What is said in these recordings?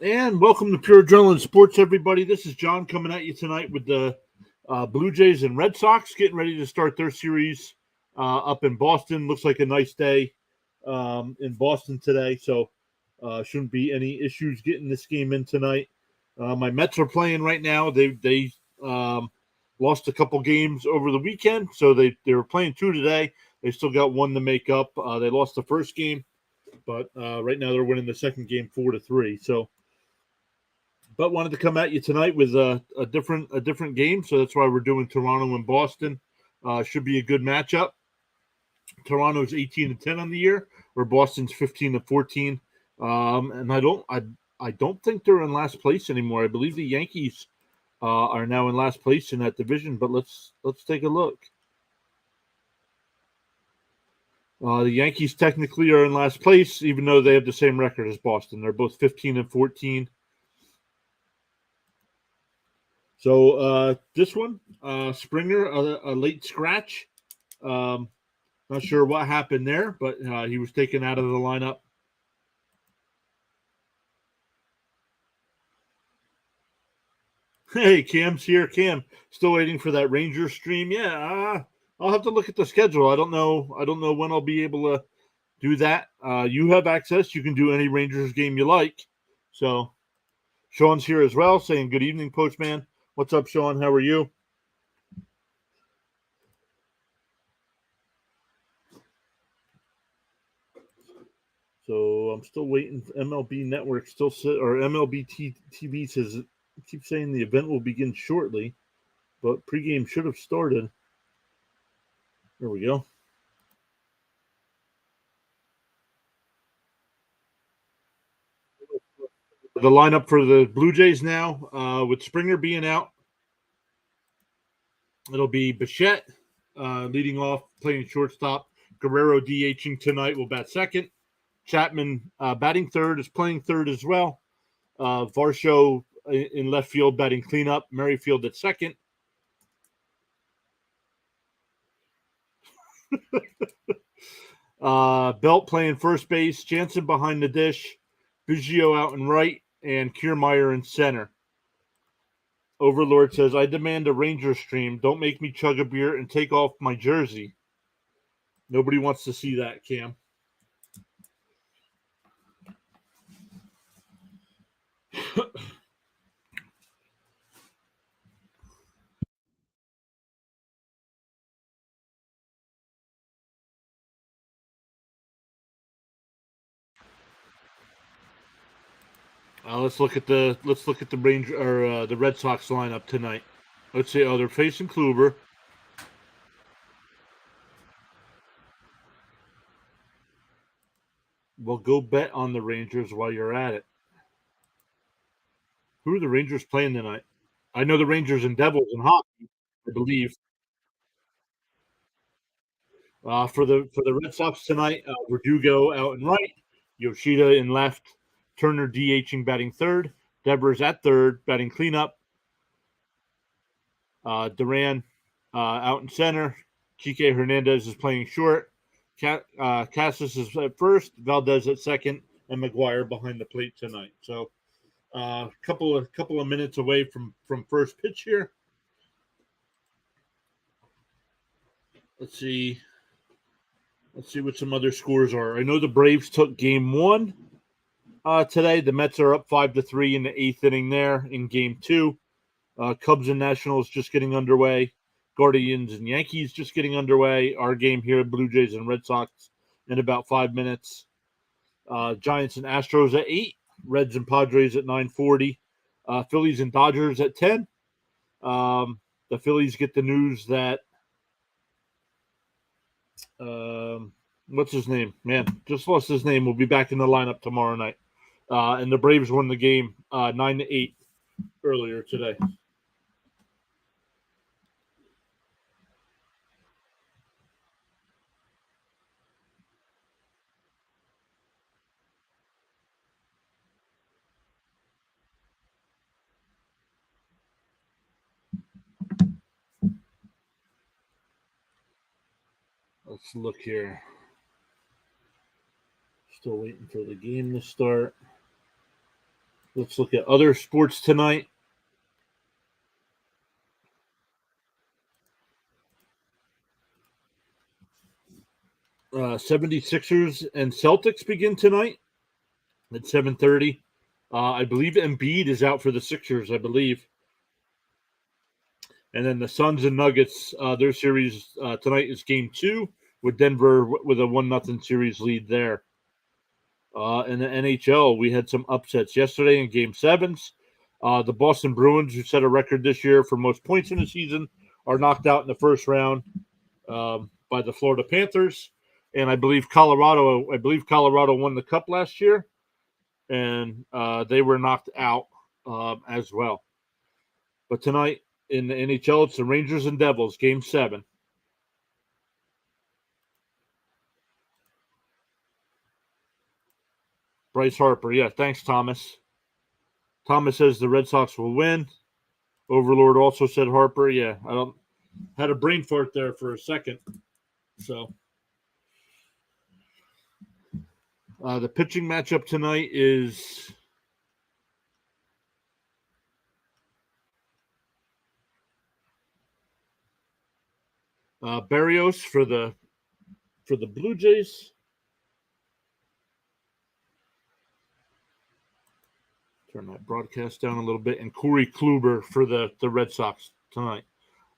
And welcome to Pure Adrenaline Sports, everybody. This is John coming at you tonight with the Blue Jays and Red Sox getting ready to start their series up in Boston. Looks like a nice day in Boston today, so shouldn't be any issues getting this game in tonight. My Mets are playing right now. They lost a couple games over the weekend, so they were playing two today. They still got one to make up. They lost the first game, but right now they're winning the second game 4-3. So. But wanted to come at you tonight with a different game, so that's why we're doing Toronto and Boston. Should be a good matchup. Toronto's 18-10 on the year, where Boston's 15-14. And I don't think they're in last place anymore. I believe the Yankees are now in last place in that division. But let's take a look. The Yankees technically are in last place, even though they have the same record as Boston. They're both 15-14. So this one, Springer, a late scratch. Not sure what happened there, but he was taken out of the lineup. Hey, Cam's here. Cam, still waiting for that Rangers stream. Yeah, I'll have to look at the schedule. I don't know when I'll be able to do that. You have access. You can do any Rangers game you like. So Sean's here as well, saying good evening, Postman. What's up, Sean? How are you? So I'm still waiting. MLB Network still or MLB TV says keeps saying the event will begin shortly, but pregame should have started. There we go. The lineup for the Blue Jays now, with Springer being out, it'll be Bichette leading off, playing shortstop. Guerrero DHing tonight will bat second. Chapman batting third, is playing third as well. Varsho in left field batting cleanup. Merrifield at second. Belt playing first base. Jansen behind the dish. Biggio out in right. And Kiermaier in center. Overlord says, I demand a Ranger stream. Don't make me chug a beer and take off my jersey. Nobody wants to see that, Cam. Let's look at the Ranger or the Red Sox lineup tonight. Let's see. Oh, they're facing Kluber. Well, go bet on the Rangers while you're at it. Who are the Rangers playing tonight? I know the Rangers and Devils in hockey, I believe. For the Red Sox tonight, Verdugo out in right, Yoshida in left, Turner DHing batting third, Devers at third batting cleanup, Duran out in center, Kike Hernandez is playing short, Cassis is at first, Valdez at second, and McGuire behind the plate tonight. So couple of minutes away from first pitch here. Let's see what some other scores are. I know the Braves took game one today. The Mets are up 5-3 in the eighth inning there in game two. Cubs and Nationals just getting underway. Guardians and Yankees just getting underway. Our game here, Blue Jays and Red Sox, in about 5 minutes. Giants and Astros at 8. Reds and Padres at 9:40. Phillies and Dodgers at 10. The Phillies get the news that what's his name? Man, just lost his name. Will be back in the lineup tomorrow night. And the Braves won the game 9-8 earlier today. Let's look here. Still waiting for the game to start. Let's look at other sports tonight. Uh, 76ers and Celtics begin tonight at 7:30. I believe Embiid is out for the Sixers, I believe. And then the Suns and Nuggets, their series tonight is game 2 with Denver with a 1-0 series lead there. In the NHL, we had some upsets yesterday in game 7s. The Boston Bruins, who set a record this year for most points in the season, are knocked out in the first round by the Florida Panthers. And I believe Colorado won the Cup last year, and they were knocked out as well. But tonight in the NHL, it's the Rangers and Devils, game 7. Bryce Harper, yeah, thanks, Thomas. Thomas says the Red Sox will win. Overlord also said Harper. Yeah, I don't had a brain fart there for a second. So the pitching matchup tonight is Berrios for the Blue Jays. Turn that broadcast down a little bit, and Corey Kluber for the Red Sox tonight.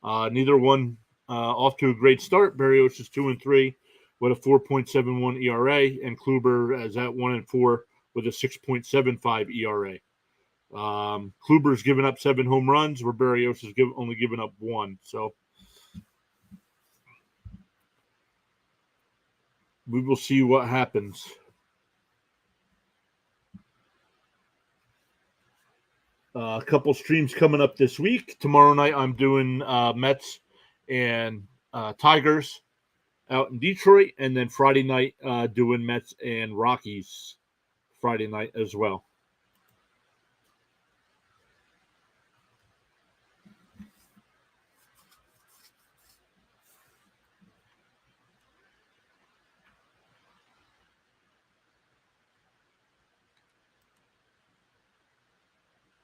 Neither one off to a great start. Berrios is 2-3 with a 4.71 ERA, and Kluber is at 1-4 with a 6.75 ERA. Kluber's given up 7 home runs, where Berrios has only given up 1. So we will see what happens. A couple streams coming up this week. Tomorrow night, I'm doing Mets and Tigers out in Detroit, and then Friday night, doing Mets and Rockies Friday night as well.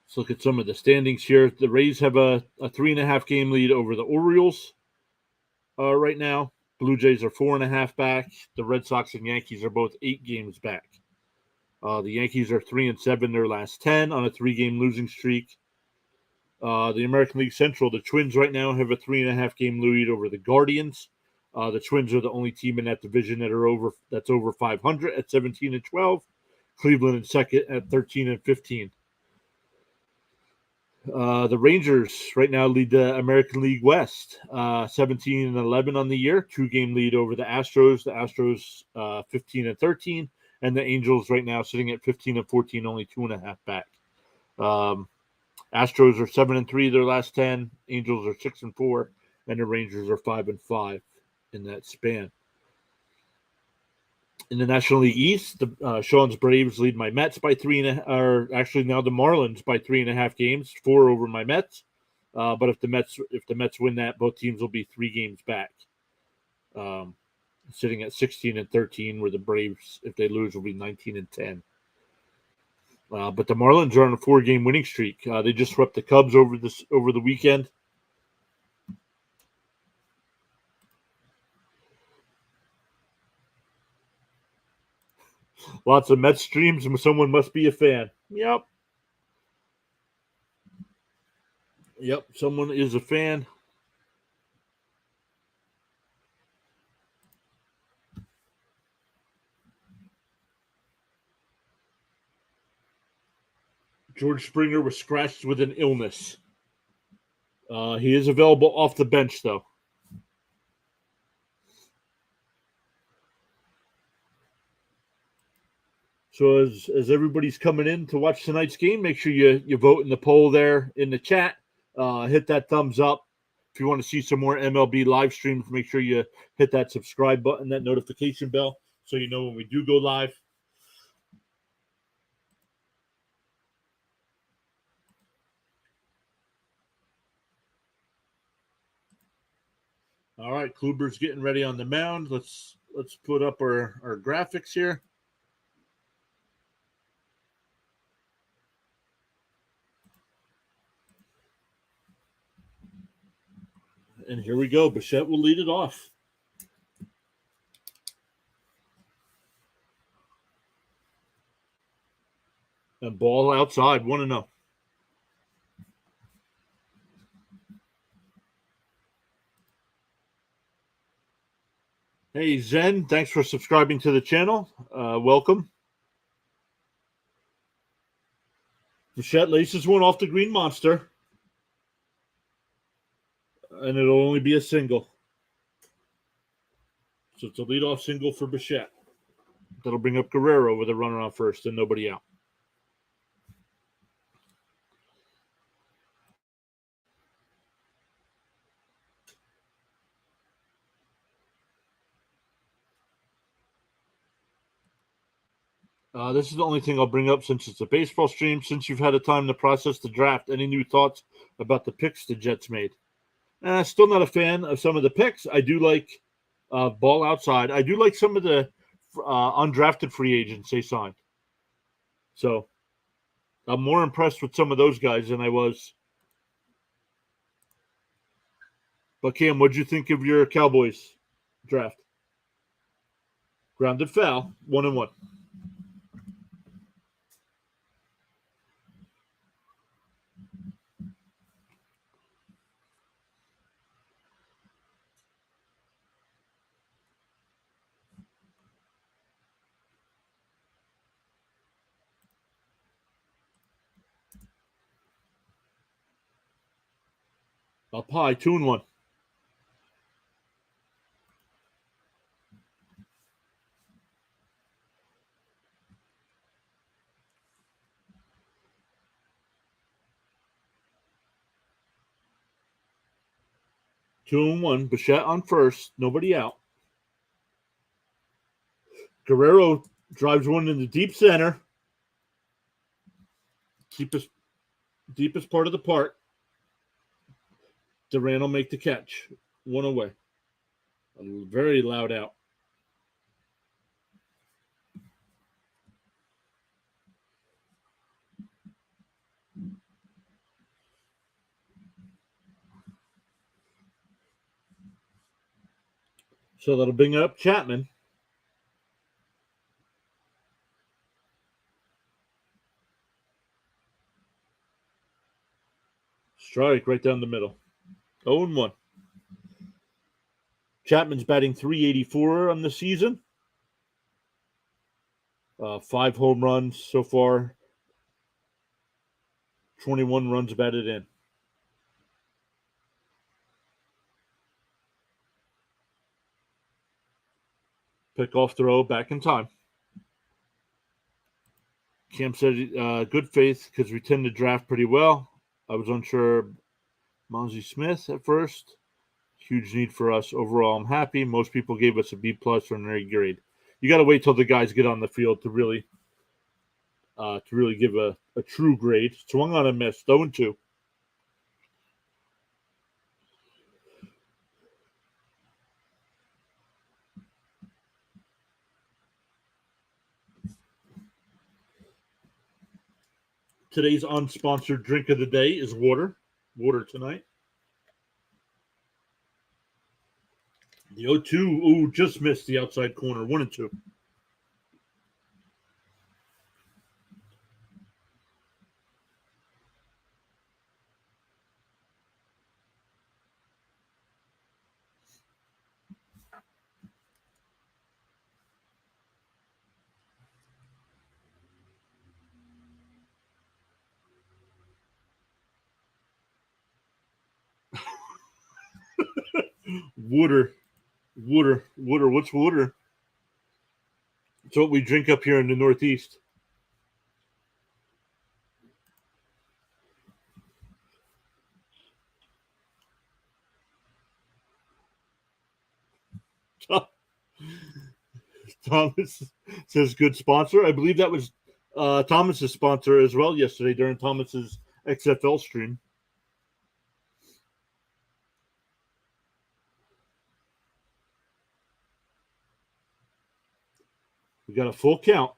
Let's look at some of the standings here. The Rays have a 3.5 game lead over the Orioles right now. Blue Jays are 4.5 back. The Red Sox and Yankees are both 8 games back. The Yankees are 3-7 their last 10 on a 3-game losing streak. The American League Central, the Twins right now have a 3.5 game lead over the Guardians. The Twins are the only team in that division that's over 500 at 17-12. Cleveland in second at 13-15. The Rangers right now lead the American League West, 17-11 on the year, 2-game lead over the Astros. The Astros 15-13, and the Angels right now sitting at 15-14, only 2.5 back. Astros are 7-3 their last 10. Angels are 6-4, and the Rangers are 5-5 in that span. In the National League East, the Sean's Braves lead my Mets by 3.5, or actually now the Marlins by 3.5 games, 4 over my Mets. But if the Mets win that, both teams will be 3 games back, sitting at 16-13. Where the Braves, if they lose, will be 19-10. But the Marlins are on a 4-game winning streak. They just swept the Cubs over the weekend. Lots of Mets streams, and someone must be a fan. Yep, someone is a fan. George Springer was scratched with an illness. He is available off the bench, though. So as everybody's coming in to watch tonight's game, make sure you vote in the poll there in the chat. Hit that thumbs up. If you want to see some more MLB live streams, make sure you hit that subscribe button, that notification bell, so you know when we do go live. All right, Kluber's getting ready on the mound. Let's put up our graphics here. And here we go. Bichette will lead it off. And ball outside, 1-0. Hey, Zen, thanks for subscribing to the channel. Welcome. Bichette laces one off the Green Monster. And it'll only be a single. So it's a leadoff single for Bichette. That'll bring up Guerrero with a runner on first and nobody out. This is the only thing I'll bring up since it's a baseball stream. Since you've had a time to process the draft, any new thoughts about the picks the Jets made? Still not a fan of some of the picks. I do like ball outside. I do like some of the undrafted free agents they signed. So I'm more impressed with some of those guys than I was. But Cam, what'd you think of your Cowboys draft? Grounded foul, 1-1. Up high, 2-1. Two and one. Bichette on first. Nobody out. Guerrero drives one in the deep center. Deepest part of the park. Duran will make the catch. One away. A very loud out. So that'll bring up Chapman. Strike right down the middle. 0-1. Chapman's batting .384 on the season. 5 home runs so far. 21 runs batted in. Pickoff throw back in time. Cam said good faith because we tend to draft pretty well. I was unsure Monsey Smith at first. Huge need for us. Overall, I'm happy. Most people gave us a B+ or an A grade. You got to wait till the guys get on the field to really give a true grade. Swung on a miss. 0-2. Today's unsponsored drink of the day is water. Water tonight. The 0-2, just missed the outside corner. 1-2. Water. What's water? It's what we drink up here in the Northeast. Thomas says good sponsor. I believe that was Thomas's sponsor as well yesterday during Thomas's XFL stream. We got a full count.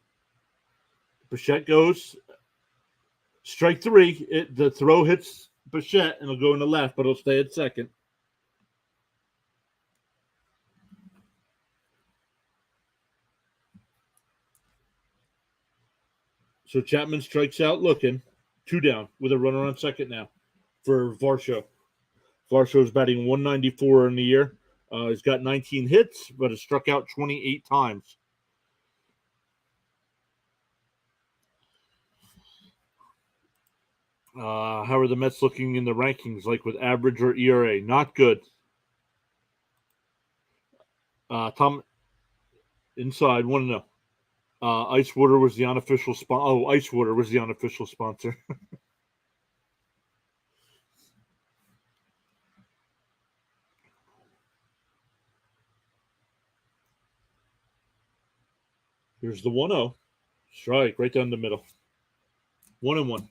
Bichette goes. Strike 3. The throw hits Bichette and it'll go in the left, but it'll stay at second. So Chapman strikes out looking. 2 down with a runner on second now for Varsho. Varsho's batting 194 in the year. He's got 19 hits, but has struck out 28 times. How are the Mets looking in the rankings, like with average or ERA? Not good. Tom inside 1-0. Ice Water was the unofficial sponsor. Oh, Ice Water was the unofficial sponsor. Here's the 1-0. Strike right down the middle. 1-1.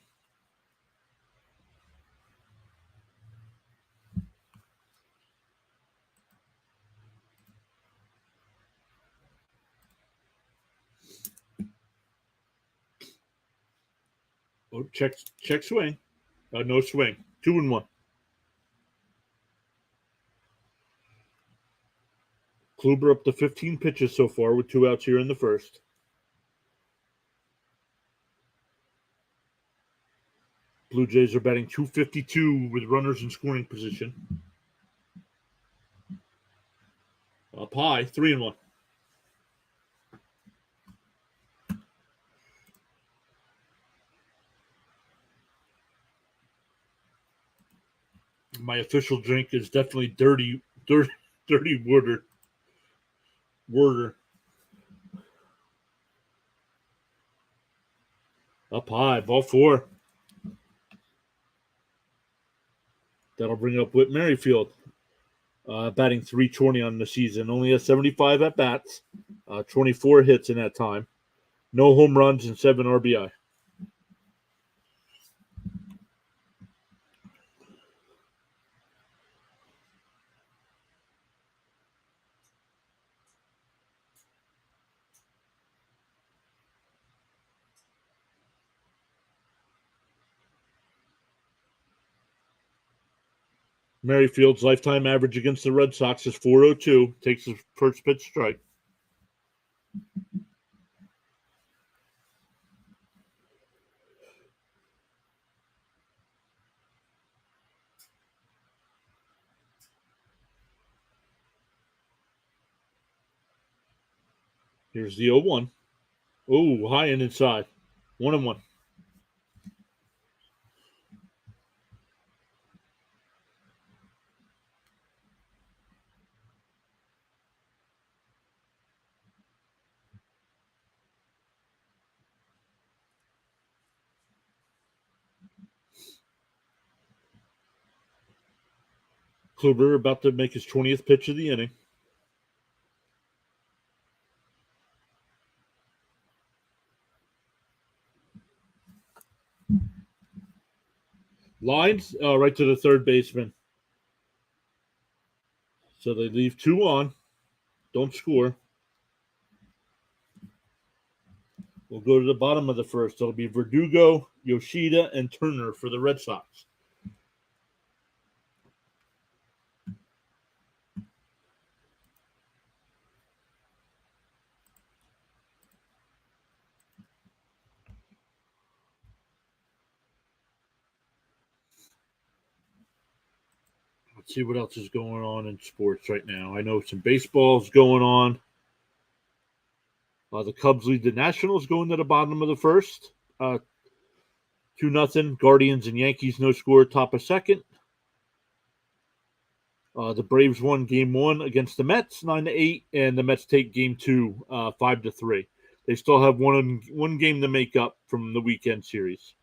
Oh, check swing. No swing. 2-1. Kluber up to 15 pitches so far with 2 outs here in the first. Blue Jays are batting .252 with runners in scoring position. Up high, 3-1. My official drink is definitely dirty water. Up high, ball 4. That'll bring up Whit Merrifield. Batting .320 on the season. Only has 75 at bats. 24 hits in that time. No home runs and 7 RBI. Merrifield's lifetime average against the Red Sox is .402. Takes his first pitch strike. Here's the 0-1. Oh, high and inside. 1-1. Kluber about to make his 20th pitch of the inning. Lines right to the third baseman. So they leave 2 on. Don't score. We'll go to the bottom of the first. It'll be Verdugo, Yoshida, and Turner for the Red Sox. Let's see what else is going on in sports right now. I know some baseball is going on. The Cubs lead the Nationals going to the bottom of the first. 2-0. Guardians and Yankees no score, top of second. The Braves won game 1 against the Mets, 9-8, and the Mets take game 2, 5-3. They still have one game to make up from the weekend series.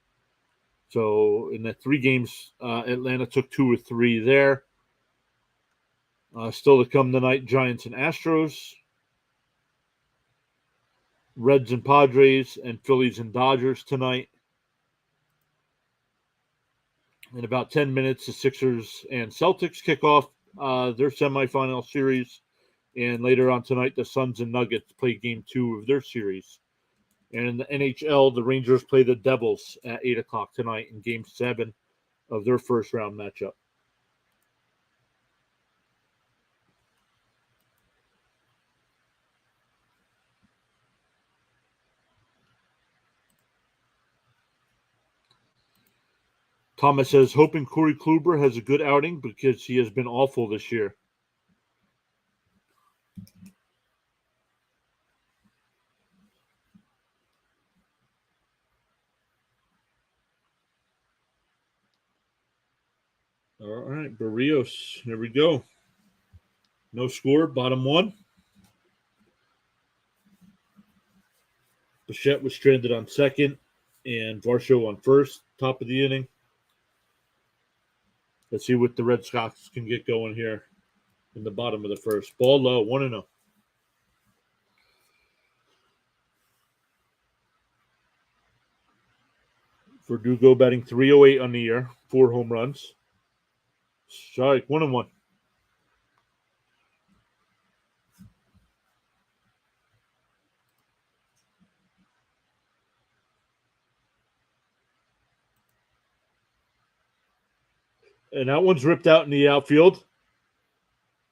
So in the 3 games, Atlanta took 2 or 3 there. Still to come tonight, Giants and Astros, Reds and Padres, and Phillies and Dodgers tonight. In about 10 minutes, the Sixers and Celtics kick off their semifinal series. And later on tonight, the Suns and Nuggets play game 2 of their series. And in the NHL, the Rangers play the Devils at 8 o'clock tonight in game 7 of their first round matchup. Thomas says, hoping Corey Kluber has a good outing because he has been awful this year. All right, Barrios. Here we go. No score, bottom one. Bichette was stranded on second, and Varsho on first, top of the inning. Let's see what the Red Sox can get going here in the bottom of the first. Ball low, 1-0. Verdugo batting .308 on the year, 4 home runs. Strike, 1-1. And that one's ripped out in the outfield.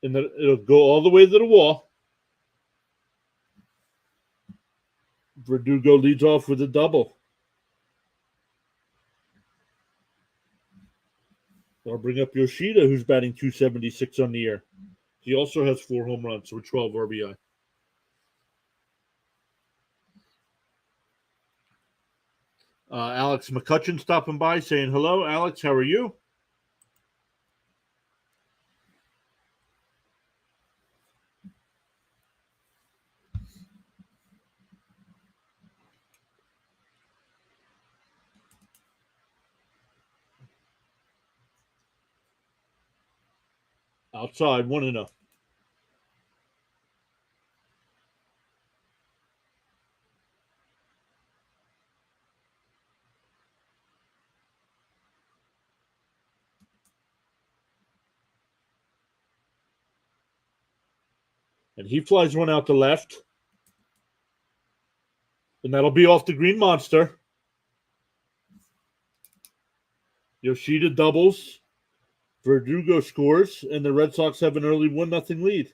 And then it'll go all the way to the wall. Verdugo leads off with a double. I'll bring up Yoshida, who's batting .276 on the year. He also has 4 home runs with 12 RBI. Alex McCutcheon stopping by saying hello. Alex, how are you? Outside, 1-0. And he flies one out to left. And that'll be off the Green Monster. Yoshida doubles. Verdugo scores. And the Red Sox have an early 1-0 lead.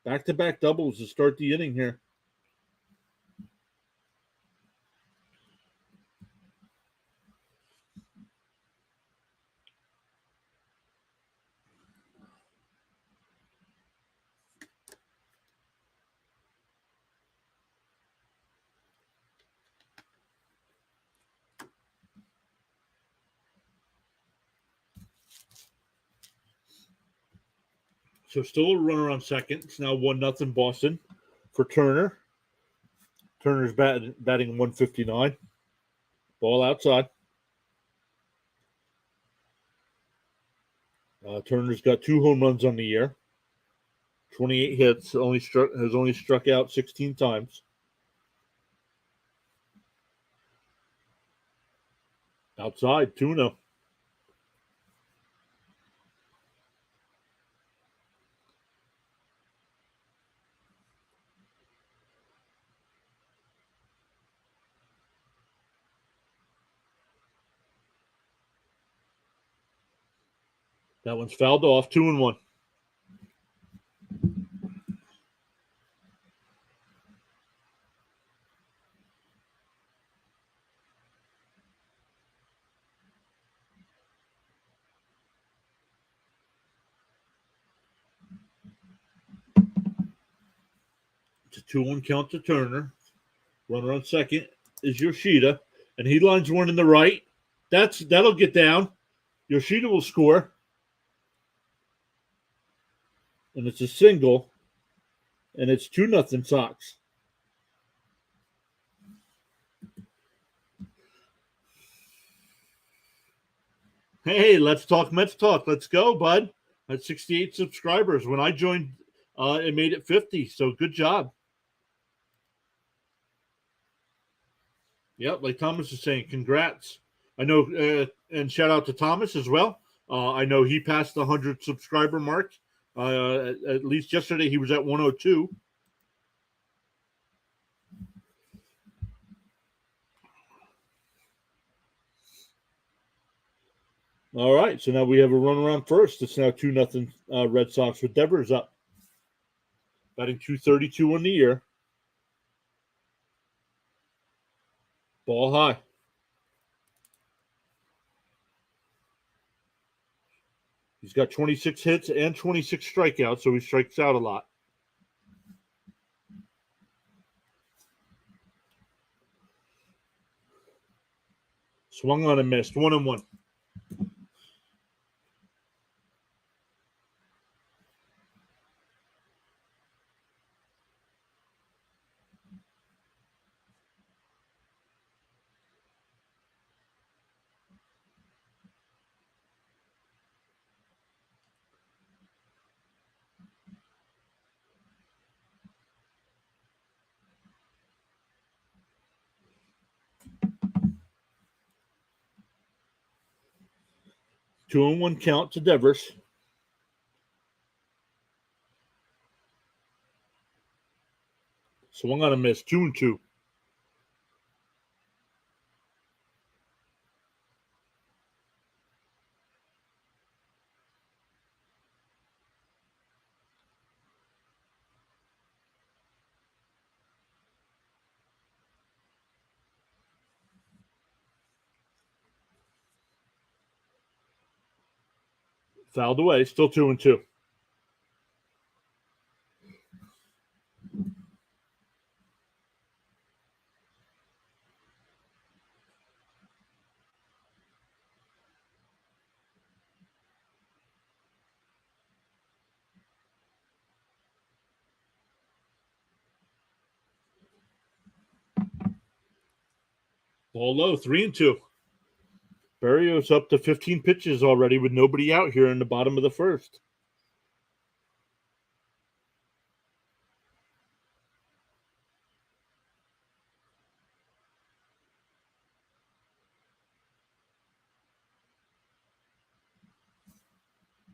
Back-to-back doubles to start the inning here. So still a runner on second. It's now 1-0 Boston for Turner. Turner's batting 159. Ball outside. Turner's got 2 home runs on the year. 28 hits. Has only struck out 16 times. Outside, 2-0. That one's fouled off, 2-1. It's a 2-1 count to Turner. Runner on second is Yoshida, and he lines one in the right. That'll get down. Yoshida will score. And it's a single, and it's 2-0 Sox. Hey, let's talk Mets talk. Let's go, bud. At 68 subscribers. When I joined, it made it 50, so good job. Yep, like Thomas is saying, congrats. I know, and shout out to Thomas as well. I know he passed the 100 subscriber mark. At least yesterday he was at 102. All right, so now we have a runner on first. It's now 2-0 Red Sox with Devers up. Batting .232 on the year. Ball high. He's got 26 hits and 26 strikeouts, so he strikes out a lot. Swung on and missed. 1-1. Two and one count to Devers. Swung on and missed. 2-2. Fouled away. Still 2-2. Ball low. 3-2. Berrios up to 15 pitches already with nobody out here in the bottom of the first.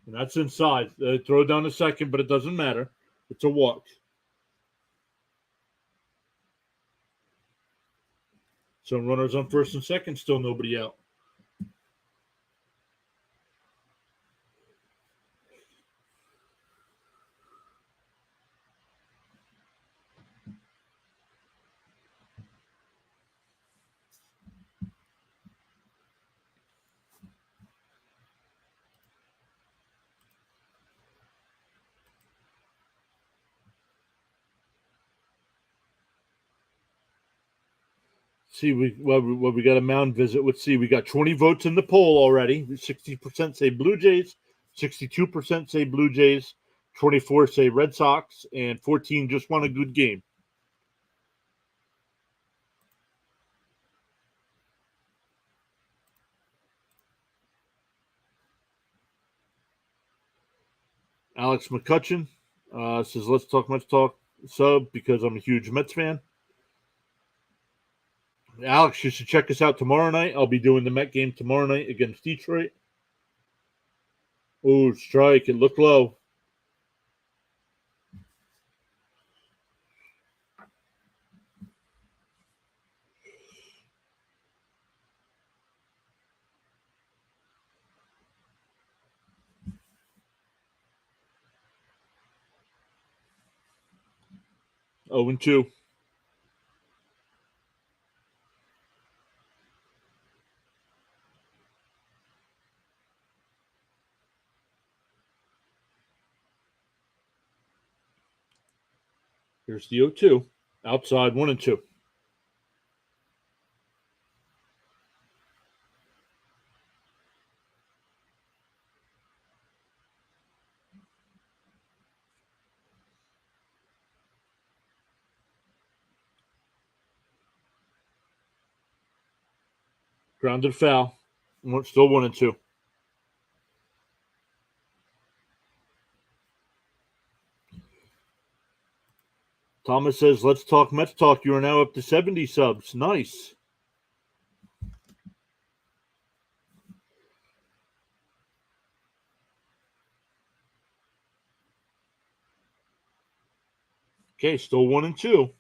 And that's inside. Throw down to second, but it doesn't matter. It's a walk. So runners on first and second, still nobody out. See, we got a mound visit. Let's see. We got 20 votes in the poll already. 60% say Blue Jays, 62% say Blue Jays, 24 say Red Sox, and 14 just want a good game. Alex McCutcheon says, "Let's talk Mets talk sub because I'm a huge Mets fan." Alex, you should check us out tomorrow night. I'll be doing the Met game tomorrow night against Detroit. Oh, strike. It looked low. Oh, and 2. Here's the 0-2. Outside 1-2. Grounded foul. Still 1-2. Thomas says, "Let's talk Mets talk. You are now up to 70 subs. Nice." Okay, still 1-2.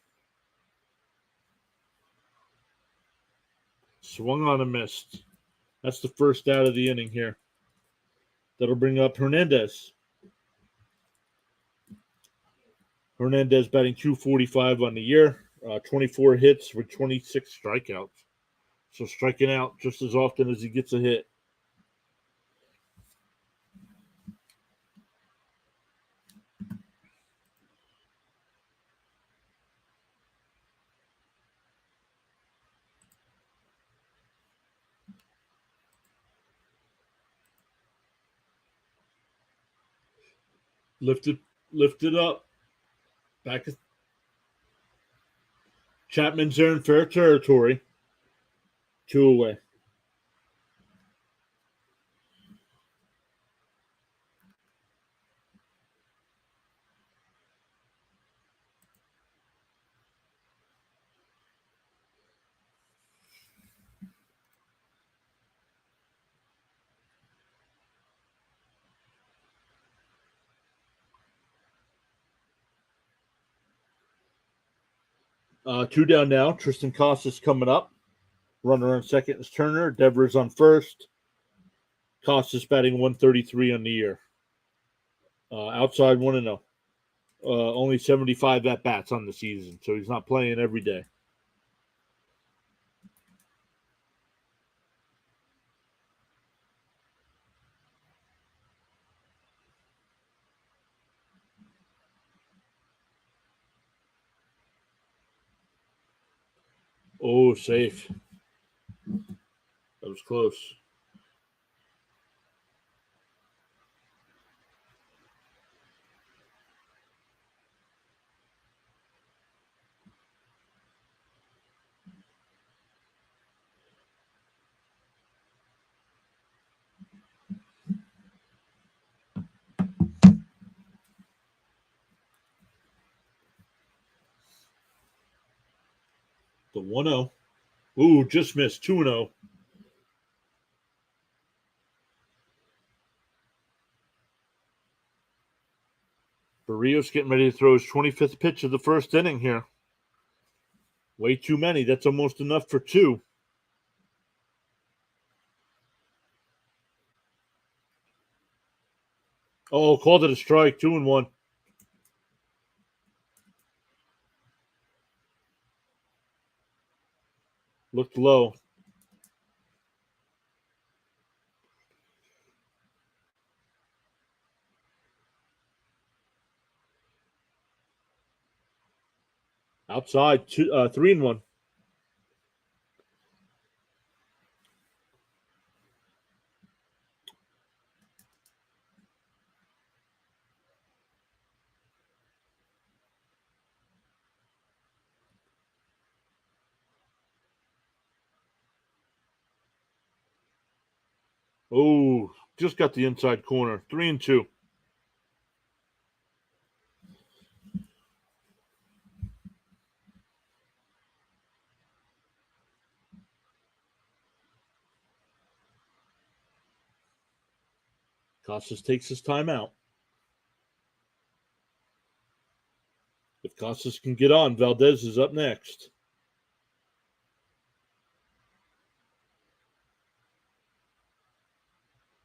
Swung on and missed. That's the first out of the inning here. That'll bring up Hernandez. Hernandez batting .245 on the year. 24 hits with 26 strikeouts. So striking out just as often as he gets a hit. Lift it up. Back. Chapman's there in fair territory. 2 away. Two down now. Tristan Costas coming up. Runner on second is Turner. Devers on first. Costas batting 133 on the year. Outside 1-0. Only 75 at bats on the season, so he's not playing every day. Oh, safe. That was close. The 1-0. Ooh, just missed. 2-0. Barrios getting ready to throw his 25th pitch of the first inning here. Way too many. That's almost enough for 2. Oh, called it a strike. 2-1. Looked low. Outside. 3-1. Oh, just got the inside corner. 3-2. Costas takes his time out. If Costas can get on, Valdez is up next.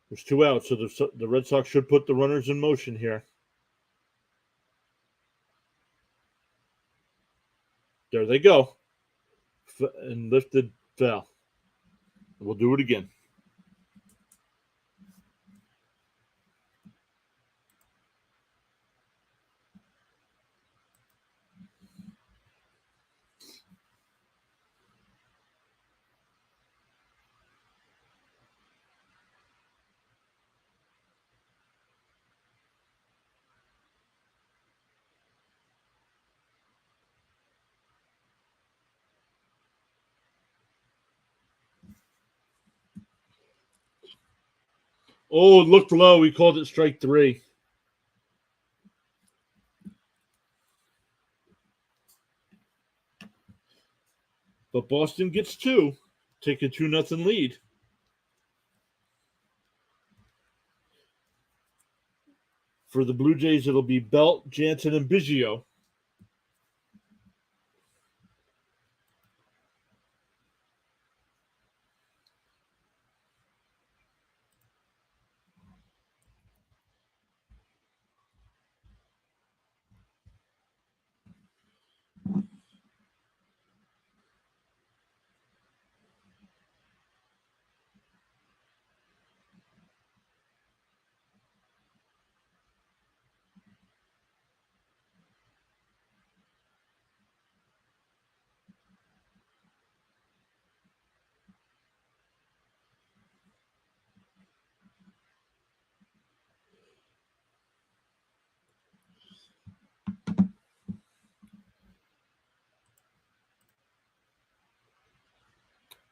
There's 2 outs, so the Red Sox should put the runners in motion here. There they go. And lifted, fell. We'll do it again. Oh, it looked low. He called it strike 3. But Boston gets 2. Take a 2-0 lead. For the Blue Jays, it'll be Belt, Jansen, and Biggio.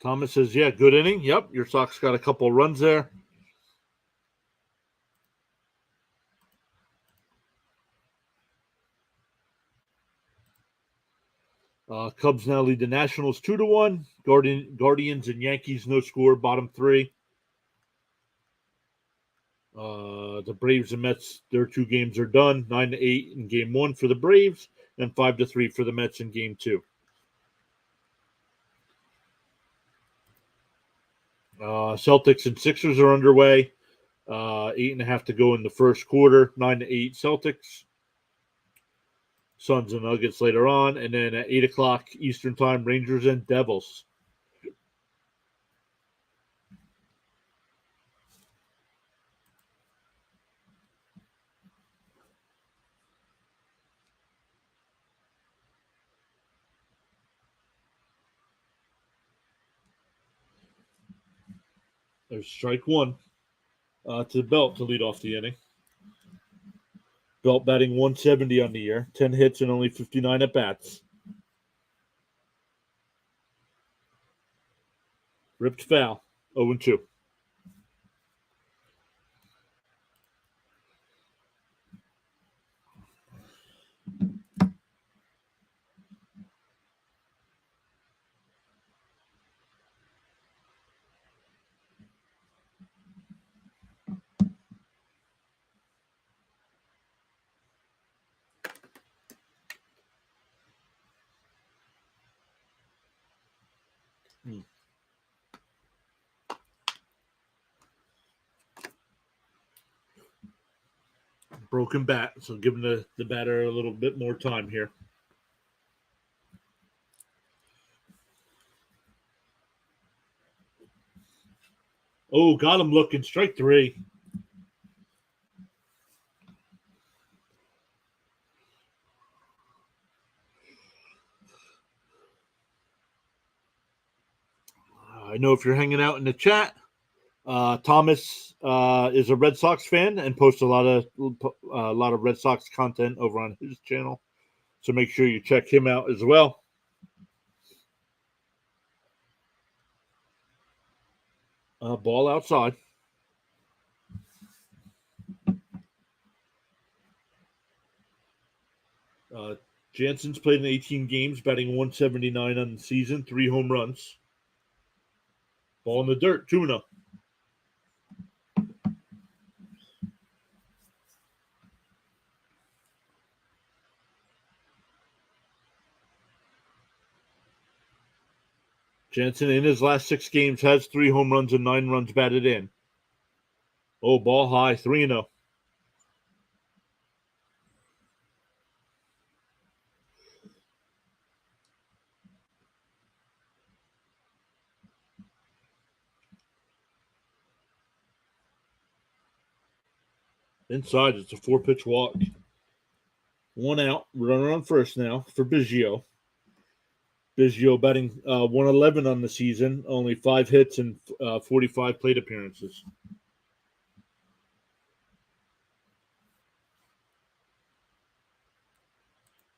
Thomas says, yeah, good inning. Yep, your Sox got a couple runs there. Cubs now lead the Nationals 2-1. Guardians and Yankees no score, bottom three. The Braves and Mets, their two games are done. 9-8 in game one for the Braves, and 5-3 for the Mets in game two. Celtics and Sixers are underway. 8.5 to go in the first quarter. 9-8 Celtics. Suns and Nuggets later on, and then at 8 o'clock Eastern Time, Rangers and Devils. There's strike one to Belt to lead off the inning. Belt batting 170 on the year, 10 hits and only 59 at bats. Ripped foul, 0-2. Broken bat, so giving the batter a little bit more time here. Oh, got him looking. Strike three. I know if you're hanging out in the chat, Thomas is a Red Sox fan and posts a lot of Red Sox content over on his channel. So make sure you check him out as well. Ball outside. Jansen's played in 18 games, batting 179 on the season, 3 home runs. Ball in the dirt, 2-0. Jansen in his last 6 games has 3 home runs and 9 runs batted in. Oh, ball high, 3-0. Inside, it's a 4-pitch walk. 1 out, runner on first now for Biggio. Biggio batting 111 on the season, only 5 hits and 45 plate appearances.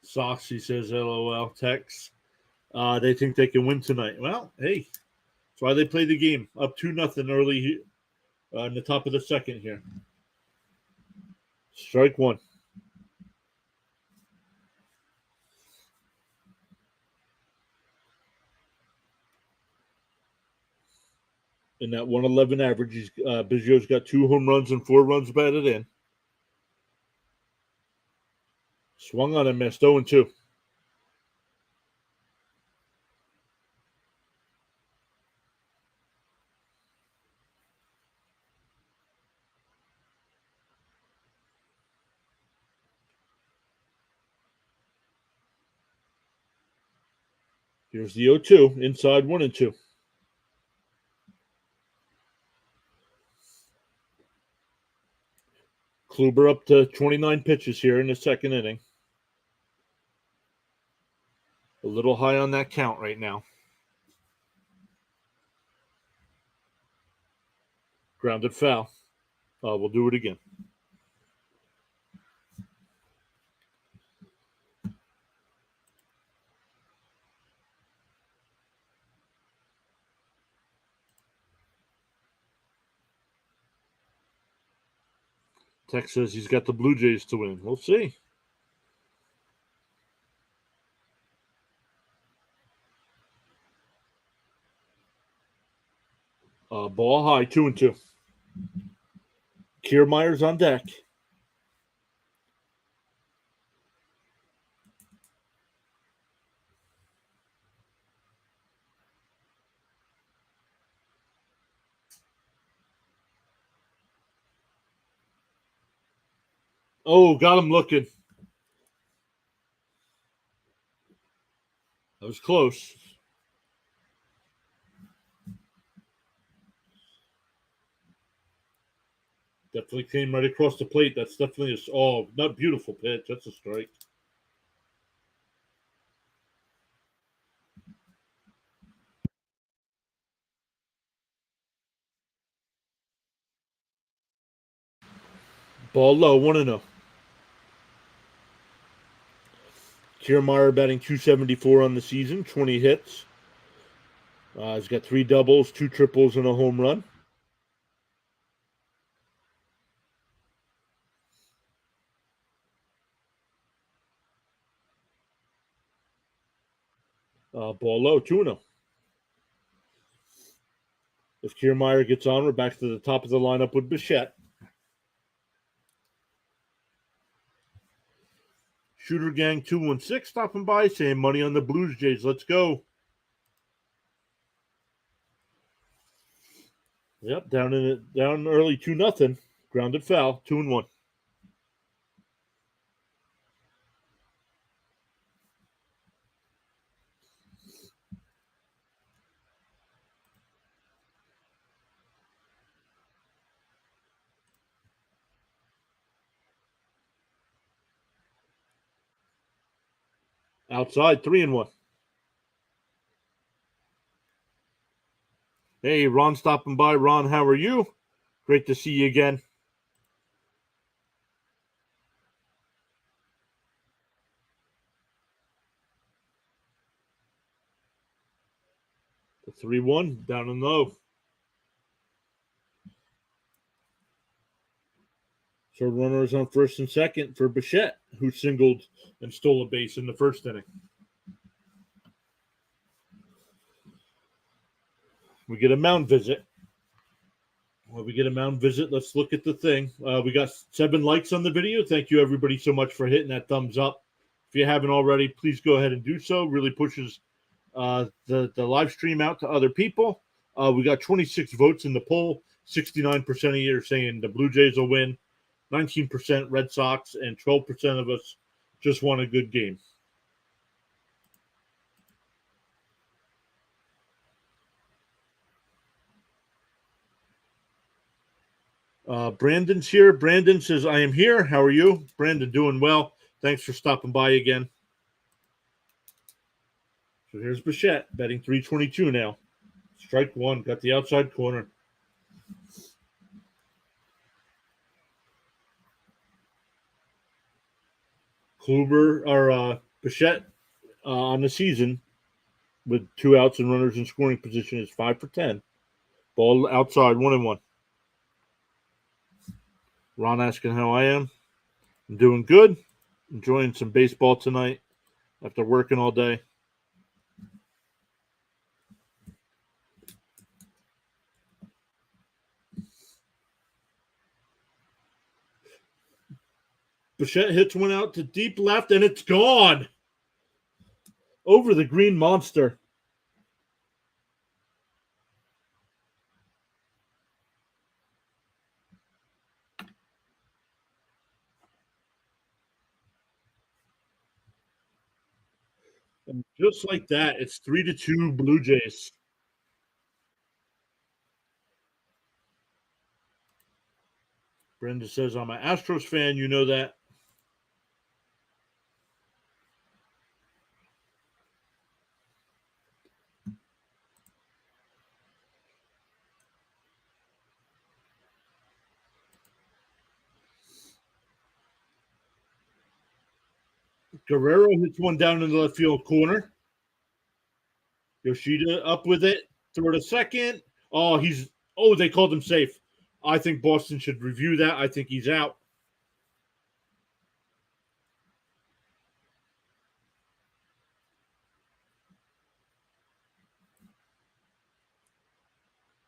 Sox, he says, LOL, Tex. They think they can win tonight. Well, hey, that's why they play the game. Up 2-0 early in the top of the second here. Strike one. In that 111 average, Biggio's got 2 home runs and 4 runs batted in. Swung on and missed, 0-2. Here's the 0-2, inside 1-2. Kluber up to 29 pitches here in the second inning. A little high on that count right now. Grounded foul. We'll do it again. Tex says he's got the Blue Jays to win. We'll see. Ball high, 2-2. Kiermaier's on deck. Oh, got him looking. That was close. Definitely came right across the plate. That's definitely not beautiful pitch. That's a strike. Ball low, 1-0. Kiermaier batting .274 on the season, 20 hits. He's got 3 doubles, 2 triples, and a home run. Ball low, 2-0. If Kiermaier gets on, we're back to the top of the lineup with Bichette. Shooter Gang 216 stopping by, saying money on the Blues Jays. Let's go. Yep, down early 2-0. Grounded foul, 2-1. Outside, 3-1. Hey, Ron stopping by. Ron, how are you? Great to see you again. The 3-1, down and low. So runners on first and second for Bichette, who singled and stole a base in the first inning. We get a mound visit. Well, we get a mound visit. Let's look at the thing. We got 7 likes on the video. Thank you, everybody, so much for hitting that thumbs up. If you haven't already, please go ahead and do so. Really pushes the live stream out to other people. We got 26 votes in the poll. 69% of you are saying the Blue Jays will win. 19% Red Sox, and 12% of us just want a good game. Brandon's here. Brandon says, I am here. How are you? Brandon, doing well. Thanks for stopping by again. So here's Bichette, betting 322 now. Strike 1, got the outside corner. Bichette on the season with 2 outs and runners in scoring position is 5 for 10. Ball outside, 1-1. Ron asking how I am. I'm doing good. Enjoying some baseball tonight after working all day. Bichette hits one out to deep left, and it's gone. Over the green monster. And just like that, it's 3-2 Blue Jays. Brenda says, I'm an Astros fan. You know that. Guerrero hits one down in the left field corner. Yoshida up with it. Throw to second. They called him safe. I think Boston should review that. I think he's out.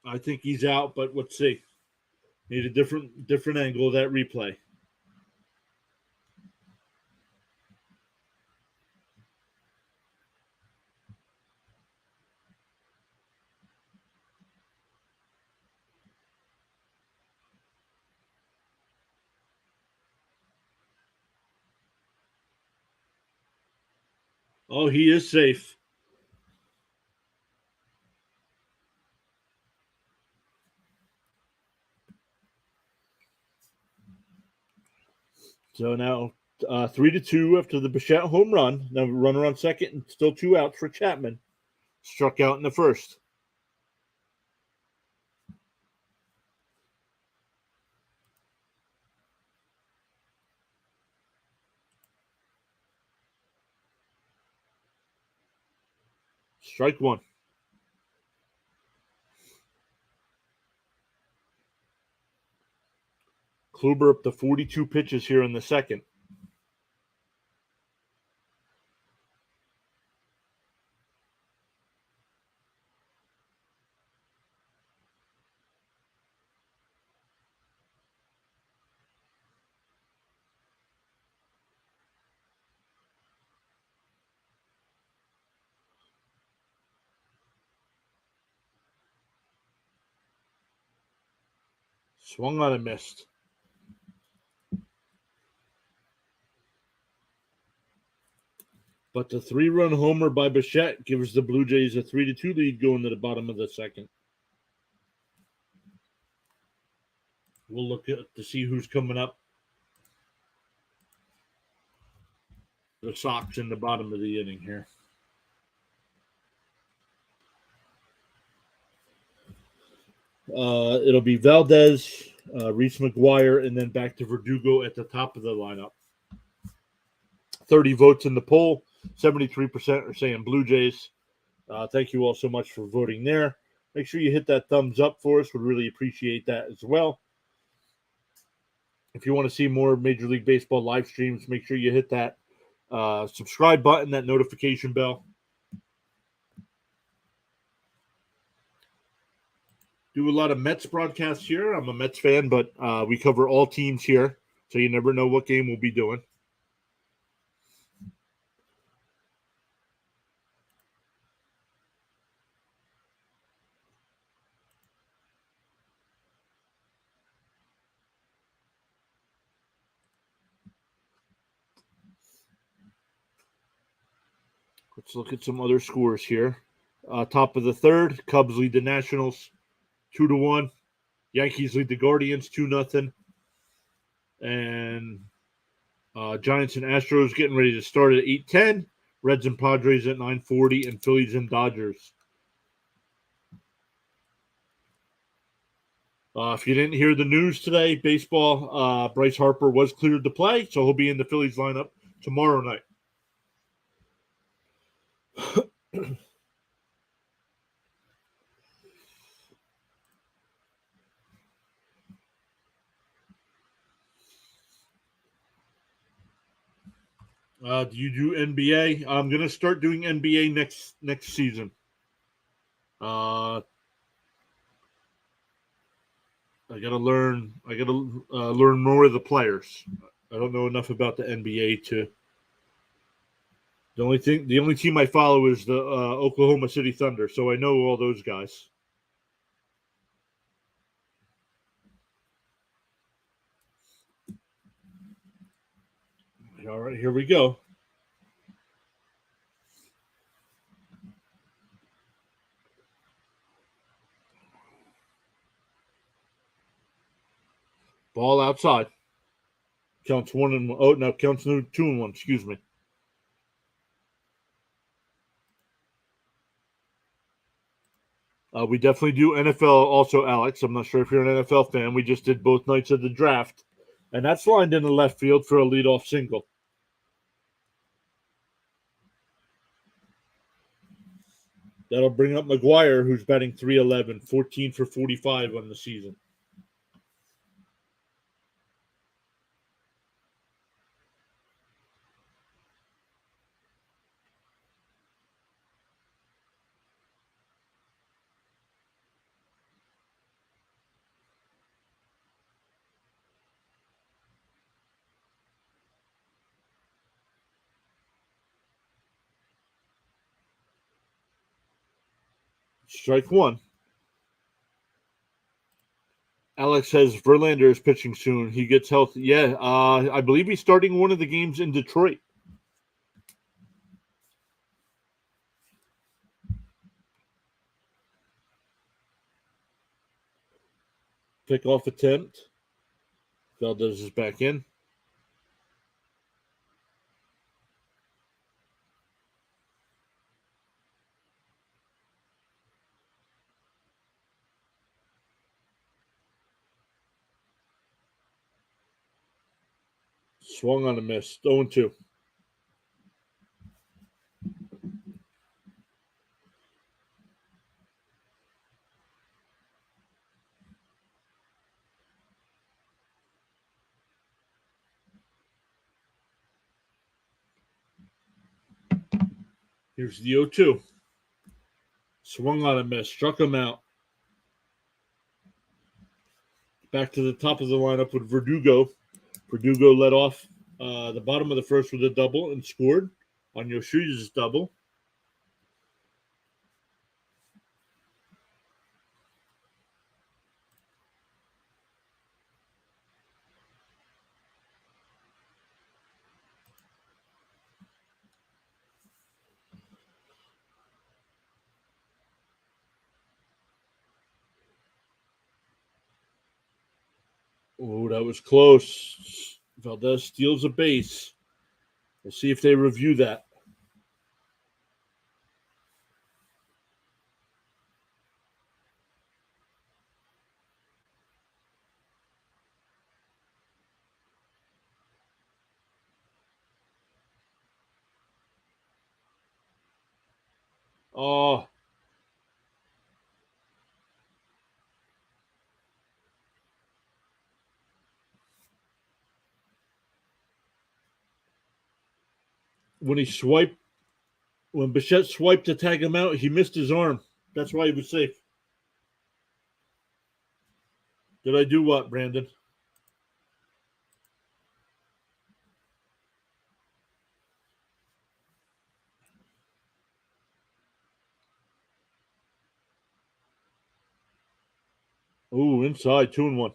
I think he's out, but let's see. Need a different angle of that replay. Oh, he is safe. So now 3-2 after the Bichette home run. Now runner on second and still 2 outs for Chapman. Struck out in the first. Strike one. Kluber up to 42 pitches here in the second. Swung on and missed. But the 3-run homer by Bichette gives the Blue Jays a 3-2 lead going to the bottom of the second. We'll look to see who's coming up. The Sox in the bottom of the inning here. It'll be Valdez, Reese McGuire, and then back to Verdugo at the top of the lineup. 30 votes in the poll. 73% are saying Blue Jays. Thank you all so much for voting there. Make sure you hit that thumbs up for us. We'd really appreciate that as well. If you want to see more Major League Baseball live streams, make sure you hit that subscribe button, that notification bell. Do a lot of Mets broadcasts here. I'm a Mets fan, but we cover all teams here, so you never know what game we'll be doing. Let's look at some other scores here. Top of the third, Cubs lead the Nationals 2-1. Yankees lead the Guardians 2-0. And Giants and Astros getting ready to start at 8:10. Reds and Padres at 9:40, and Phillies and Dodgers. If you didn't hear the news today, baseball, Bryce Harper was cleared to play, so he'll be in the Phillies lineup tomorrow night. Do you do NBA? I'm gonna start doing NBA next season. I gotta learn. I gotta learn more of the players. I don't know enough about the NBA to. The only team I follow is the Oklahoma City Thunder, so I know all those guys. All right, here we go. Ball outside. Counts 1-1. Oh no, counts 2-1. Excuse me. We definitely do NFL also, Alex. I'm not sure if you're an NFL fan. We just did both nights of the draft, and that's lined in the left field for a leadoff single. That'll bring up McGuire, who's batting .311, 14 for 45 on the season. Strike one. Alex says Verlander is pitching soon. He gets healthy. Yeah, I believe he's starting one of the games in Detroit. Pickoff attempt. Valdez is back in. Swung on a miss. 0-2. Here's the 0-2. Swung on a miss. Struck him out. Back to the top of the lineup with Verdugo. Verdugo led off the bottom of the first with a double and scored on Yoshida's double. Oh, that was close. Valdez steals a base. We'll see if they review that. Oh, when Bichette swiped to tag him out, he missed his arm. That's why he was safe. Did I do what, Brandon? Ooh, inside, 2-1.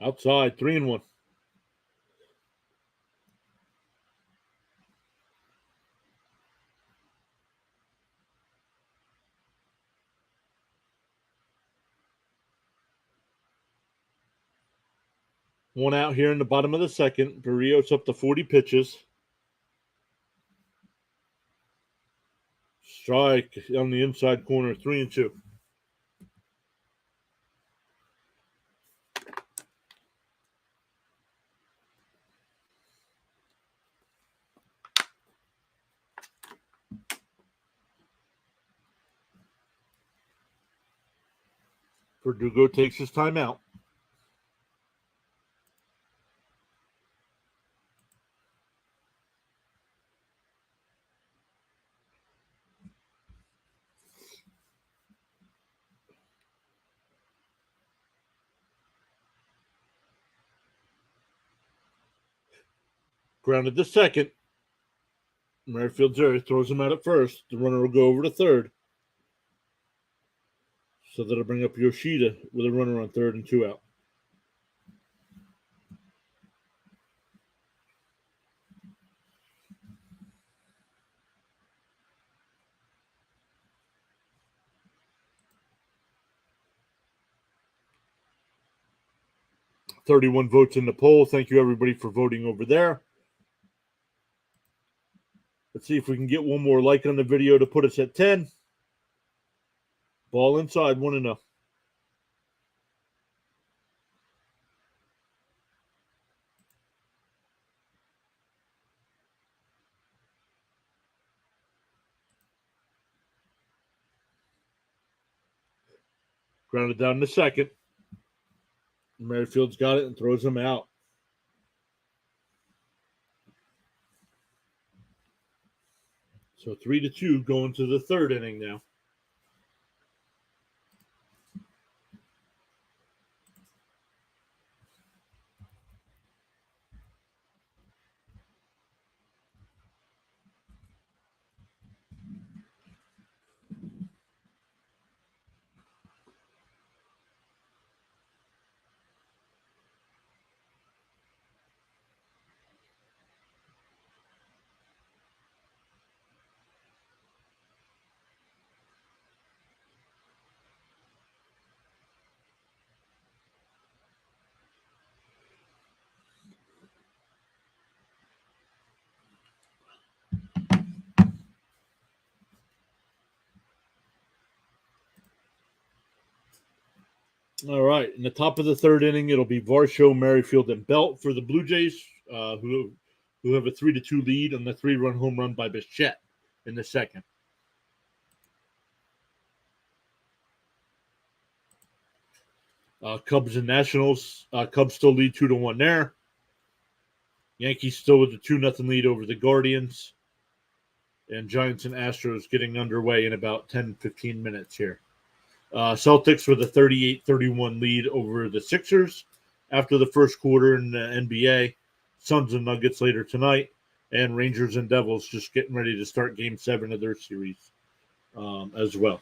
Outside, 3-1. One out here in the bottom of the second. Barrios up to 40 pitches. Strike on the inside corner, 3-2. Verdugo takes his time out. Grounded to second. Merrifield's there, throws him out at first. The runner will go over to third. So that'll bring up Yoshida with a runner on third and 2 out. $31 votes in the poll. Thank you, everybody, for voting over there. Let's see if we can get one more like on the video to put us at 10. Ball inside, 1-0. Grounded down to second. Merrifield's got it and throws him out. So 3-2 going to the third inning now. All right, in the top of the third inning, it'll be Varsho, Merrifield, and Belt for the Blue Jays, who have a 3-2 lead on the 3-run home run by Bichette in the second. Cubs and Nationals. Cubs still lead 2-1 there. Yankees still with a 2-0 lead over the Guardians. And Giants and Astros getting underway in about 10-15 minutes here. Celtics with a 38-31 lead over the Sixers after the first quarter in the NBA. Suns and Nuggets later tonight. And Rangers and Devils just getting ready to start Game 7 of their series as well.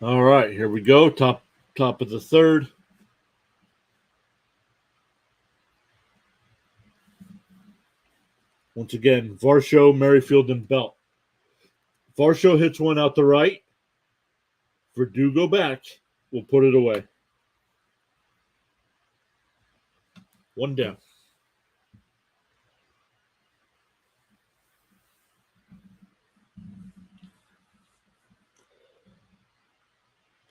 All right, here we go. Top of the third. Once again, Varsho, Merrifield, and Belt. Varsho hits one out the right. Verdugo back. We'll put it away. One down.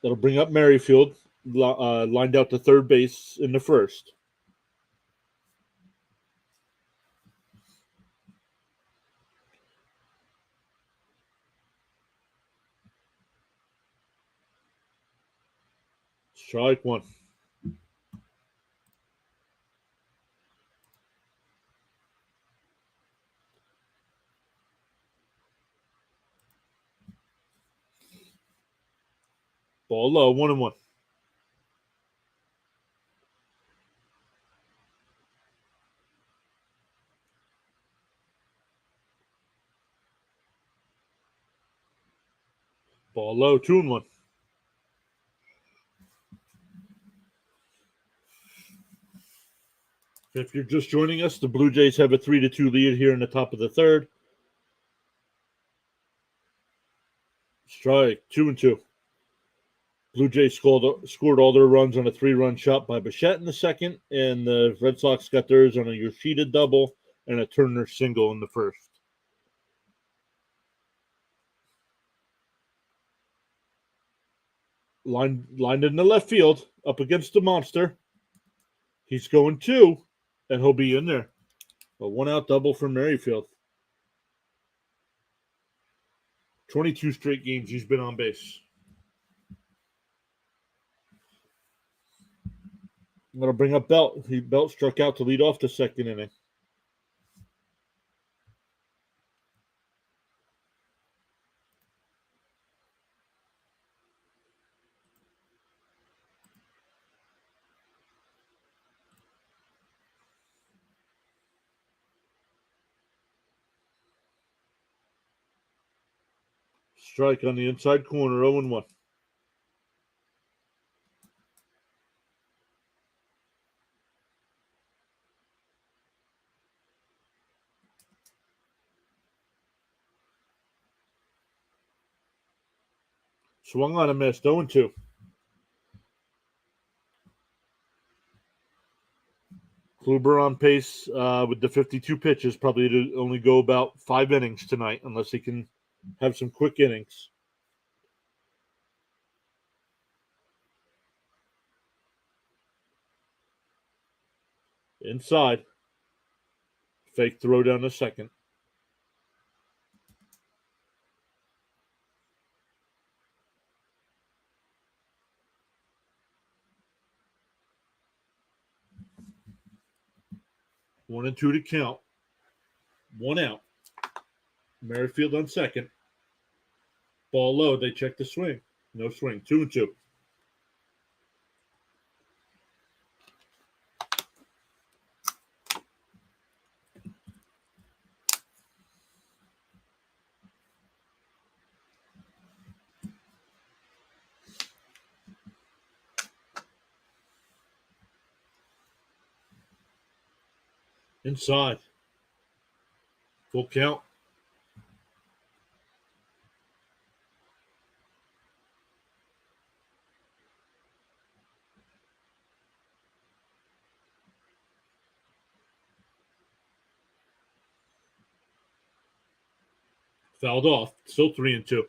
That'll bring up Merrifield, lined out to third base in the first. Strike one. Ball low, 1-1. Ball low, 2-1. If you're just joining us, the Blue Jays have a 3-2 lead here in the top of the third. Strike, 2-2. Blue Jays scored all their runs on a 3-run shot by Bichette in the second, and the Red Sox got theirs on a Yoshida double and a Turner single in the first. Lined in the left field, up against the monster. He's going 2, and he'll be in there. A 1-out double for Merrifield. 22 straight games he's been on base. I'm going to bring up Belt. Belt struck out to lead off the second inning. Strike on the inside corner, 0-1. Swung on a miss, 0-2. Kluber on pace with the 52 pitches, probably to only go about 5 innings tonight, unless he can have some quick innings. Inside. Fake throw down to second. One and two to count. One out. Merrifield on second. Ball low. They check the swing. No swing. 2-2. Inside. Full count. Fouled off. Still 3-2.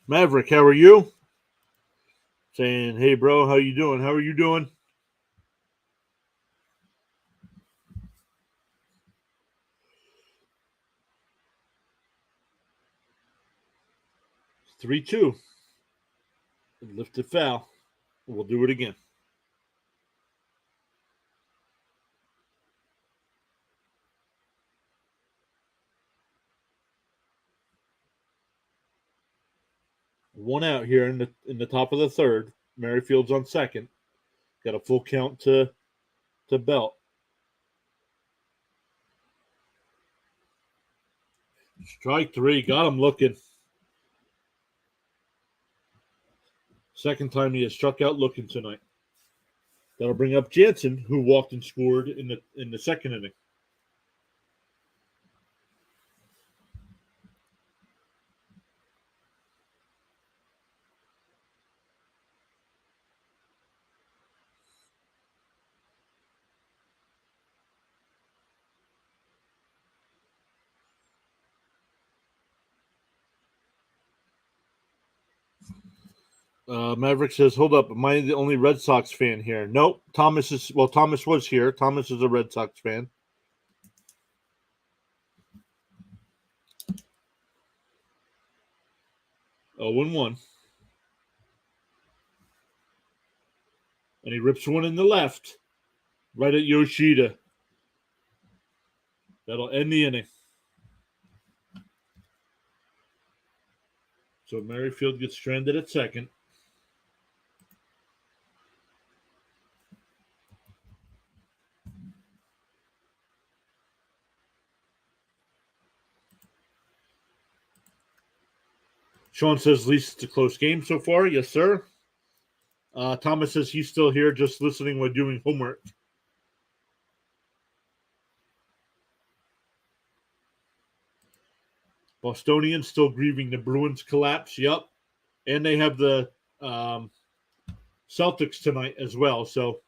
Maverick, how are you? Saying, hey, bro, how you doing? How are you doing? It's 3-2. Lifted foul. We'll do it again. One out here in the top of the third. Merrifield's on second. Got a full count to Belt. Strike three. Got him looking. Second time he has struck out looking tonight. That'll bring up Jansen, who walked and scored in the second inning. Maverick says, hold up, am I the only Red Sox fan here? Nope. Thomas was here. Thomas is a Red Sox fan. Oh, 1-1. And he rips one in the left. Right at Yoshida. That'll end the inning. So Merrifield gets stranded at second. Sean says, at least it's a close game so far. Yes, sir. Thomas says he's still here just listening while doing homework. Bostonians still grieving the Bruins collapse. Yep. And they have the Celtics tonight as well. So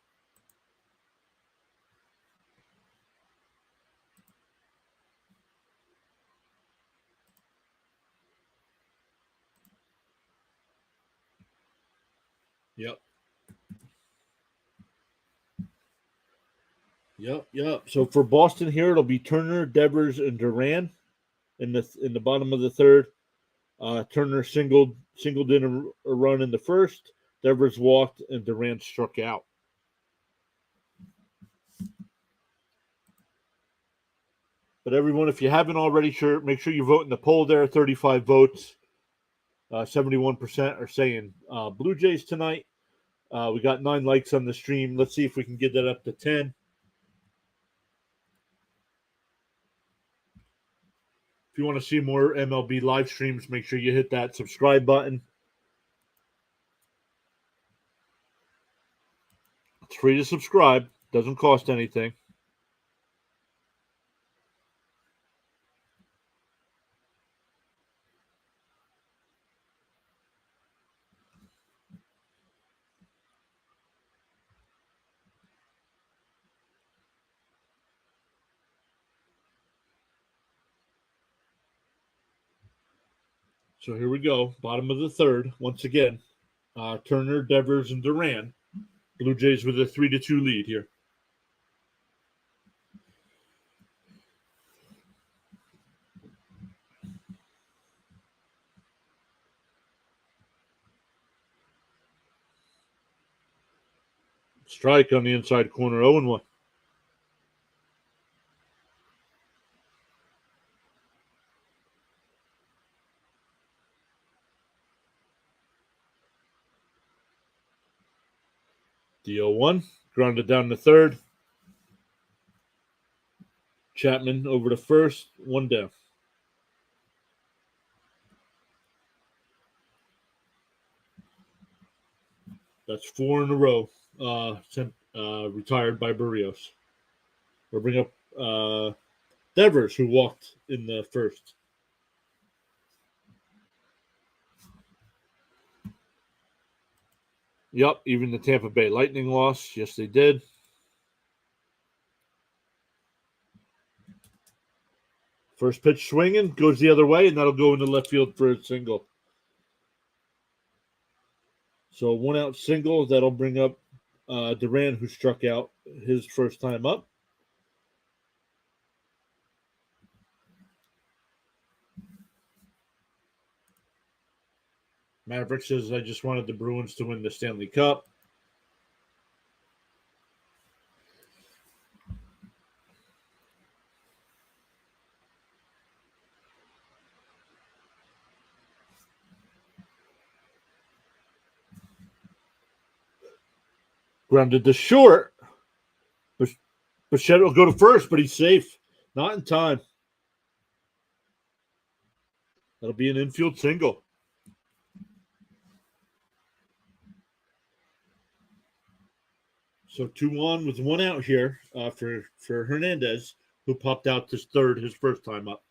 Yep. So for Boston here, it'll be Turner, Devers, and Duran in the bottom of the third. Turner singled in a run in the first. Devers walked, and Duran struck out. But everyone, if you haven't already, make sure you vote in the poll there. 35 votes. 71% are saying Blue Jays tonight. We got 9 likes on the stream. Let's see if we can get that up to 10. If you want to see more MLB live streams, make sure you hit that subscribe button. It's free to subscribe. Doesn't cost anything. So here we go. Bottom of the third. Once again, Turner, Devers, and Duran. Blue Jays with a 3-2 lead here. Strike on the inside corner, 0-1. The 0-1. Grounded down to third. Chapman over to first. 1 down. That's 4 in a row. Retired by Barrios. We'll bring up Devers, who walked in the first. Yep, even the Tampa Bay Lightning lost. Yes, they did. First pitch swinging, goes the other way, and that'll go into left field for a single. So 1-out single, that'll bring up Duran, who struck out his first time up. Maverick says, I just wanted the Bruins to win the Stanley Cup. Grounded to short. Bichette will go to first, but he's safe. Not in time. That'll be an infield single. So 2-1 with 1 out here for Hernandez, who popped out to third his first time up.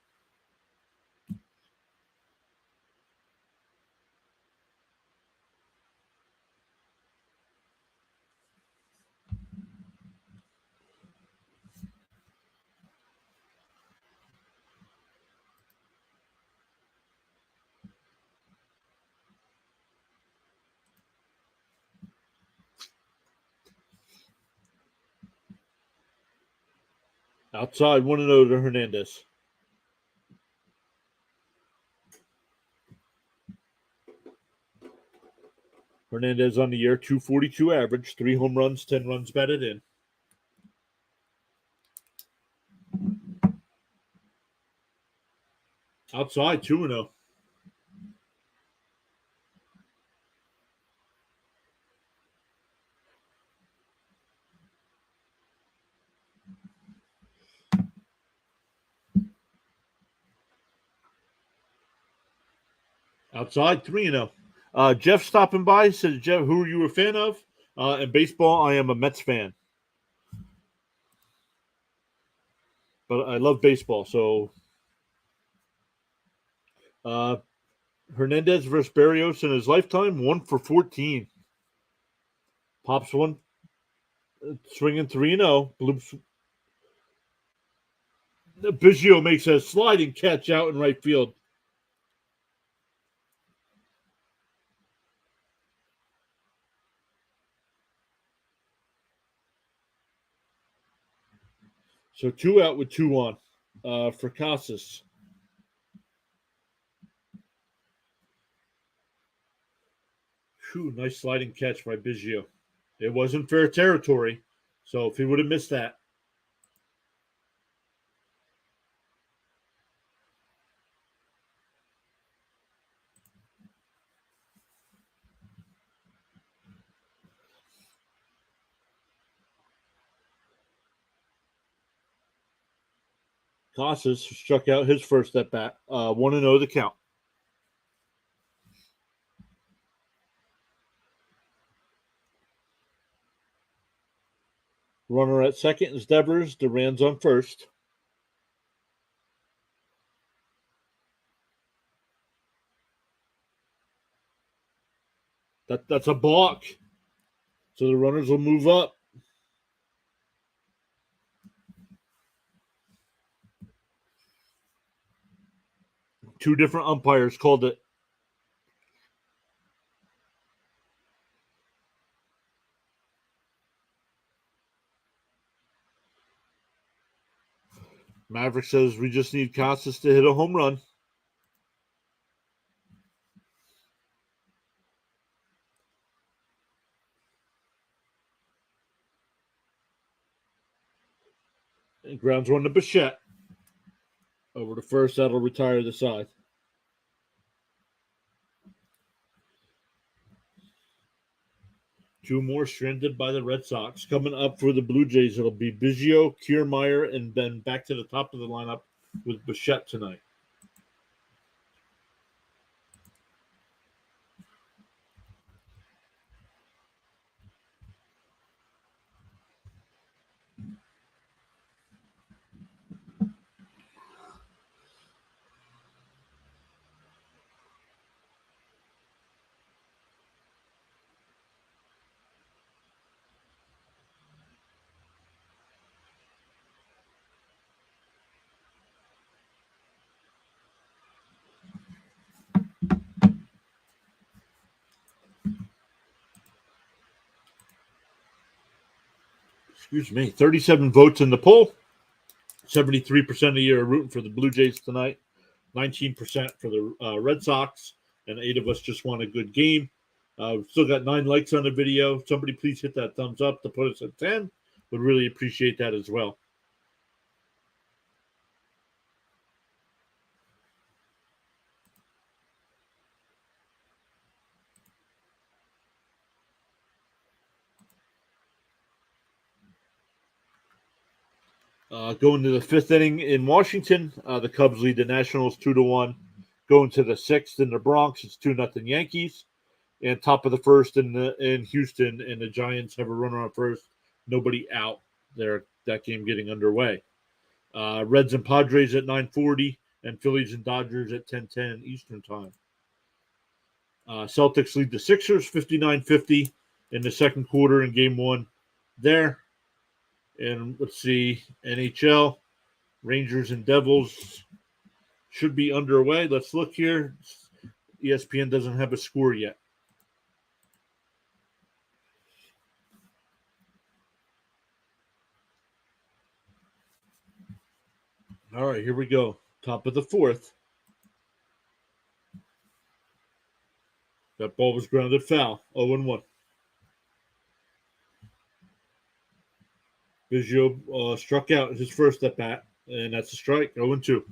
Outside, 1-0 to Hernandez. Hernandez on the year, 242 average, 3 home runs, 10 runs batted in. Outside, 2-0. Outside, 3-0. Jeff stopping by says, Jeff, who are you a fan of? In baseball, I am a Mets fan. But I love baseball, so Hernandez versus Barrios in his lifetime, 1 for 14. Pops one, swinging 3-0. Biggio makes a sliding catch out in right field. So 2 out with 2 on for Casas. Whew, nice sliding catch by Biggio. It wasn't fair territory, so if he would have missed that. Casas struck out his first at bat. 1-0 the count. Runner at second is Devers. Duran's on first. That's a balk. So the runners will move up. Two different umpires called it. Maverick says we just need Casas to hit a home run. And grounds one to Bichette. Over to first, that'll retire the side. Two more stranded by the Red Sox. Coming up for the Blue Jays, it'll be Biggio, Kiermaier, and then back to the top of the lineup with Bichette tonight. Excuse me. 37 votes in the poll. 73% of you are rooting for the Blue Jays tonight. 19% for the Red Sox. And 8 of us just want a good game. Still got 9 likes on the video. Somebody please hit that thumbs up to put us at 10. Would really appreciate that as well. Going to the 5th inning in Washington, the Cubs lead the Nationals 2-1. Going to the 6th in the Bronx, it's 2-0 Yankees. And top of the 1st in Houston, and the Giants have a runner on first. Nobody out there. That game getting underway. Reds and Padres at 9:40, and Phillies and Dodgers at 10:10 Eastern time. Celtics lead the Sixers 59-50 in the second quarter in Game 1 there. And let's see, NHL, Rangers and Devils should be underway. Let's look here. ESPN doesn't have a score yet. All right, here we go. Top of the 4th. That ball was grounded foul. 0-1. Biggio struck out his first at bat, and that's a strike. 0-2.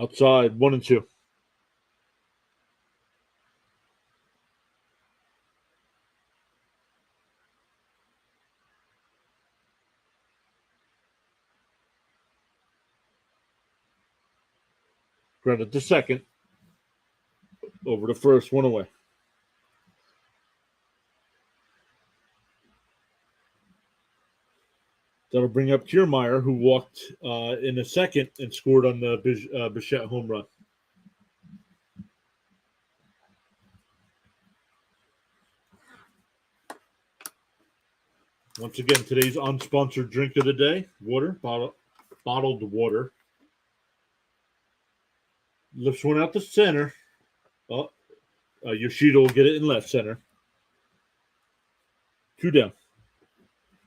Outside, 1-2. Grounded to second. Over to first, 1 away. That'll bring up Kiermaier, who walked in the second and scored on the Bichette home run. Once again, today's unsponsored drink of the day, water, bottled water. Lifts one out to center. Oh, Yoshida will get it in left center. 2 down.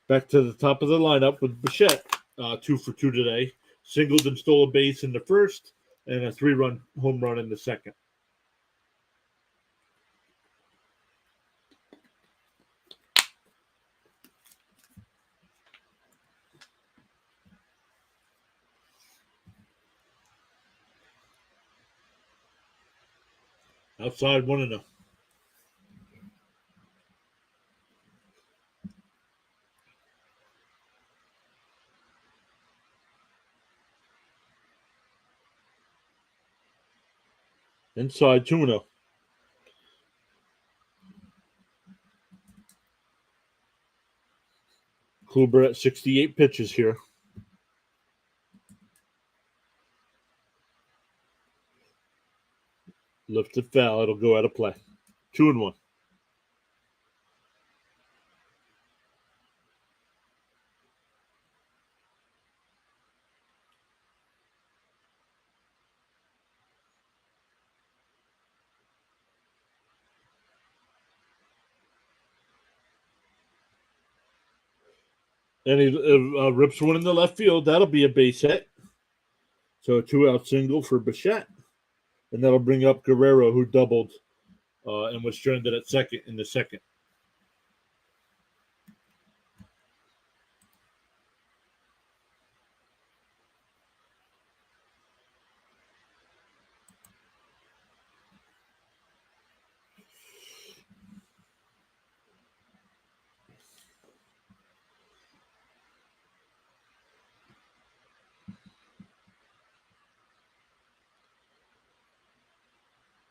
Back to the top of the lineup with Bichette, 2 for 2 today. Singled and stole a base in the first, and a 3-run home run in the second. Outside, 1-0. Inside, 2-0. Kluber at 68 pitches here. Lifted foul. It'll go out of play. 2-1. And he rips one in the left field. That'll be a base hit. So a 2-out single for Bichette. And that'll bring up Guerrero, who doubled and was stranded at second in the second.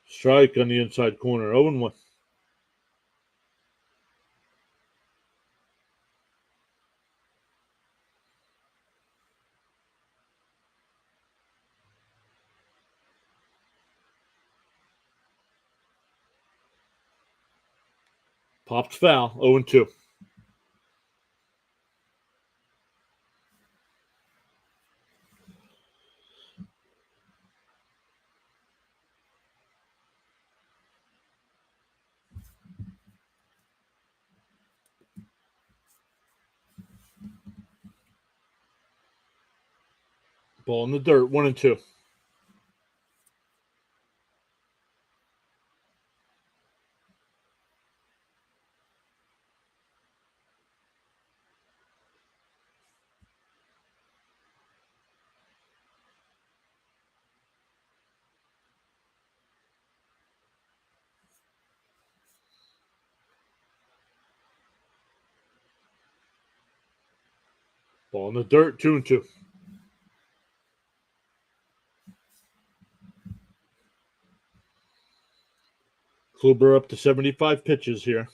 Strike on the inside corner. 0-1. Popped foul. 0-2. Ball in the dirt. 1-2. Ball in the dirt. 2-2. Kluber up to 75 pitches here.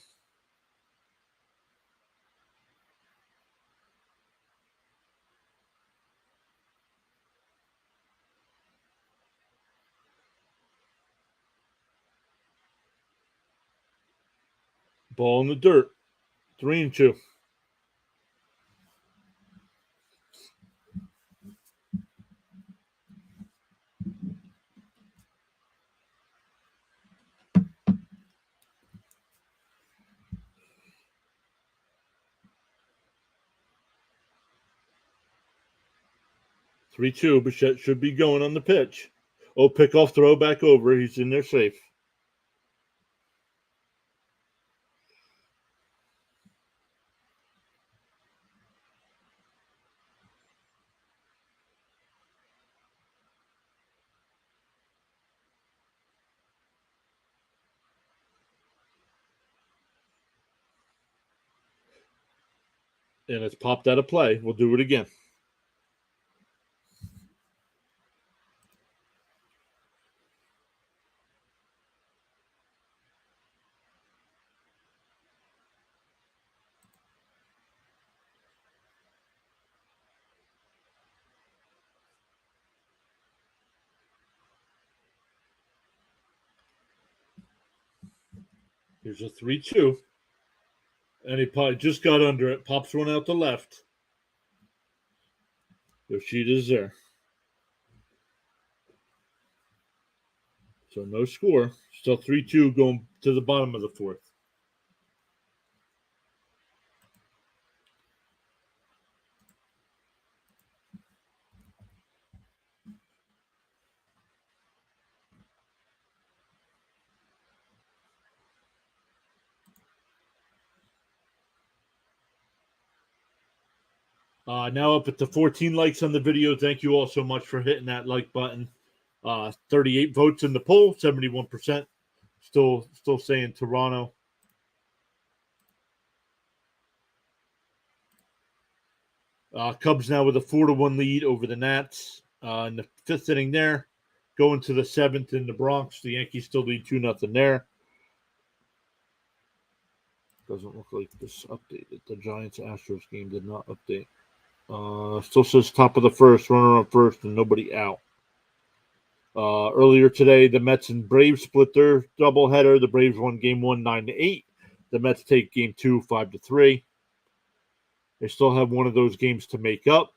Ball in the dirt. 3-2. Bichette should be going on the pitch. Oh, pickoff throw back over. He's in there safe. And it's popped out of play. We'll do it again. Here's a 3-2. And he probably just got under it. Pops one out to left. Yoshida's there. So no score. Still 3-2 going to the bottom of the fourth. Now up at the 14 likes on the video. Thank you all so much for hitting that like button. 38 votes in the poll, 71%. Still saying Toronto. Cubs now with a 4-1 lead over the Nats in the fifth inning there. Going to the seventh in the Bronx. The Yankees still lead 2-0 there. Doesn't look like this updated. The Giants-Astros game did not update. Still says top of the first, runner on first, and nobody out. Earlier today, the Mets and Braves split their doubleheader. The Braves won game 1 9-8. The Mets take game 2 5-3. They still have one of those games to make up.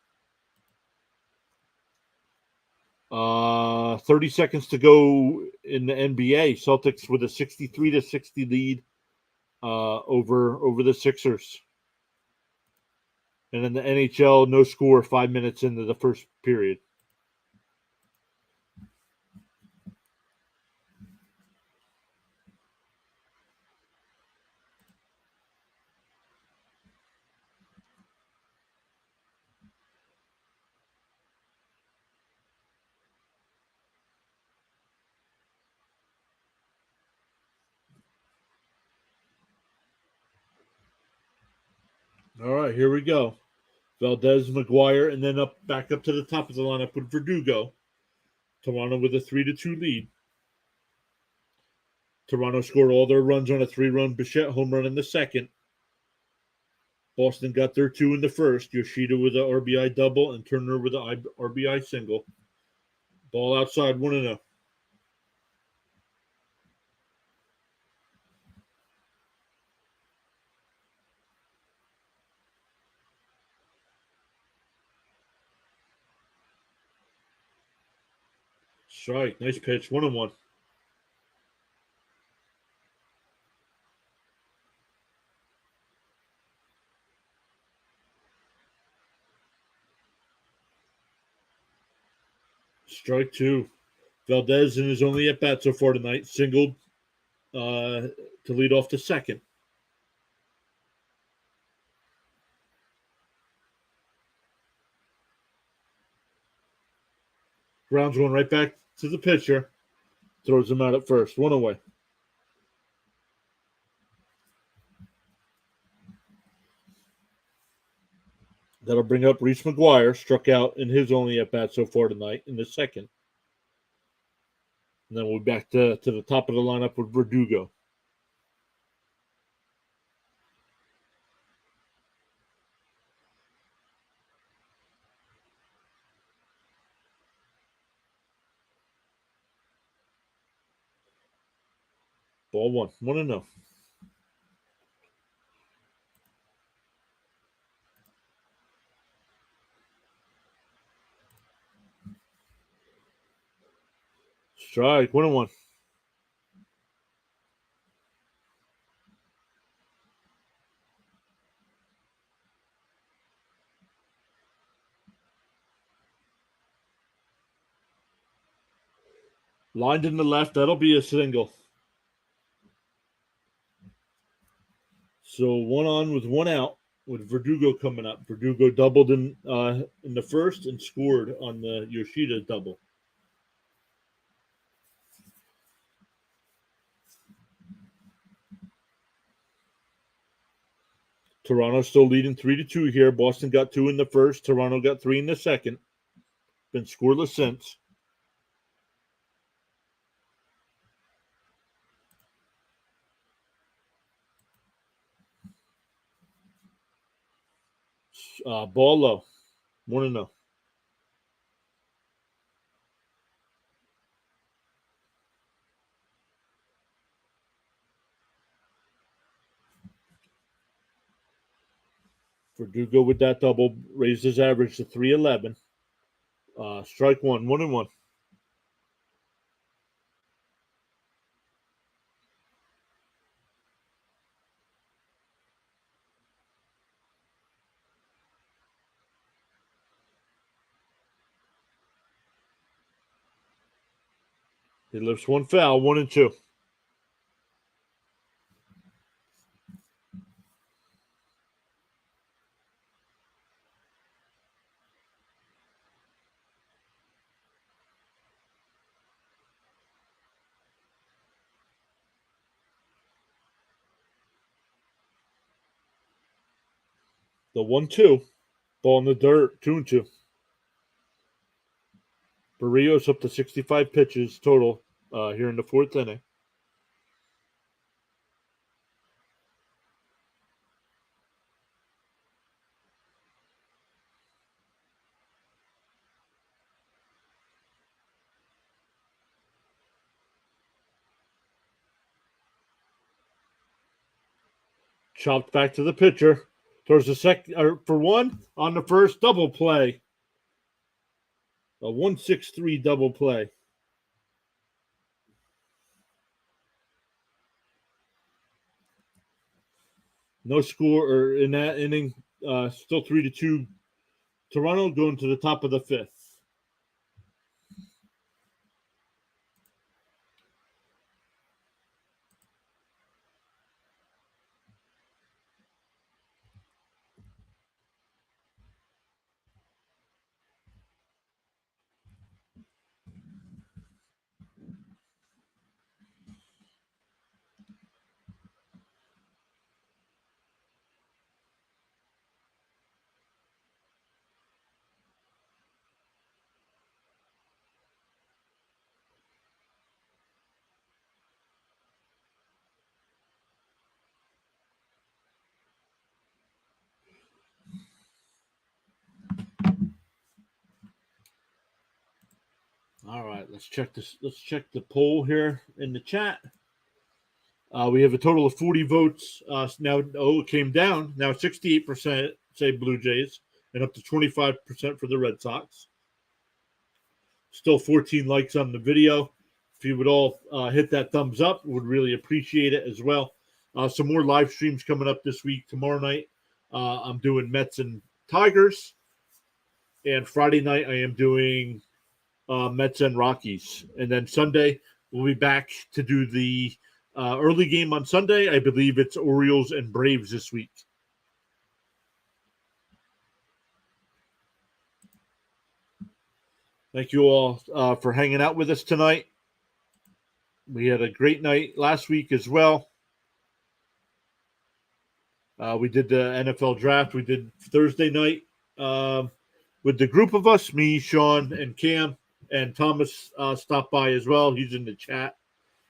30 seconds to go in the NBA. Celtics with a 63-60 lead over the Sixers. And in the NHL, no score 5 minutes into the first period. All right, here we go. Valdez, McGuire, and then back up to the top of the lineup with Verdugo. Toronto with a 3-2 lead. Toronto scored all their runs on a 3-run Bichette home run in the second. Boston got their 2 in the first. Yoshida with an RBI double and Turner with an RBI single. Ball outside, 1-0. Strike. Nice pitch. 1-1. Strike 2. Valdez in his only at bat so far tonight singled to lead off the second. Ground's going right back to the pitcher. Throws him out at first. 1 away. That'll bring up Reese McGuire, struck out in his only at bat so far tonight in the second. And then we'll be back to the top of the lineup with Verdugo. Ball 1. 1-0. Strike. 1-1. Lined in the left. That'll be a single. So 1 on with 1 out with Verdugo coming up. Verdugo doubled in the first and scored on the Yoshida double. Toronto still leading 3-2 here. Boston got 2 in the first. Toronto got 3 in the second. Been scoreless since. Ball low. 1-0. Verdugo with that double raised his average to 311. Strike 1. 1-1. He lifts 1 foul. 1-2. The 1-2. Ball in the dirt. 2-2. Barrios up to 65 pitches total here in the fourth inning. Chopped back to the pitcher. Throws the second for 1 on the first double play. A 1-6-3 double play. No score or in that inning. Still 3-2 Toronto, going to the top of the fifth. All right, let's check this. Let's check the poll here in the chat. We have a total of 40 votes. Now, it came down. Now 68% say Blue Jays and up to 25% for the Red Sox. Still 14 likes on the video. If you would all hit that thumbs up, would really appreciate it as well. Some more live streams coming up this week. Tomorrow night, I'm doing Mets and Tigers. And Friday night, I am doing Mets and Rockies. And then Sunday, we'll be back to do the early game on Sunday. I believe it's Orioles and Braves this week. Thank you all for hanging out with us tonight. We had a great night last week as well. We did the NFL draft. We did Thursday night with the group of us, me, Sean, and Cam, and Thomas stopped by as well. He's in the chat.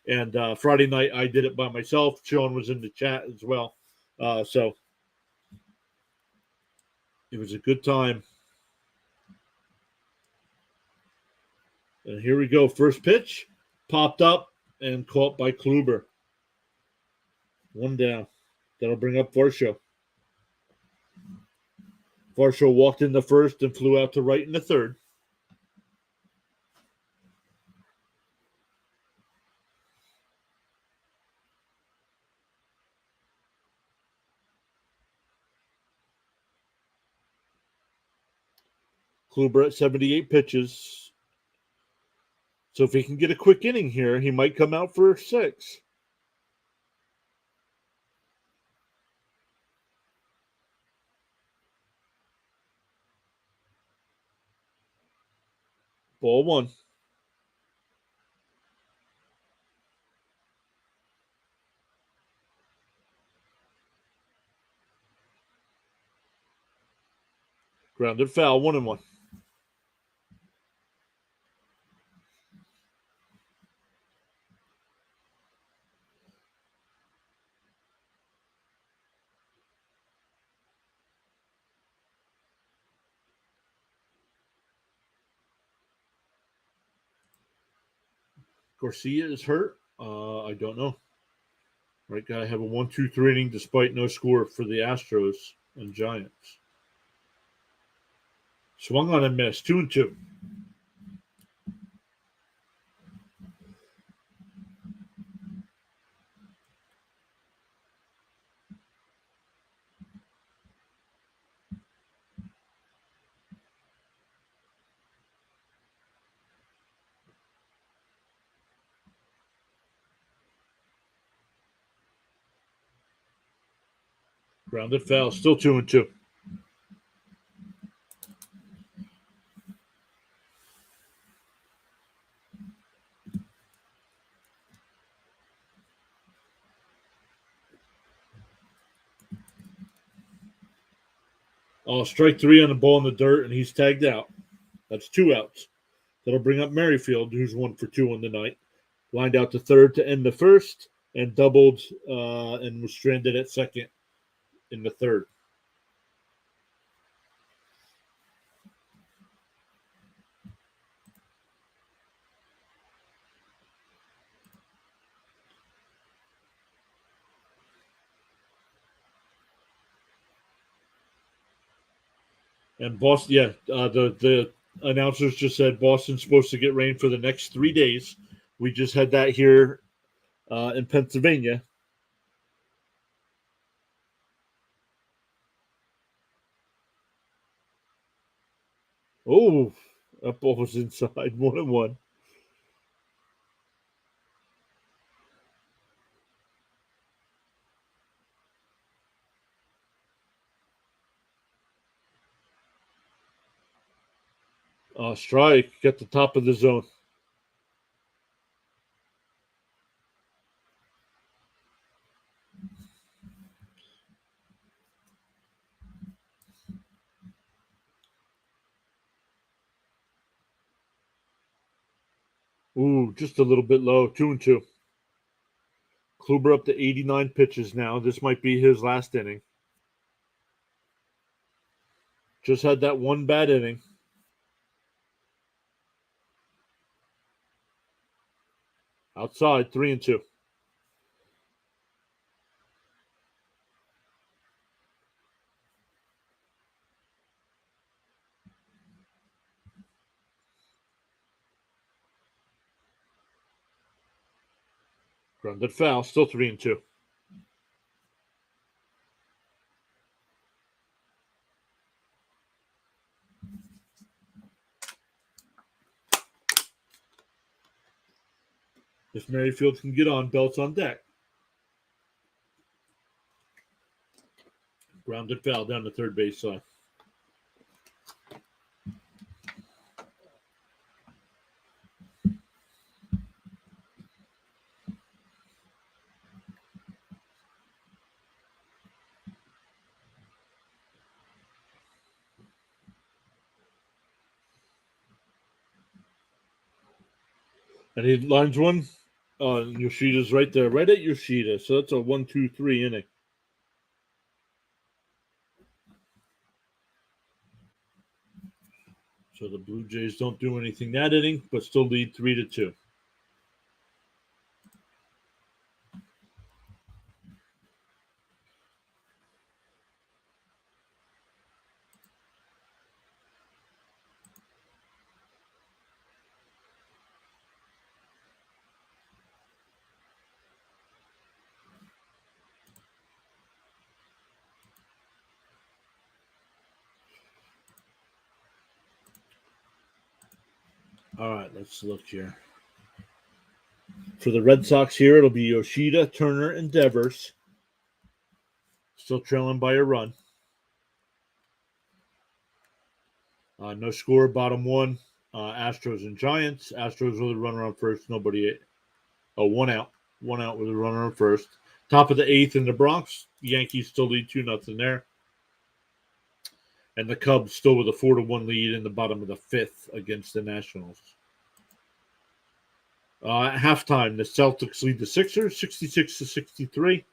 And Friday night, I did it by myself. Sean was in the chat as well. So it was a good time. And here we go. First pitch popped up and caught by Kluber. One down. That'll bring up Varsho. Varsho walked in the first and flew out to right in the third. Kluber at 78 pitches. So if he can get a quick inning here, he might come out for 6. Ball 1. Grounded foul, 1-1. Garcia is hurt. I don't know. Right guy have a 1-2-3 inning despite no score for the Astros and Giants. Swung on and missed. 2-2. Grounded foul. Still 2-2. Strike 3 on the ball in the dirt, and he's tagged out. That's 2 outs. That'll bring up Merrifield, who's 1 for 2 on the night. Lined out to third to end the first, and doubled and was stranded at second in the third. And Boston, the announcers just said Boston's supposed to get rain for the next 3 days. We just had that here in Pennsylvania. Oh, that ball was inside. 1-1. Strike at the top of the zone. Ooh, just a little bit low. 2-2. Kluber up to 89 pitches now. This might be his last inning. Just had that one bad inning. Outside, 3-2. Grounded foul, still 3-2. If Merrifield can get on, belts on deck. Grounded foul down the third base side. And he lines one. Yoshida's right there, right at Yoshida. So that's a 1-2-3 inning. So the Blue Jays don't do anything that inning, but still lead 3-2. All right, let's look here. For the Red Sox here, it'll be Yoshida, Turner, and Devers. Still trailing by a run. No score, bottom one. Astros and Giants. Astros with a runner on first. Nobody. One out. One out with a runner on first. Top of the eighth in the Bronx. The Yankees still lead 2-0 there. And the Cubs still with a 4-1 lead in the bottom of the fifth against the Nationals. At halftime, the Celtics lead the Sixers 66-63.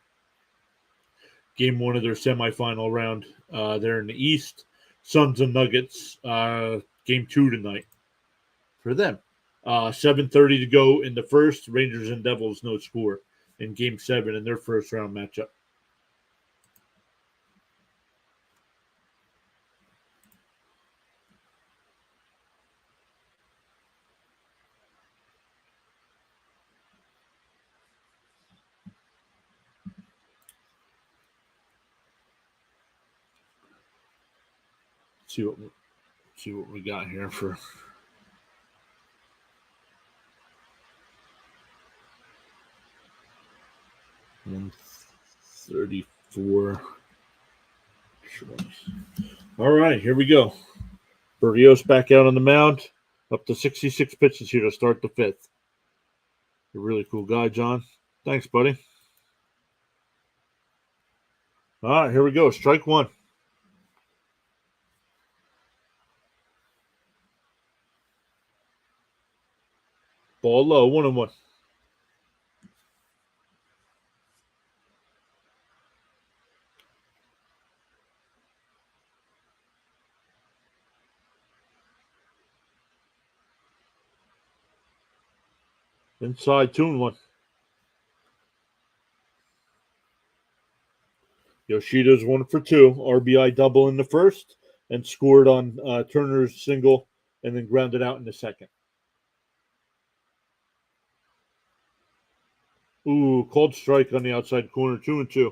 Game one of their semifinal round there in the East. Suns and Nuggets, game two tonight for them. 7:30 to go in the first. Rangers and Devils, no score in game seven in their first round matchup. See what we got here for 134. All right, here we go. Berrios back out on the mound. Up to 66 pitches here to start the fifth. You're a really cool guy, John. Thanks, buddy. All right, here we go. Strike one. Ball low, 1-1. Inside, 2-1. Yoshida's 1 for 2. RBI double in the first and scored on Turner's single and then grounded out in the second. Ooh, called strike on the outside corner, 2-2.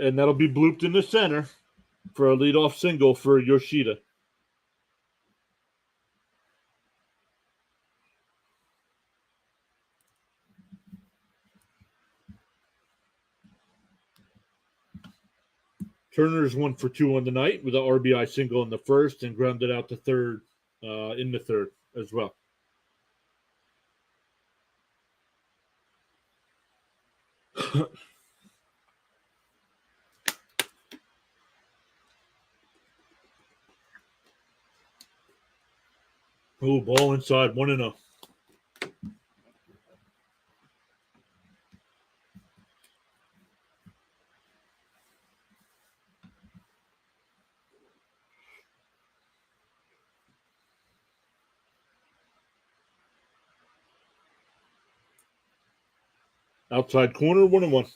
And that'll be blooped in the center for a leadoff single for Yoshida. Turner's 1 for 2 on the night with an RBI single in the first and grounded out to third in the third as well. Oh, ball inside, 1-0. Outside corner, 1-1.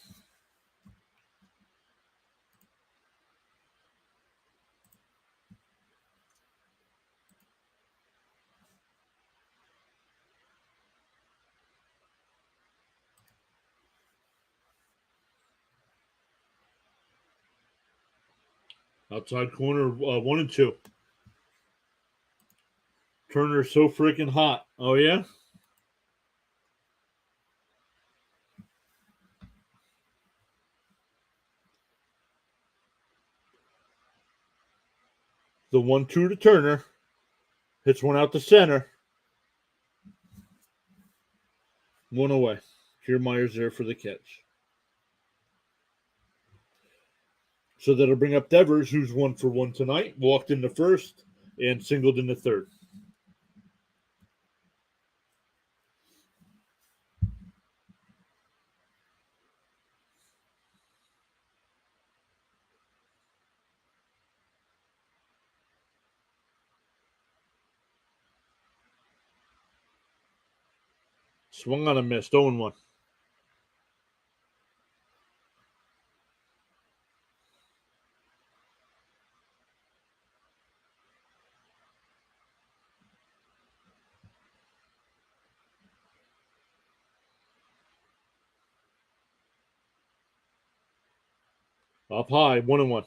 Outside corner, 1-2. Turner's so freaking hot. Oh, yeah? The 1-2 to Turner. Hits one out the center. One away. Kiermaier's there for the catch. So that'll bring up Devers, who's 1 for 1 tonight. Walked in the first and singled in the third. Swung on a miss, 0-1. Up high, 1-1.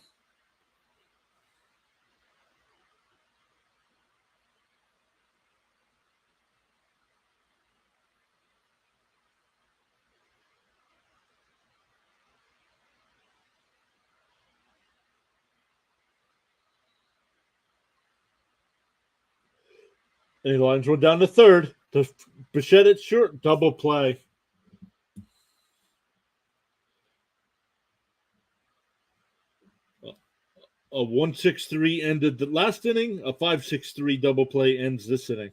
And he lines one down to third. To Bichette it short. Double play. A 1-6-3 ended the last inning. A 5-6-3 double play ends this inning.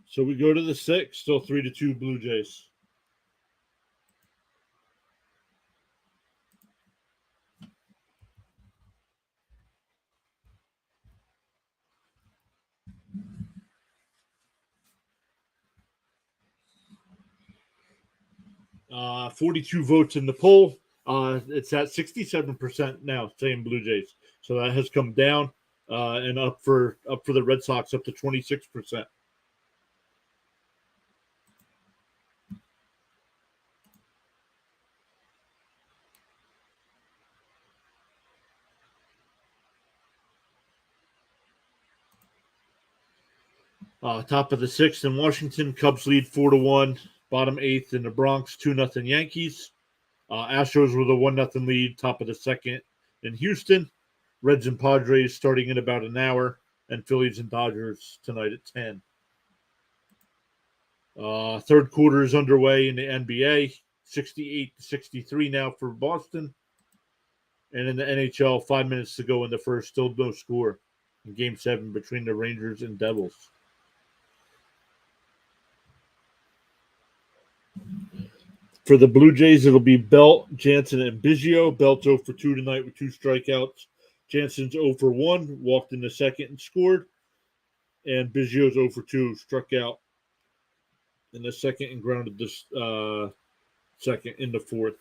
So we go to the sixth. Still 3-2 Blue Jays. Uh, 42 votes in the poll. It's at 67% now, saying Blue Jays. So that has come down and up for the Red Sox up to 26%. Top of the sixth in Washington, Cubs lead 4-1. Bottom eighth in the Bronx, 2-0 Yankees. Astros with a 1-0 lead. Top of the second in Houston. Reds and Padres starting in about an hour, and Phillies and Dodgers tonight at 10. Third quarter is underway in the NBA. 68-63 now for Boston. And in the NHL, 5 minutes to go in the first, still no score in Game 7 between the Rangers and Devils. For the Blue Jays, it'll be Belt, Jansen, and Biggio. Belt's 0 for 2 tonight with 2 strikeouts. Jansen's 0 for 1, walked in the second and scored. And Biggio's 0 for 2, struck out in the second and grounded this second in the fourth.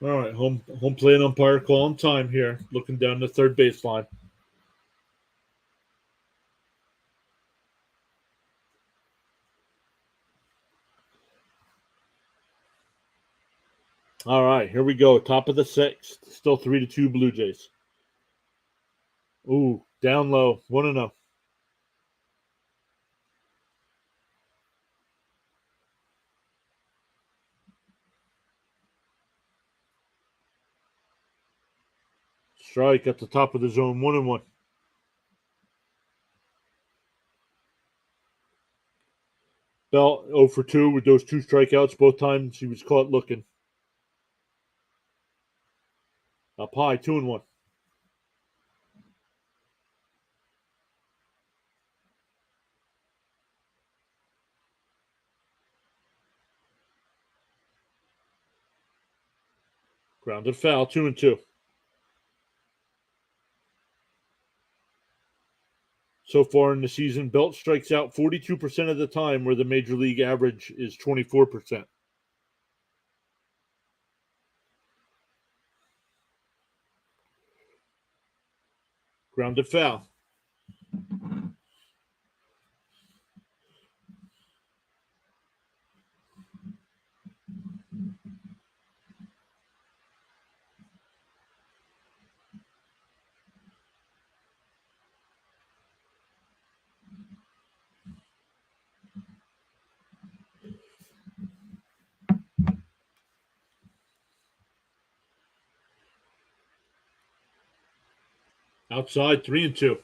All right, home plate umpire calling time here, looking down the third baseline. All right, here we go. Top of the sixth. Still 3-2 Blue Jays. Ooh, down low. 1-0. Strike at the top of the zone. 1-1. Bell 0 for 2 with those two strikeouts. Both times he was caught looking. Up high. 2-1. Grounded foul. 2-2. So far in the season, Belt strikes out 42% of the time, where the major league average is 24%. Grounded foul. Outside. 3-2.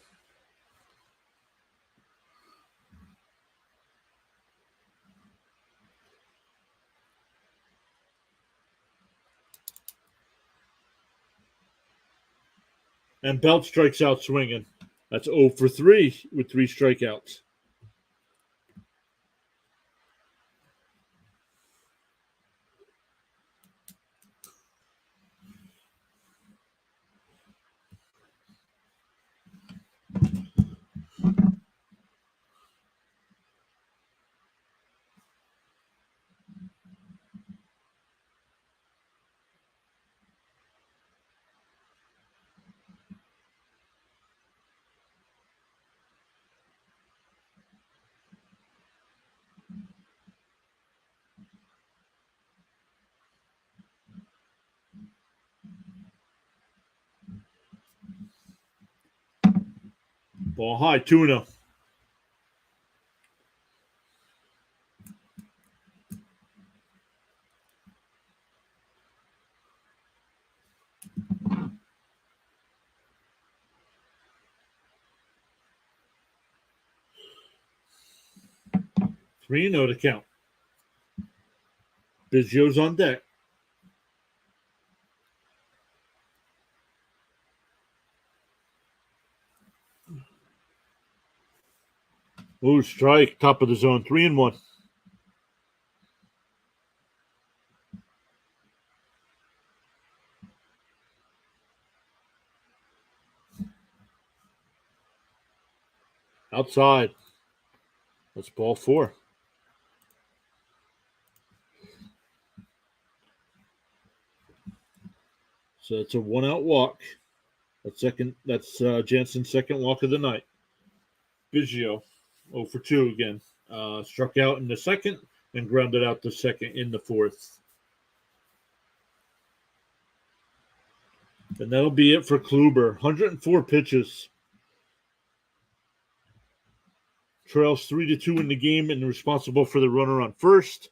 And Belt strikes out swinging. That's 0 for 3 with 3 strikeouts. Ball high. 2-0. Three and 0 to count. Biggio's on deck. Ooh, strike. Top of the zone. 3-1. Outside. That's ball 4. So it's a 1-out walk. That's Jansen's second walk of the night. Biggio 0 for 2 again. Struck out in the second and grounded out the second in the fourth. And that'll be it for Kluber. 104 pitches. Trails 3-2 in the game and responsible for the runner on first.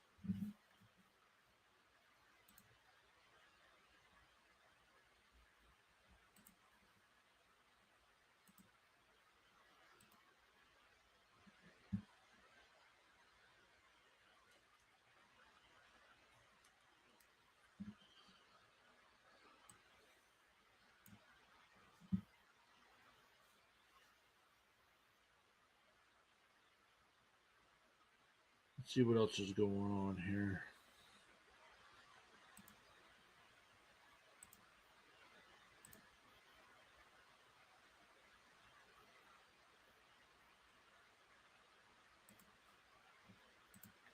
Let's see what else is going on here.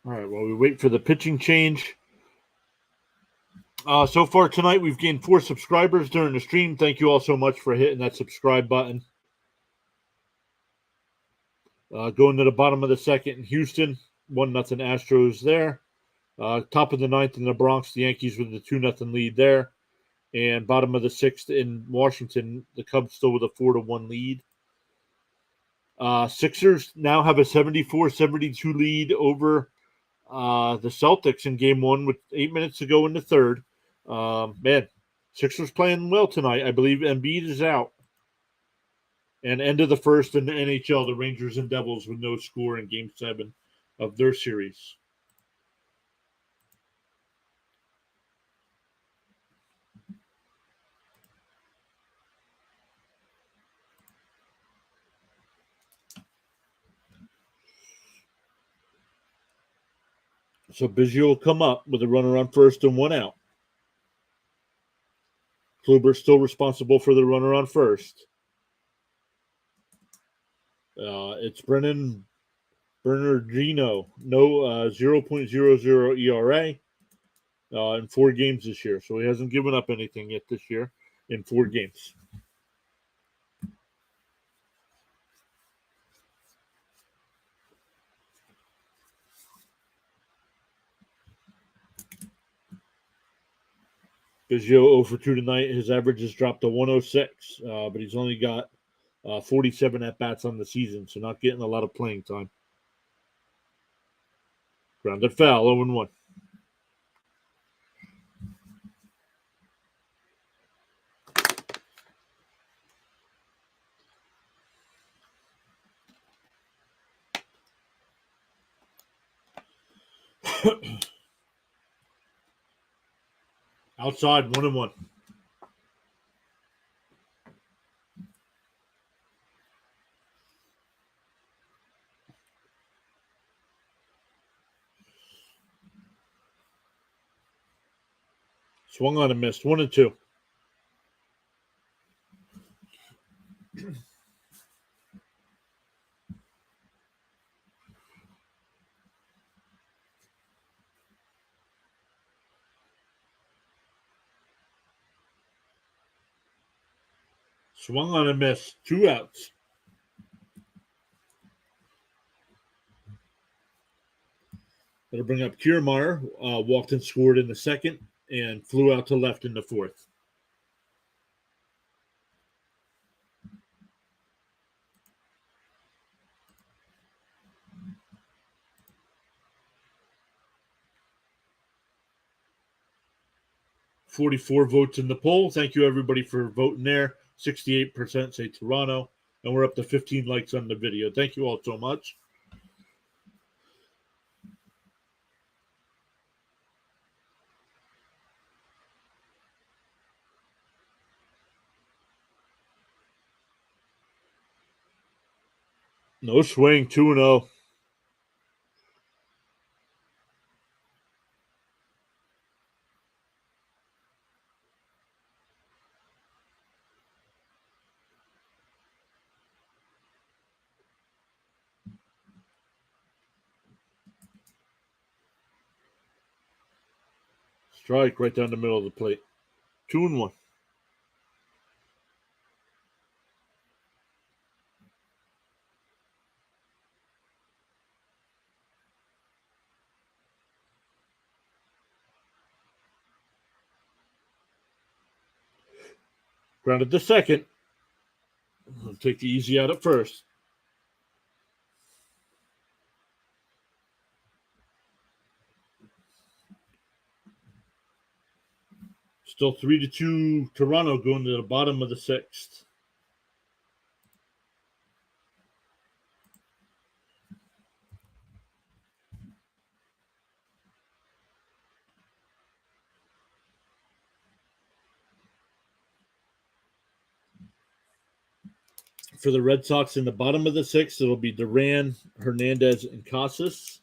All right, while we wait for the pitching change, So far tonight, we've gained 4 subscribers during the stream. Thank you all so much for hitting that subscribe button. Going to the bottom of the second in Houston, 1-0 Astros there. Top of the ninth in the Bronx, the Yankees with the 2-0 lead there. And bottom of the sixth in Washington, the Cubs still with a 4-1 lead. Sixers now have a 74-72 lead over the Celtics in game one with 8 minutes to go in the third. Man, Sixers playing well tonight. I believe Embiid is out. And end of the first in the NHL, the Rangers and Devils with no score in game 7 of their series. So Biggio will come up with a runner on first and 1 out. Kluber still responsible for the runner on first. It's Brennan Bernardino, no 0.00 ERA in 4 games this year. So he hasn't given up anything yet this year in 4 games. Biggio 0 for 2 tonight. His average has dropped to 106, but he's only got 47 at-bats on the season, so not getting a lot of playing time. Grounded foul, 0-1. Outside, 1-1. Swung on and missed, 1-2. Swung on and missed, 2 outs. That'll bring up Kiermaier, walked and scored in the second, and flew out to left in the fourth. "44 votes in the poll. Thank you, everybody, for voting there. 68% say Toronto, and we're up to 15 likes on the video. Thank you all so much. No swing, 2-0. Strike right down the middle of the plate. 2-1. Grounded to second. I'll take the easy out at first. Still 3-2 Toronto going to the bottom of the sixth. For the Red Sox in the bottom of the sixth, it'll be Duran, Hernandez, and Casas.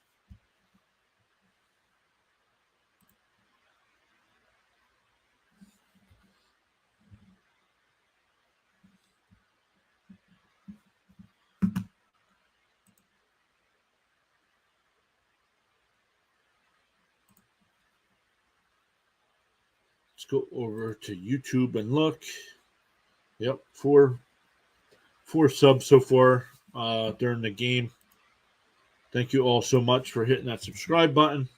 Let's go over to YouTube and look. Yep, four subs so far during the game. Thank you all so much for hitting that subscribe button.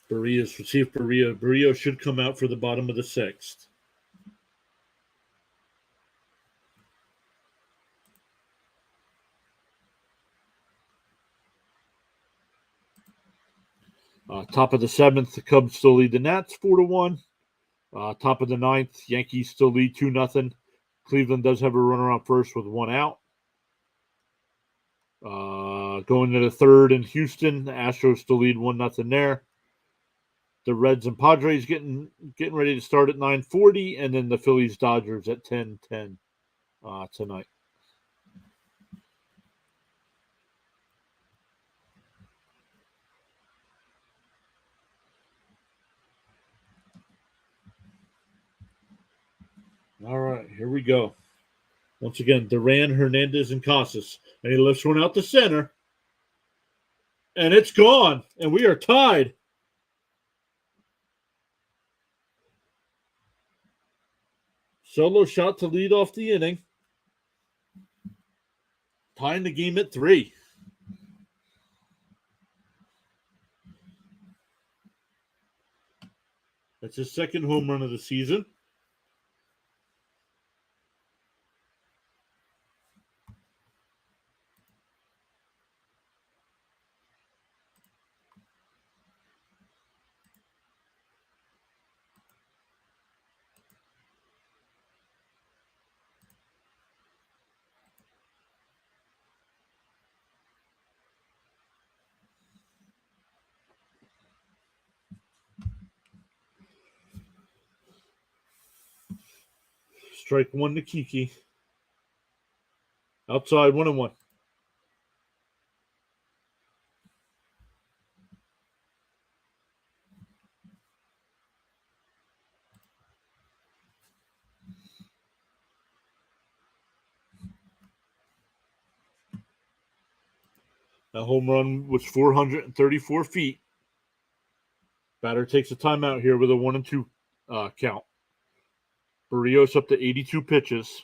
Let's see if Barria should come out for the bottom of the sixth. Top of the seventh, the Cubs still lead the Nats 4-1. Top of the ninth, Yankees still lead 2-0. Cleveland does have a runner on first with one out. Going to the third in Houston, the Astros still lead 1-0 there. The Reds and Padres getting ready to start at 9:40, and then the Phillies Dodgers at 10:10 tonight. All right, here we go. Once again, Duran, Hernandez, and Casas. And he lifts one out to center. And it's gone. And we are tied. Solo shot to lead off the inning. Tying the game at 3. That's his second home run of the season. Strike one to Kiki. Outside 1-1. That home run was 434 feet. Batter takes a timeout here with a 1-2 count. Barrios up to 82 pitches.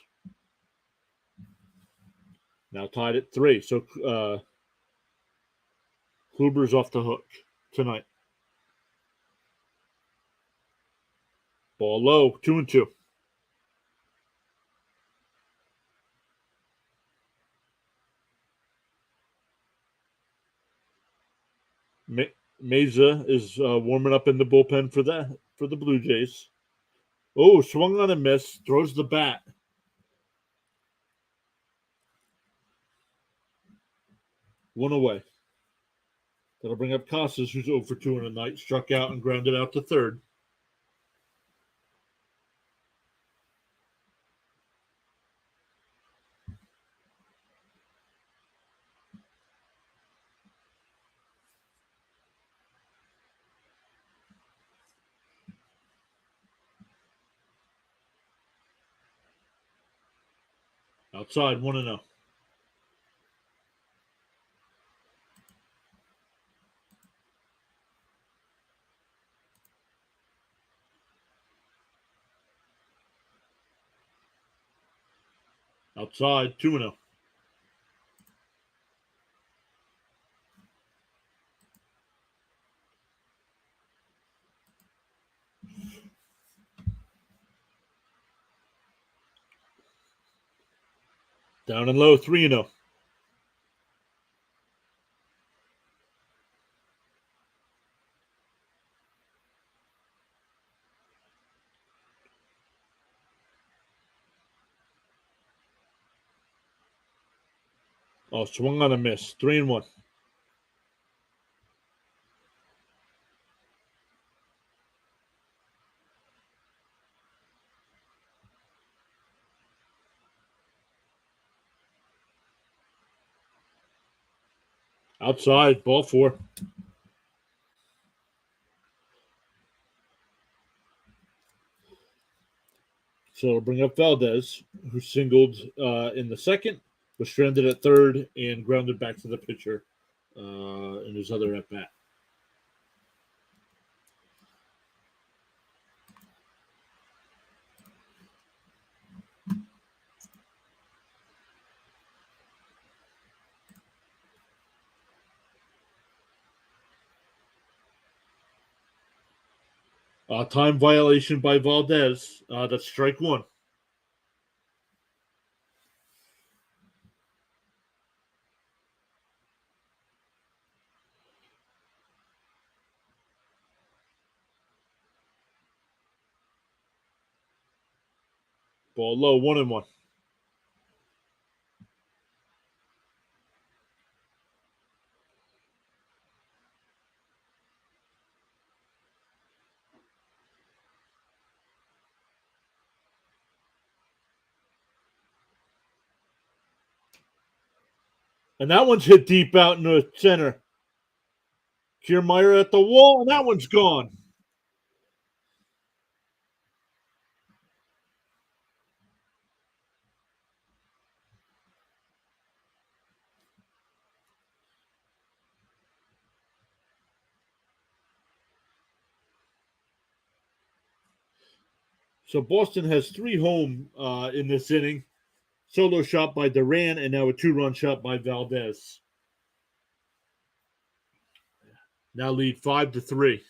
Now tied at 3. So Kluber's off the hook tonight. Ball low, 2-2. Meza is warming up in the bullpen for the Blue Jays. Oh, swung on a miss. Throws the bat. One away. That'll bring up Casas, who's 0 for 2 in the night. Struck out and grounded out to third. Outside, 1-0. Outside, 2-0. Down and low, 3-0. Oh, swung on a miss. 3-1. Outside, ball 4. So it'll bring up Valdez, who singled in the second, was stranded at third, and grounded back to the pitcher in his other at bat. Time violation by Valdez. That's strike one. Ball low, 1-1. And that one's hit deep out in the center. Kiermaier at the wall, and that one's gone. So Boston has 3 home in this inning. Solo shot by Duran, and now a 2-run shot by Valdez. Now lead 5-3.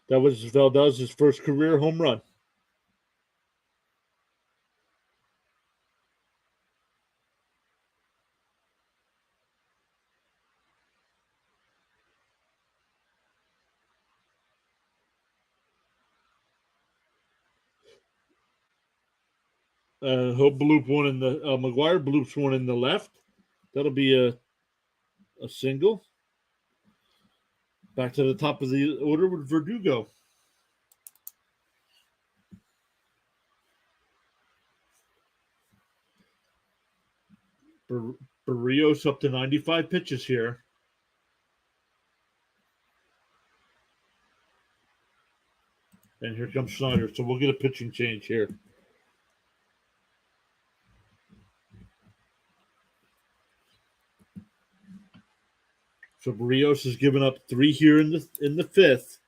That was Valdez's first career home run. He'll bloop one in the McGuire bloops one in the left. That'll be a single. Back to the top of the order with Verdugo. Barrios up to 95 pitches here. And here comes Schneider. So we'll get a pitching change here. So Barrios has given up 3 here in the fifth.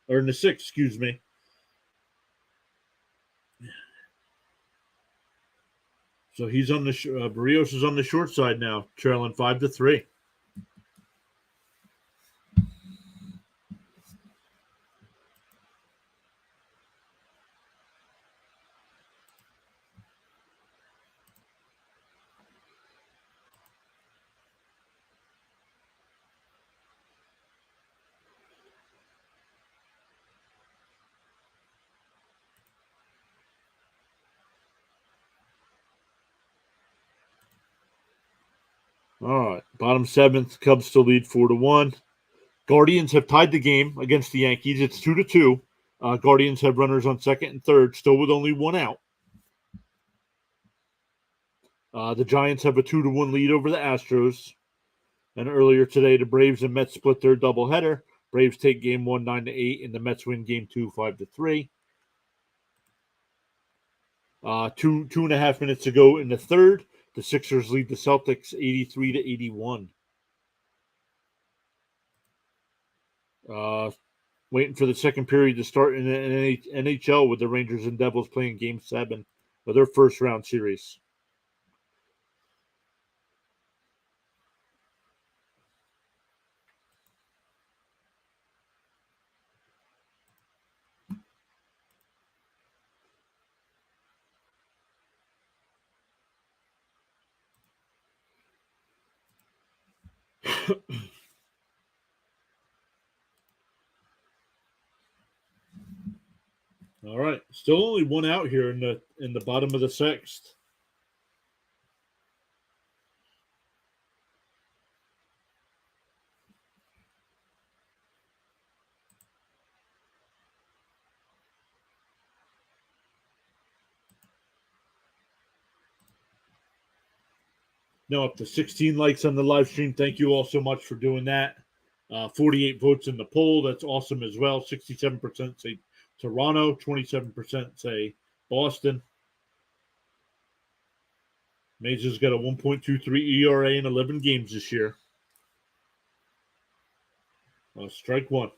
Or in the sixth, excuse me. So he's on the Barrios is on the short side now, trailing 5-3. All right, bottom seventh, Cubs still lead 4-1. Guardians have tied the game against the Yankees. It's 2-2. Guardians have runners on second and third, still with only 1 out. The Giants have a 2-1 lead over the Astros. And earlier today, the Braves and Mets split their doubleheader. Braves take game 1 9-8, and the Mets win game 2 5-3. 2.5 minutes to go in the third. The Sixers lead the Celtics 83-81. Waiting for the second period to start in the NHL with the Rangers and Devils playing Game 7 of their first round series. All right, still only 1 out here in the bottom of the sixth. Now up to 16 likes on the live stream. Thank you all so much for doing that. 48 votes in the poll. That's awesome as well. 67% say Toronto, 27% say Boston. Mazer's got a 1.23 ERA in 11 games this year. Strike one.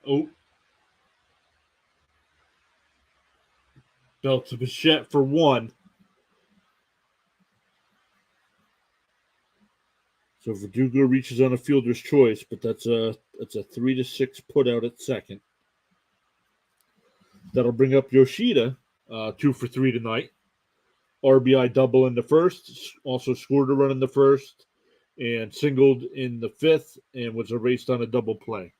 Oh. Bell to Bichette for one. So Verdugo reaches on a fielder's choice, but that's a 3-6 put out at second. That'll bring up Yoshida, 2 for 3 tonight. RBI double in the first, also scored a run in the first, and singled in the fifth, and was erased on a double play.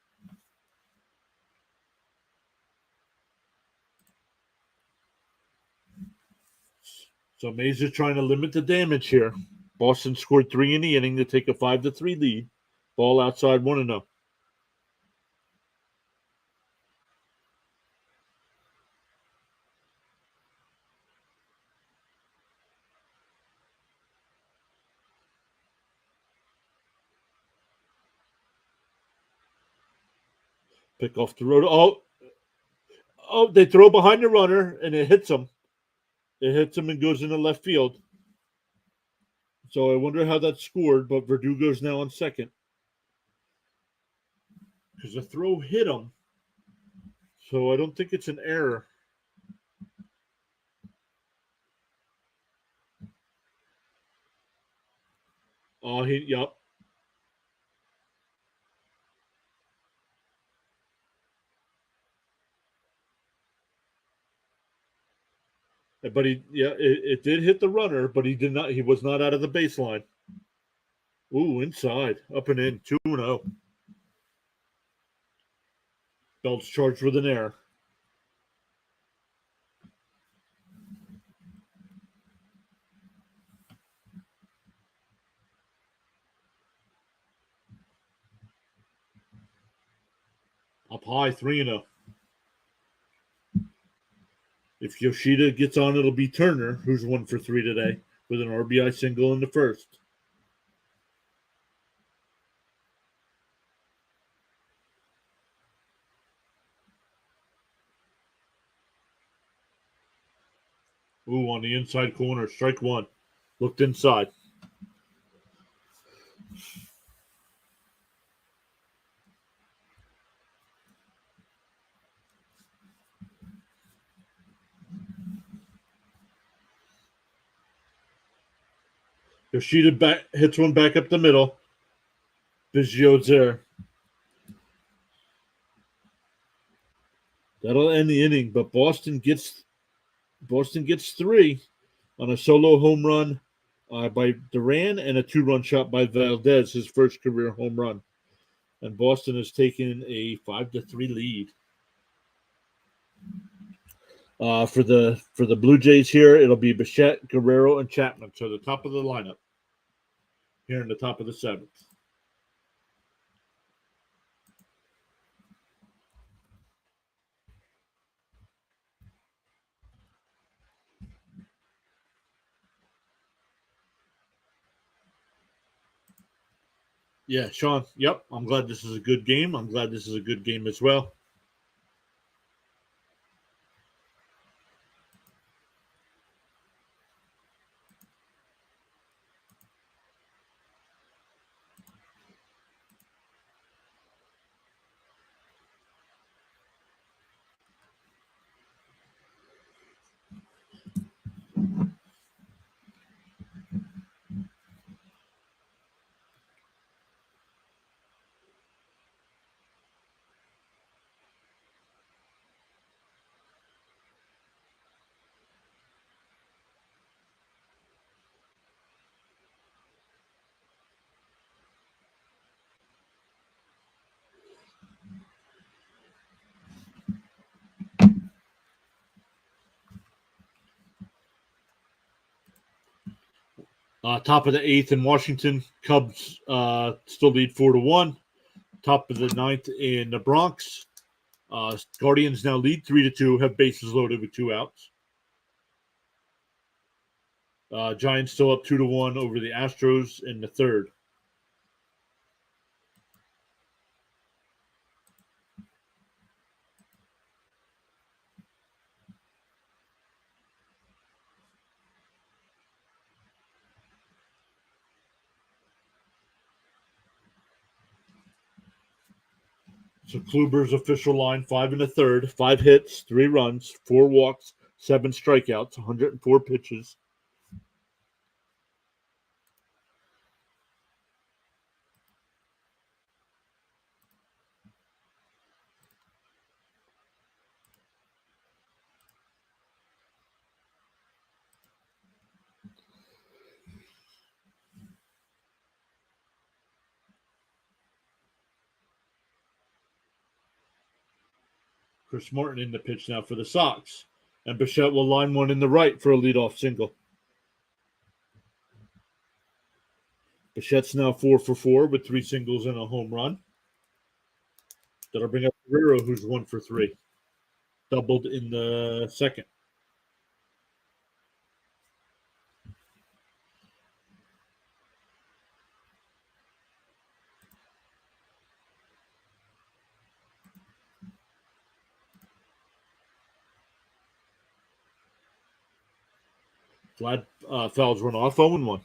So Mays trying to limit the damage here. Boston scored 3 in the inning to take a 5-3 lead. Ball outside 1-0. Pick off the road. Oh, they throw behind the runner, and it hits him. It hits him and goes into left field. So I wonder how that scored, but Verdugo's now on second. Because the throw hit him. So I don't think it's an error. Oh, yep. But it did hit the runner, but he was not out of the baseline. Ooh, inside, up and in, 2-0. Belt's charged with an error. Up high, 3-0. If Yoshida gets on, it'll be Turner, who's 1 for 3 today, with an RBI single in the first. Ooh, on the inside corner, strike one. Looked inside. Yoshida hits one back up the middle. Biggio's there. That'll end the inning, but Boston gets 3 on a solo home run by Duran and a 2-run shot by Valdez, his first career home run. And Boston has taken a 5-3 lead. For the Blue Jays here, it'll be Bichette, Guerrero, and Chapman. So the top of the lineup here in the top of the 7th. Yeah, Sean. Yep. I'm glad this is a good game. I'm glad this is a good game as well. Top of the eighth in Washington, Cubs still lead 4-1. Top of the ninth in the Bronx, Guardians now lead 3-2, have bases loaded with 2 outs. Giants still up 2-1 over the Astros in the third. So Kluber's official line: 5 in the third, 5 hits, 3 runs, 4 walks, 7 strikeouts, 104 pitches. Chris Martin in the pitch now for the Sox. And Bichette will line one in the right for a leadoff single. Bichette's now 4 for 4 with 3 singles and a home run. That'll bring up Guerrero, who's 1 for 3. Doubled in the second. Vlad fouls run off 0-1.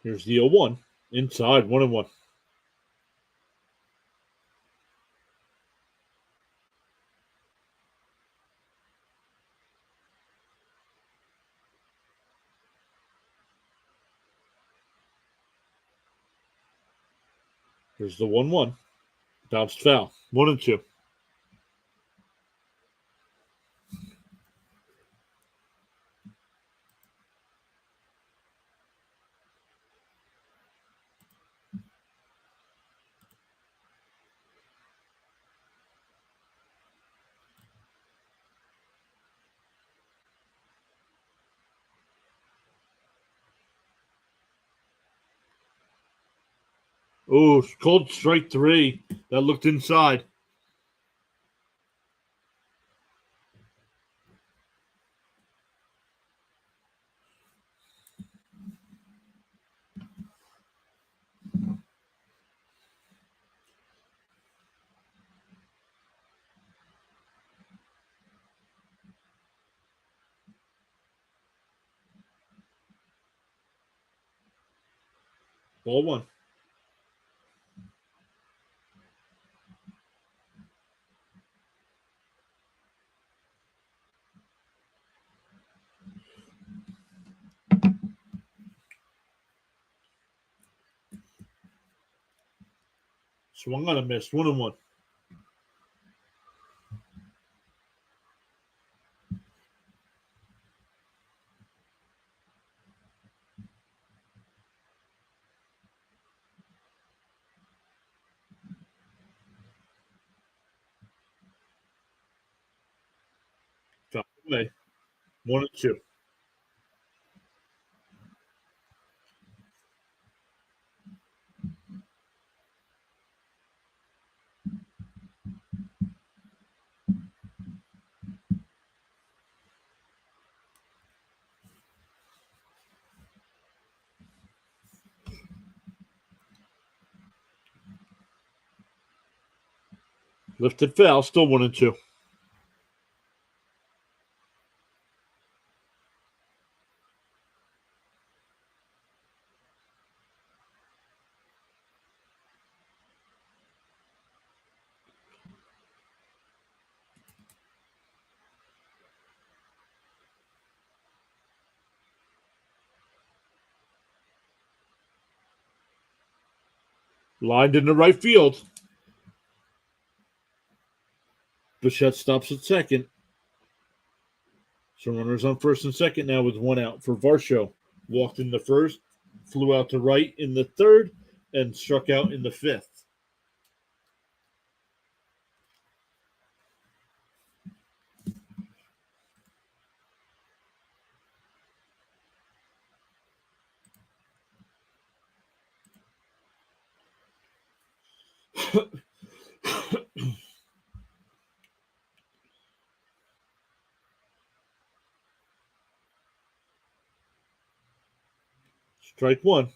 Here's the 0-1. Inside, 1-1. Here's the 1-1. Bounced foul. 1-2. Oh, called strike 3. That looked inside. Ball 1. Swung on a miss. 1-1. Foul away. 1-2. Lifted foul. Still 1-2. Lined into right field. Bichette stops at second. So runners on first and second now with one out for Varsho. Walked in the first, flew out to right in the third, and struck out in the fifth. Strike one.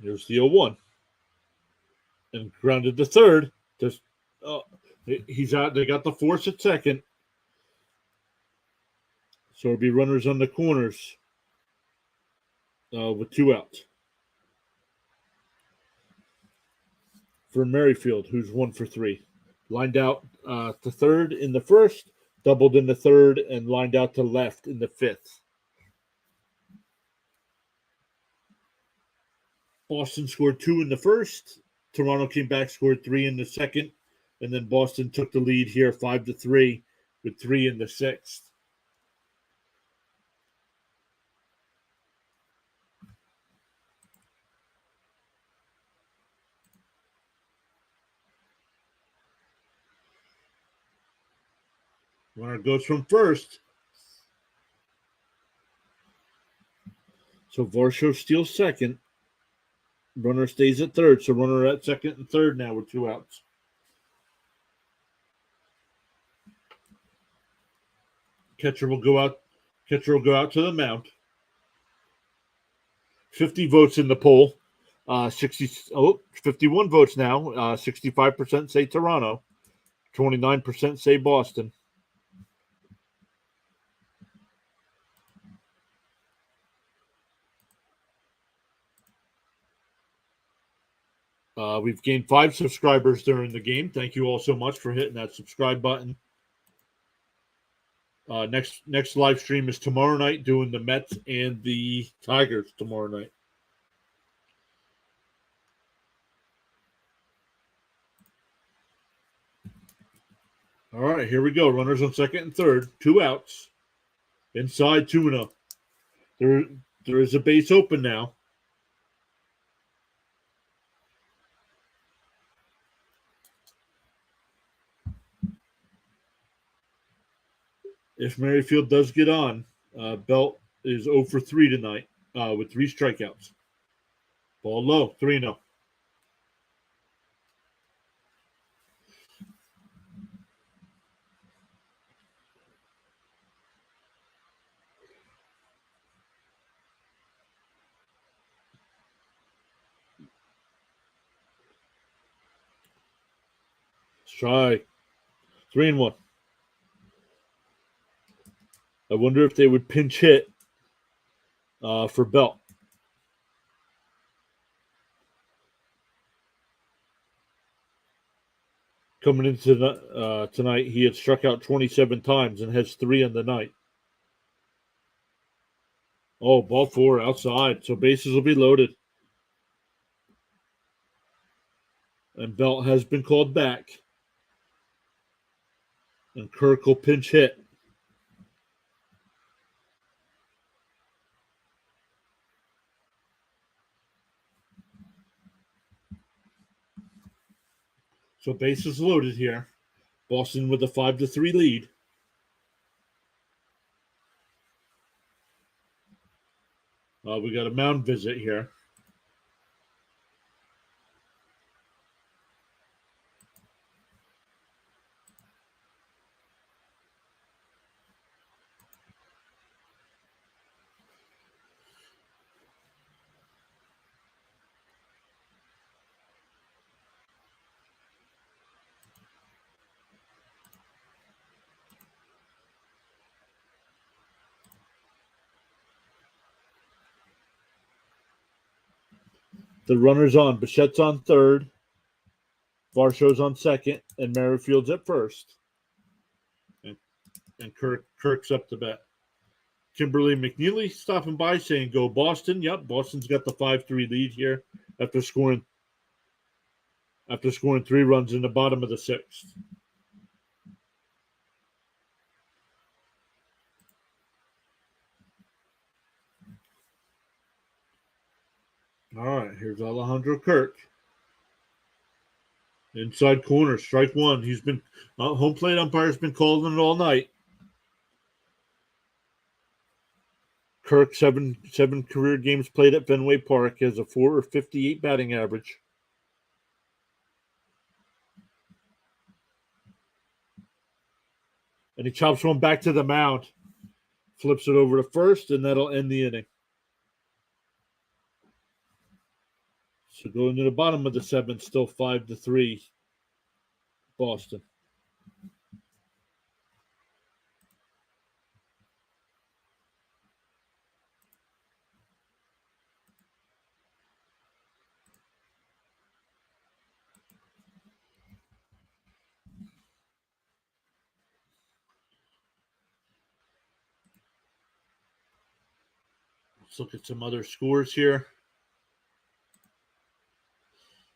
Here's the 0-1. And grounded to third. Just he's out. They got the force at second. So it'll be runners on the corners with two outs. For Merrifield, who's 1 for 3. Lined out to third in the first, doubled in the third, and lined out to left in the fifth. Boston scored 2 in the first. Toronto came back, scored 3 in the second, and then Boston took the lead here 5-3 with 3 in the sixth. Runner goes from first. So Varsho steals second. Runner stays at third. So runner at second and third now with 2 outs. Catcher will go out to the mound. 50 votes in the poll. 51 votes now. 65% say Toronto. 29% say Boston. We've gained 5 subscribers during the game. Thank you all so much for hitting that subscribe button. Next live stream is tomorrow night, doing the Mets and the Tigers tomorrow night. All right, here we go. Runners on second and third. 2 outs. Inside 2-0. There is a base open now. If Merrifield does get on, Belt is 0 for 3 tonight with 3 strikeouts. Ball low, 3-0. Strike. 3-1. I wonder if they would pinch hit for Belt. Coming into tonight, he had struck out 27 times and has 3 on the night. Oh, ball 4 outside, so bases will be loaded. And Belt has been called back. And Kirk will pinch hit. So bases loaded here. Boston with a 5-3 lead. We got a mound visit here. The runner's on. Bichette's on third. Varsho's on second. And Merrifield's at first. Okay. And Kirk's up to bat. Kimberly McNeely stopping by saying, "Go Boston." Yep, Boston's got the 5-3 lead here after scoring 3 runs in the bottom of the 6th. All right, here's Alejandro Kirk. Inside corner, strike one. He's been home plate umpire's been calling it all night. Kirk, seven career games played at Fenway Park, has a .458 batting average. And he chops one back to the mound, flips it over to first, and that'll end the inning. So going to the bottom of the 7th, still 5-3, Boston. Let's look at some other scores here.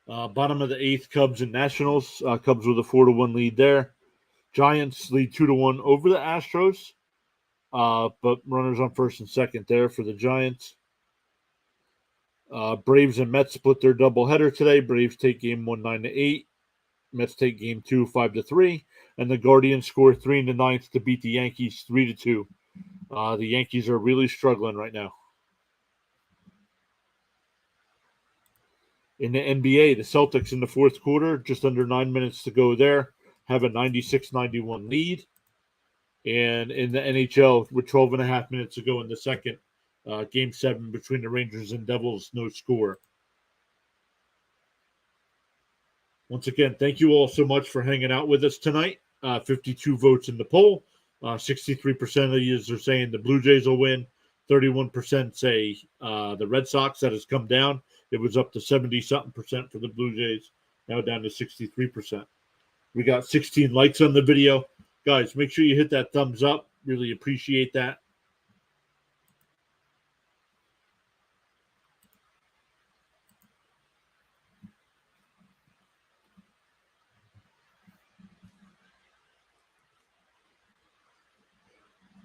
Bottom of the 8th, Cubs and Nationals. Cubs with a 4-1 lead there. Giants lead 2-1 over the Astros. But runners on first and second there for the Giants. Braves and Mets split their doubleheader today. Braves take game 1 9-8. Mets take game 2 5-3. And the Guardians score 3 in the 9th to beat the Yankees 3-2. The Yankees are really struggling right now. In the NBA, the Celtics in the 4th quarter, just under 9 minutes to go there, have a 96-91 lead. And in the NHL, with 12.5 minutes to go in the second, Game 7 between the Rangers and Devils, no score. Once again, thank you all so much for hanging out with us tonight. 52 votes in the poll. 63% of you are saying the Blue Jays will win. 31% say the Red Sox. That has come down. It was up to 70-something% for the Blue Jays. Now down to 63%. We got 16 likes on the video. Guys, make sure you hit that thumbs up. Really appreciate that.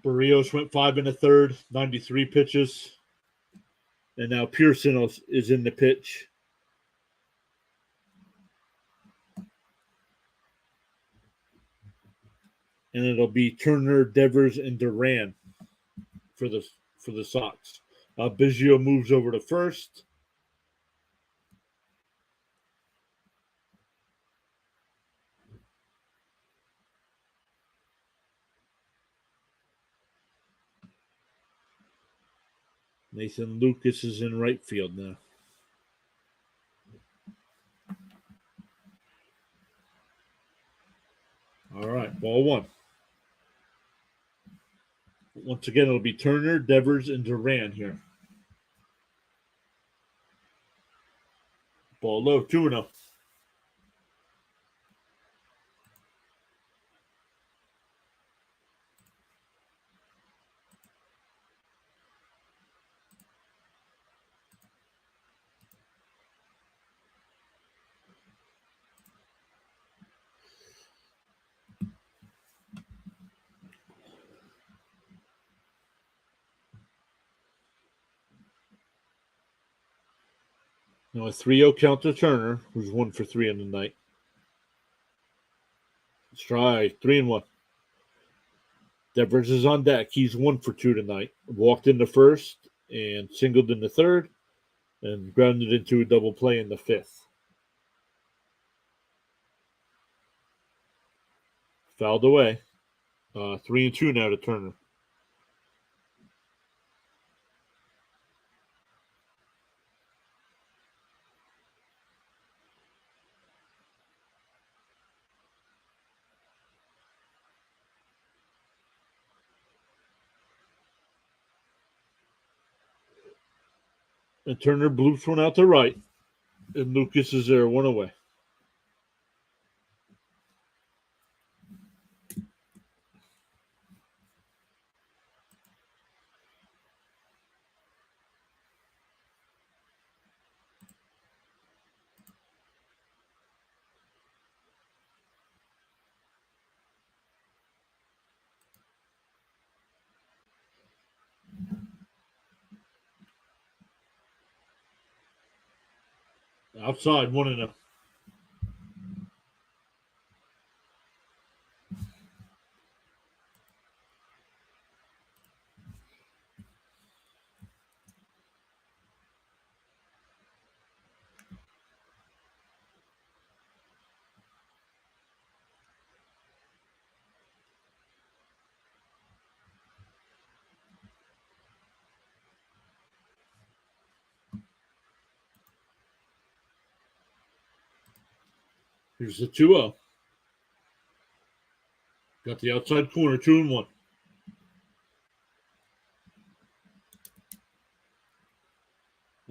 Barrios went 5 1/3, 93 pitches. And now Pearson is in the pitch. And it'll be Turner, Devers, and Duran for the Sox. Biggio moves over to first. Nathan Lucas is in right field now. All right, ball one. Once again, it'll be Turner, Devers, and Duran here. Ball low, 2-0. Now a 3-0 count to Turner, who's 1 for 3 on the night. Strike, 3-1. Devers is on deck. He's 1 for 2 tonight. Walked in the first and singled in the third and grounded into a double play in the 5th. Fouled away. 3-2 now to Turner. And Turner bloops one out to right. And Lucas is there, 1 away. Outside, 1-0. Here's the 2-0. Got the outside corner, 2-1.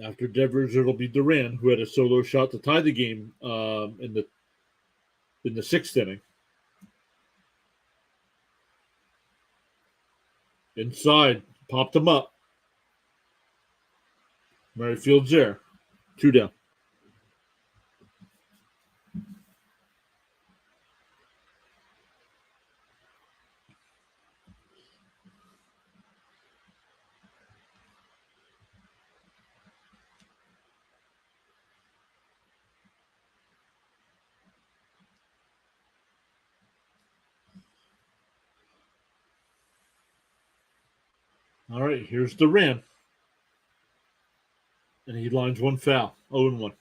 After Devers, it'll be Duran, who had a solo shot to tie the game in the sixth inning. Inside, popped him up. Merrifield's there, 2 down. All right, here's Duran. And he lines one foul, 0-1.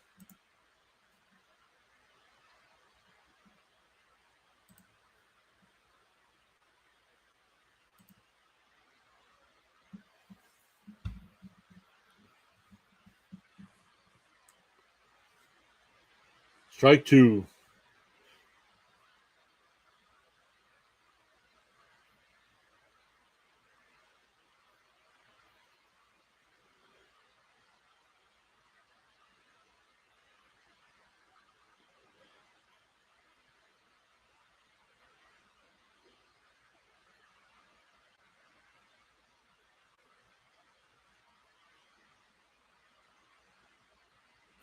Strike 2.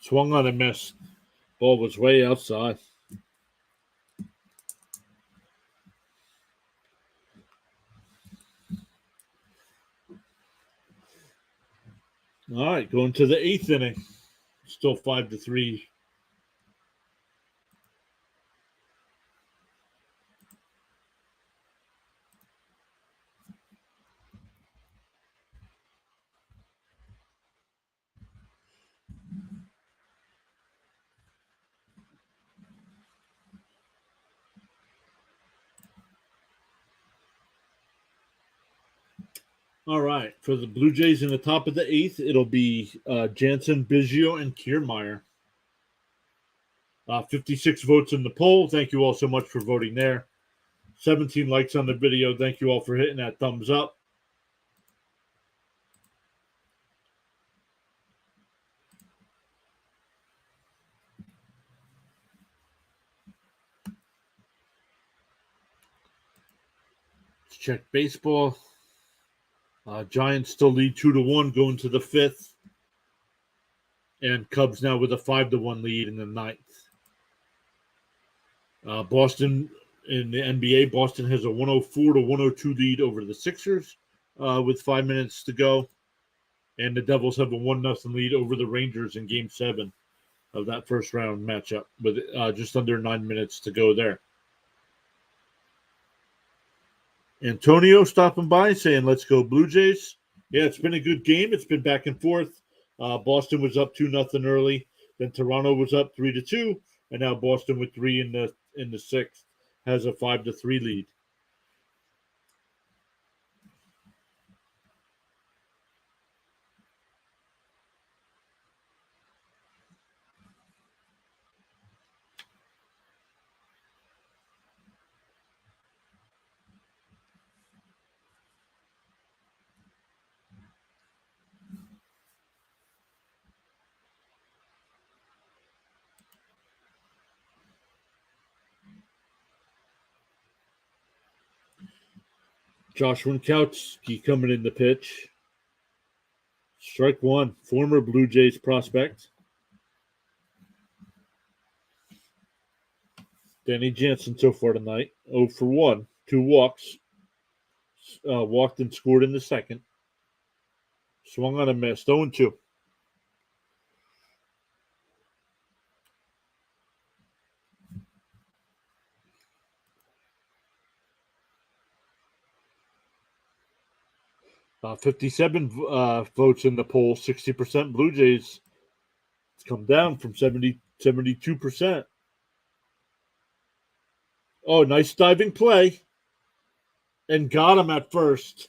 Swung on and missed. Ball was way outside. All right, going to the 8th inning. Still 5-3. All right, for the Blue Jays in the top of the 8th, it'll be Jansen, Biggio, and Kiermaier. 56 votes in the poll. Thank you all so much for voting there. 17 likes on the video. Thank you all for hitting that thumbs up. Let's check baseball. Giants still lead 2-1 going to the 5th. And Cubs now with a 5-1 lead in the 9th. Boston in the NBA, Boston has a 104-102 lead over the Sixers with 5 minutes to go. And the Devils have a 1-0 lead over the Rangers in Game 7 of that first round matchup with just under 9 minutes to go there. Antonio stopping by saying, let's go Blue Jays. Yeah, it's been a good game. It's been back and forth. Boston was up 2-0 early. Then Toronto was up 3-2. And now Boston with 3 in the 6th has a 5-3 lead. Josh Winkowski coming in the pitch. Strike 1, former Blue Jays prospect. Danny Jansen so far tonight, 0 for 1, 2 walks. Walked and scored in the 2nd. Swung on a miss, 0-2. 57 votes in the poll, 60% Blue Jays. It's come down from 72%. Oh, nice diving play. And got him at first.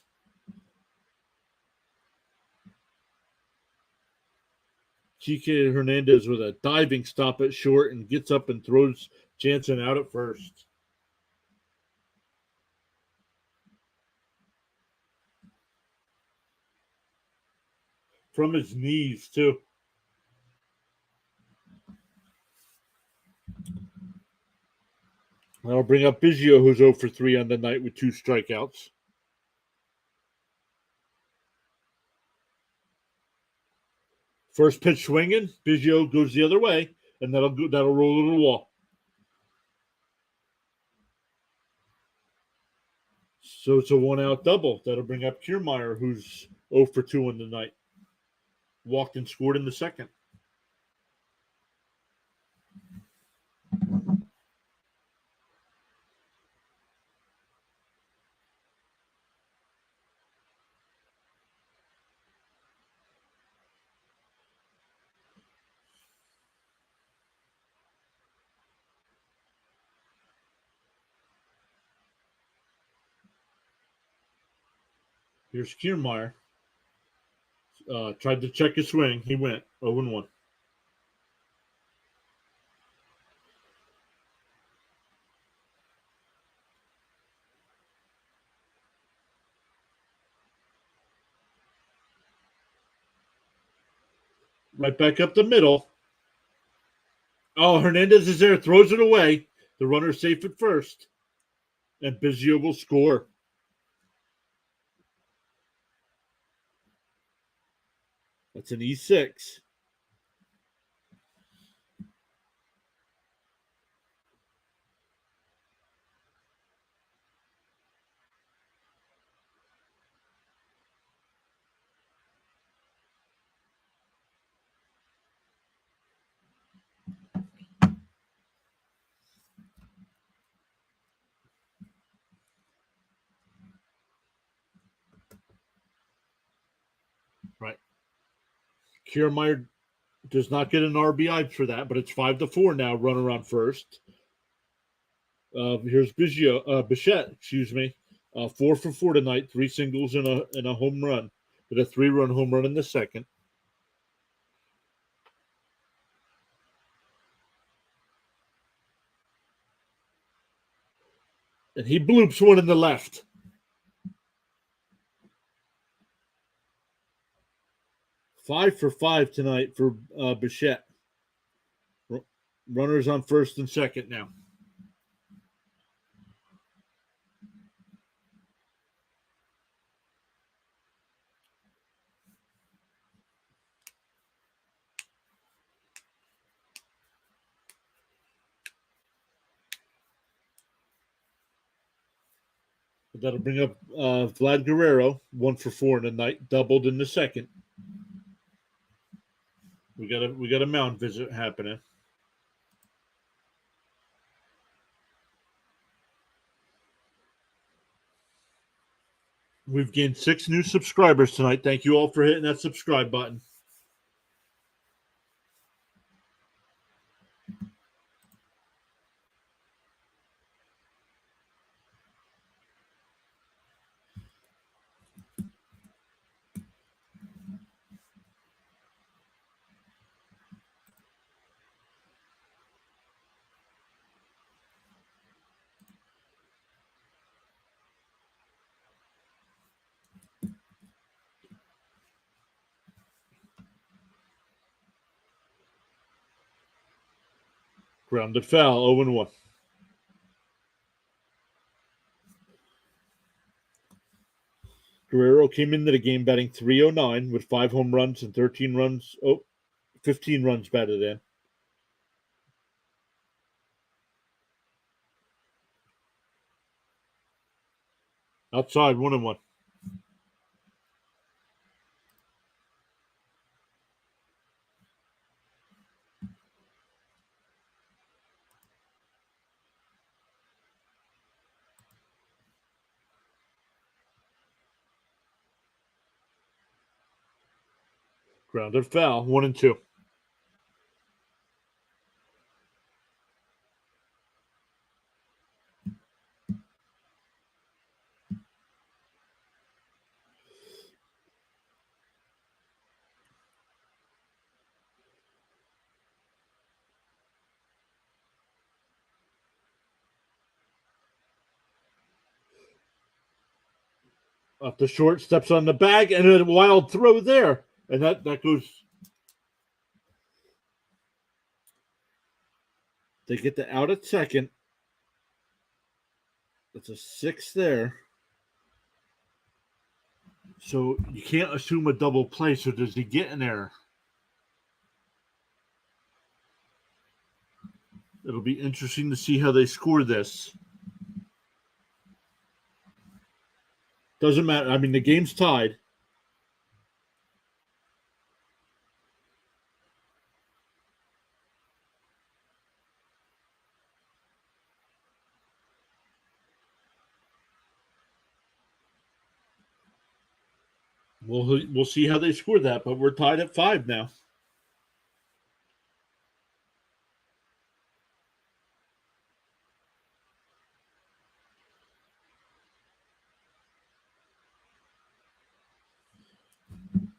Kike Hernandez with a diving stop at short and gets up and throws Jansen out at first. From his knees, too. That'll bring up Biggio, who's 0 for 3 on the night with 2 strikeouts. First pitch swinging, Biggio goes the other way, and that'll roll to the wall. So it's a 1-out double. That'll bring up Kiermaier, who's 0 for 2 on the night. Walked and scored in the second. Here's Kiermaier. Tried to check his swing. He went 0-1. Right back up the middle. Oh, Hernandez is there, throws it away. The runner's safe at first. And Biggio will score. That's an E6. Right. Kiermaier does not get an RBI for that, but it's 5-4 now. Runner on first. Here's Bichette, excuse me. 4 for 4 tonight. 3 singles and a home run. With a 3-run home run in the second. And he bloops one in the left. 5 for 5 tonight for Bichette. Runners on first and second now. That'll bring up Vlad Guerrero, 1 for 4 in the night, doubled in the second. We got a mound visit happening. We've gained 6 new subscribers tonight. Thank you all for hitting that subscribe button. Grounded foul, 0-1. Guerrero came into the game batting .309 with 5 home runs and 15 runs batted in. Outside, 1-1. Grounded foul. 1-2. Up the short, steps on the bag, and a wild throw there. And that goes. They get the out at second. That's a 6 there. So you can't assume a double play. So does he get an error? It'll be interesting to see how they score this. Doesn't matter. I mean, the game's tied. We'll see how they score that, but we're tied at 5 now.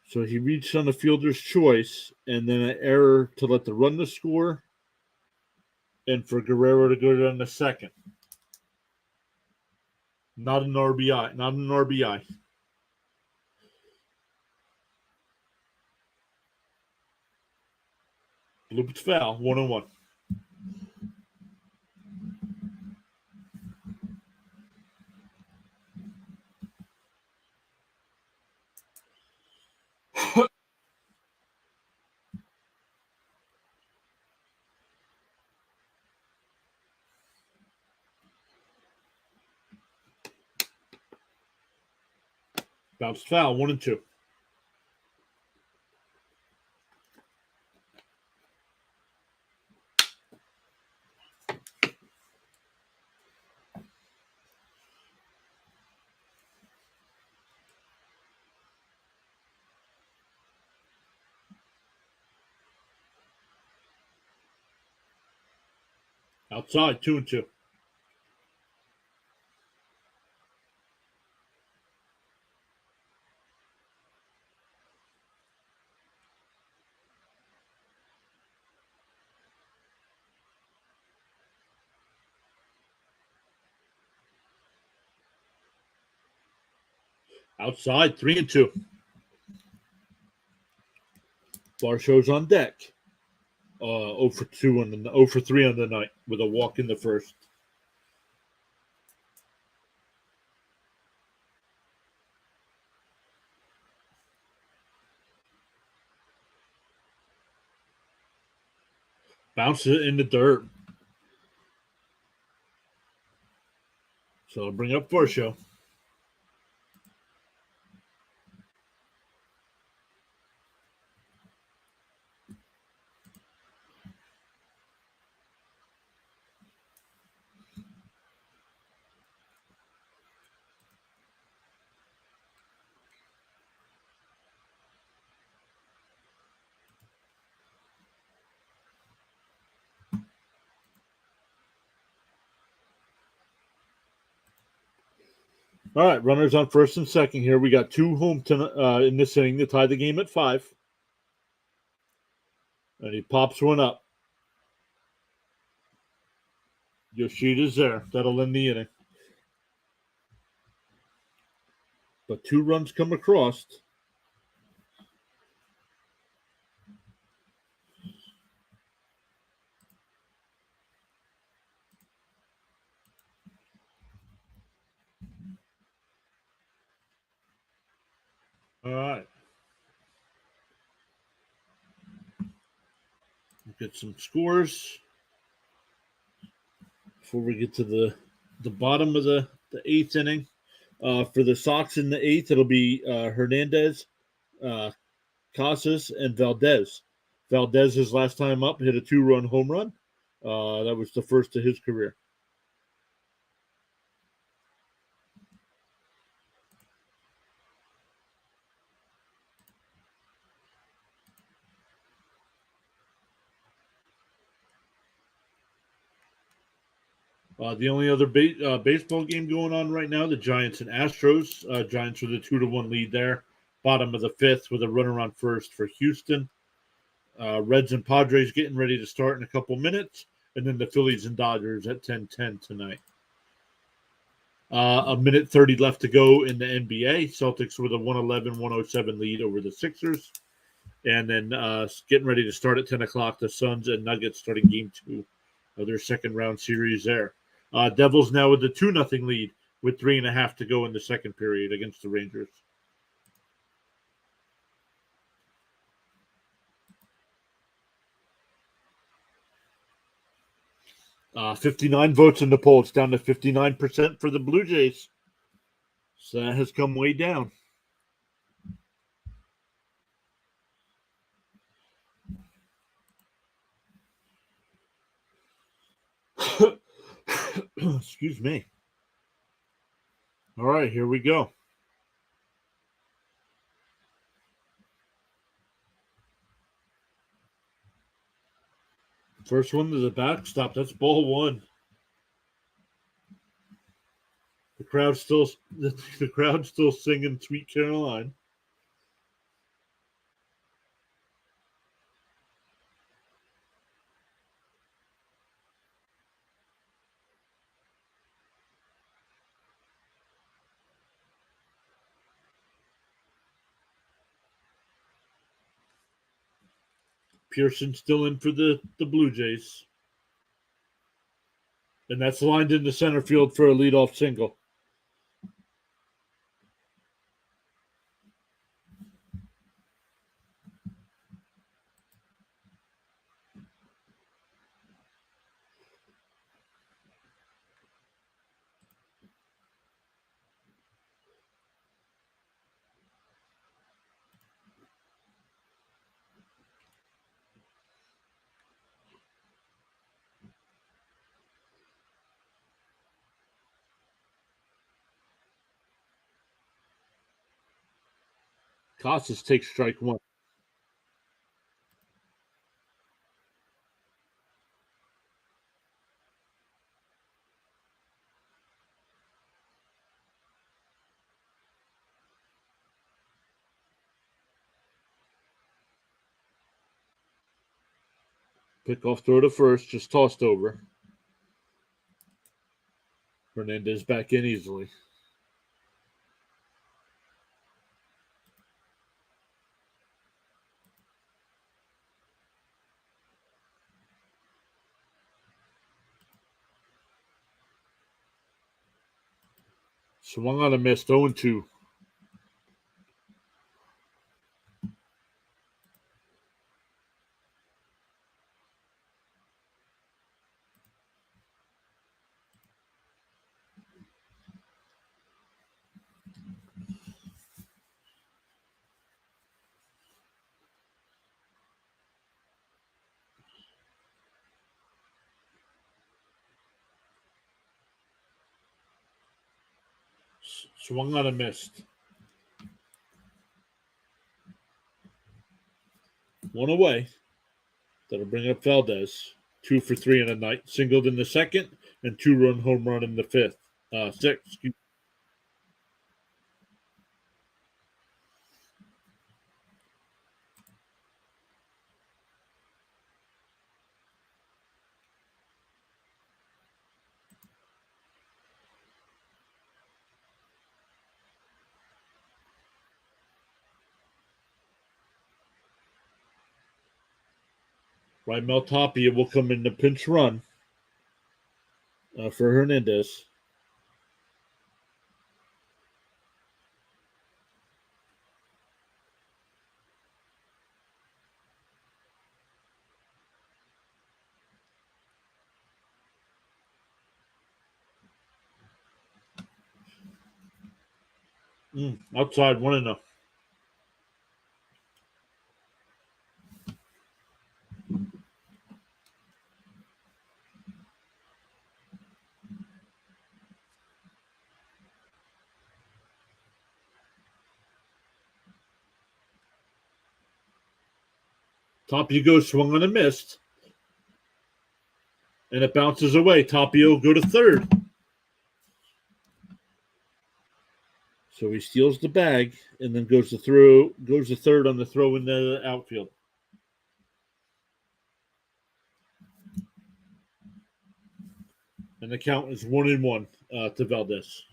So he reached on the fielder's choice, and then an error to let the runner score, and for Guerrero to go down the second. Not an RBI. Not an RBI. Looped foul. 1-1. Bounced foul. 1-2. Outside. 2-2. Outside. 3-2. Barshow's on deck. 0 for 2 on the 0 for 3 on the night with a walk in the first. Bounces it in the dirt. So I'll bring up Barshow. All right, runners on first and second here. We got 2 home in this inning to tie the game at 5. And he pops one up. Yoshida's there. That'll end the inning. But 2 runs come across. All right. We'll get some scores before we get to the bottom of the 8th inning. For the Sox in the 8th, it'll be Hernandez, Casas, and Valdez. Valdez, his last time up, hit a 2-run home run. That was the first of his career. The only other baseball game going on right now, the Giants and Astros. Giants with a 2-1 lead there. Bottom of the fifth with a runner on first for Houston. Reds and Padres getting ready to start in a couple minutes. And then the Phillies and Dodgers at 10:10 tonight. A minute 30 left to go in the NBA. Celtics with a 111-107 lead over the Sixers. And then getting ready to start at 10 o'clock, the Suns and Nuggets starting game 2 of their second round series there. Devils now with a 2-0 lead with 3.5 to go in the second period against the Rangers. Uh, 59 votes in the poll. It's down to 59% for the Blue Jays. So that has come way down. Excuse me. All right, here we go. First one to the backstop. That's ball one. The crowd's still singing "Sweet Caroline." Pearson still in for the Blue Jays. And that's lined into center field for a leadoff single. Casas takes strike one. Pickoff throw to first, just tossed over. Hernandez back in easily. Swung on a miss, 0-2. Swung on a missed. One away. That'll bring up Valdez. 2 for 3 in a night. Singled in the second and 2-run home run in the fifth. Sixth. Raimel Tapia will come in the pinch run for Hernandez. Outside, 1-0. Tapia goes, swung on a missed. And it bounces away. Tapia will go to third. So he steals the bag and then goes to third on the throw in the outfield. And the count is 1-1 to Valdez.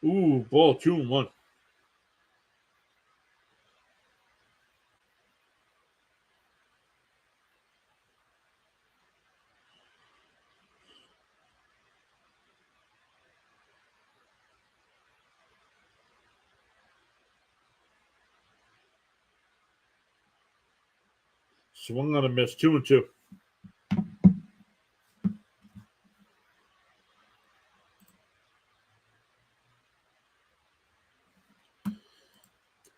Ooh, ball 2-1. Swung on a miss, 2-2.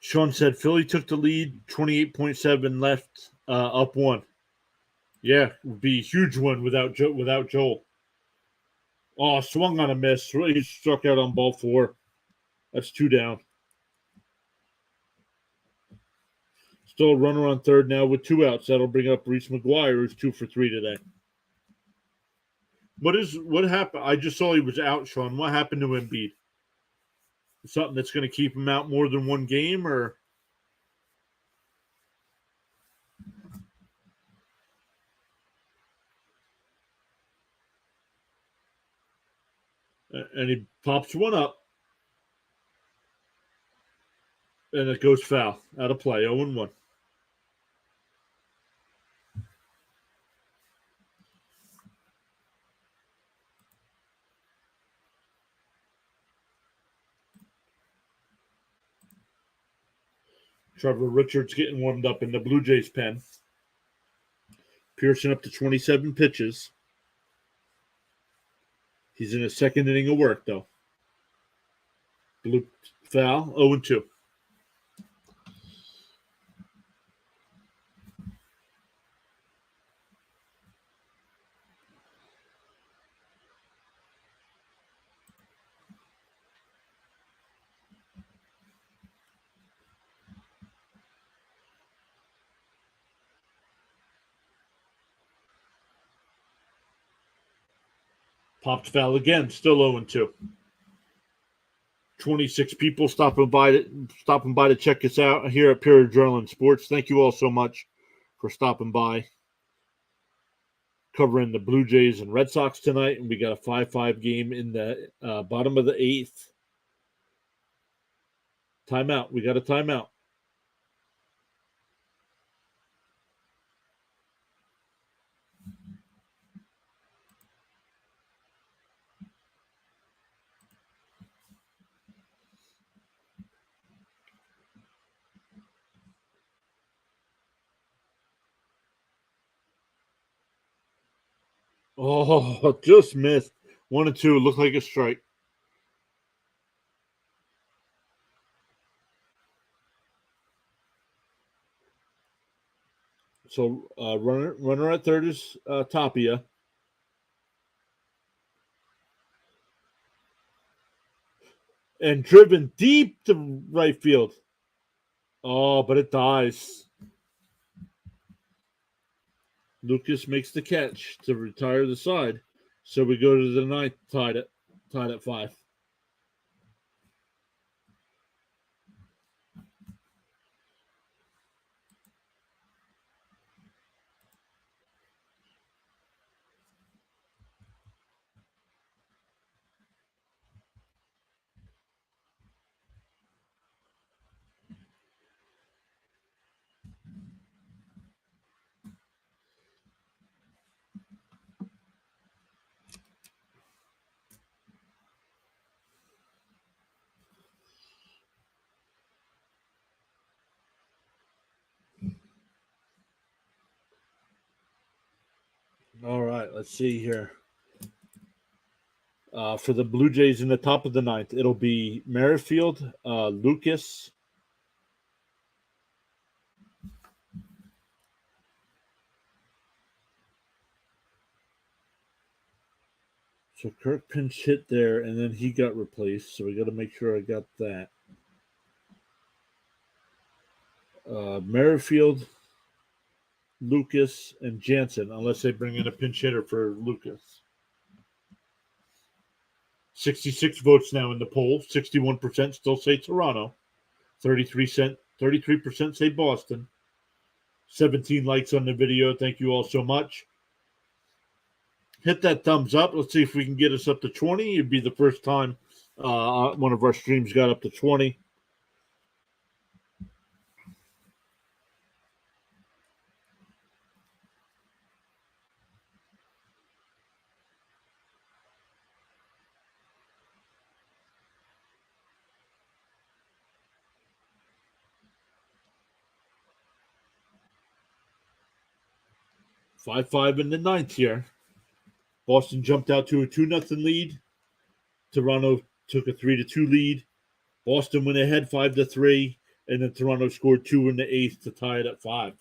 Sean said Philly took the lead, 28.7 left, up 1. Yeah, would be a huge one without Joel. Oh, swung on a miss. He struck out on ball 4. That's 2 down. Still a runner on third now with 2 outs. That'll bring up Reese McGuire, who's 2 for 3 today. What happened? I just saw he was out, Sean. What happened to Embiid? Something that's going to keep him out more than one game, or? And he pops one up, and it goes foul. Out of play, 0-1. Trevor Richards getting warmed up in the Blue Jays pen. Pearson up to 27 pitches. He's in his second inning of work, though. Blue foul, 0-2. Popped foul again, still 0-2. 26 people stopping by to check us out here at Pure Adrenaline Sports. Thank you all so much for stopping by. Covering the Blue Jays and Red Sox tonight, and we got a 5-5 game in the bottom of the 8th. Timeout. We got a timeout. Oh, just missed. 1-2. Looked like a strike. So runner at third is Tapia. And driven deep to right field. Oh, but it dies. Lucas makes the catch to retire the side. So we go to the 9th, tied at 5. All right, let's see here. For the Blue Jays in the top of the ninth, it'll be Merrifield, Lucas. So Kirk pinch hit there, and then he got replaced. So we got to make sure I got that. Merrifield, Lucas, and Jansen, unless they bring in a pinch hitter for Lucas. 66 votes now in the poll. 61% still say Toronto. 33% say Boston. 17 likes on the video. Thank you all so much. Hit that thumbs up. Let's see if we can get us up to 20. It'd be the first time one of our streams got up to 20. Five in the ninth here. Boston jumped out to a 2-0 lead. Toronto took a 3-2 lead. Boston went ahead 5-3, and then Toronto scored 2 in the eighth to tie it at 5.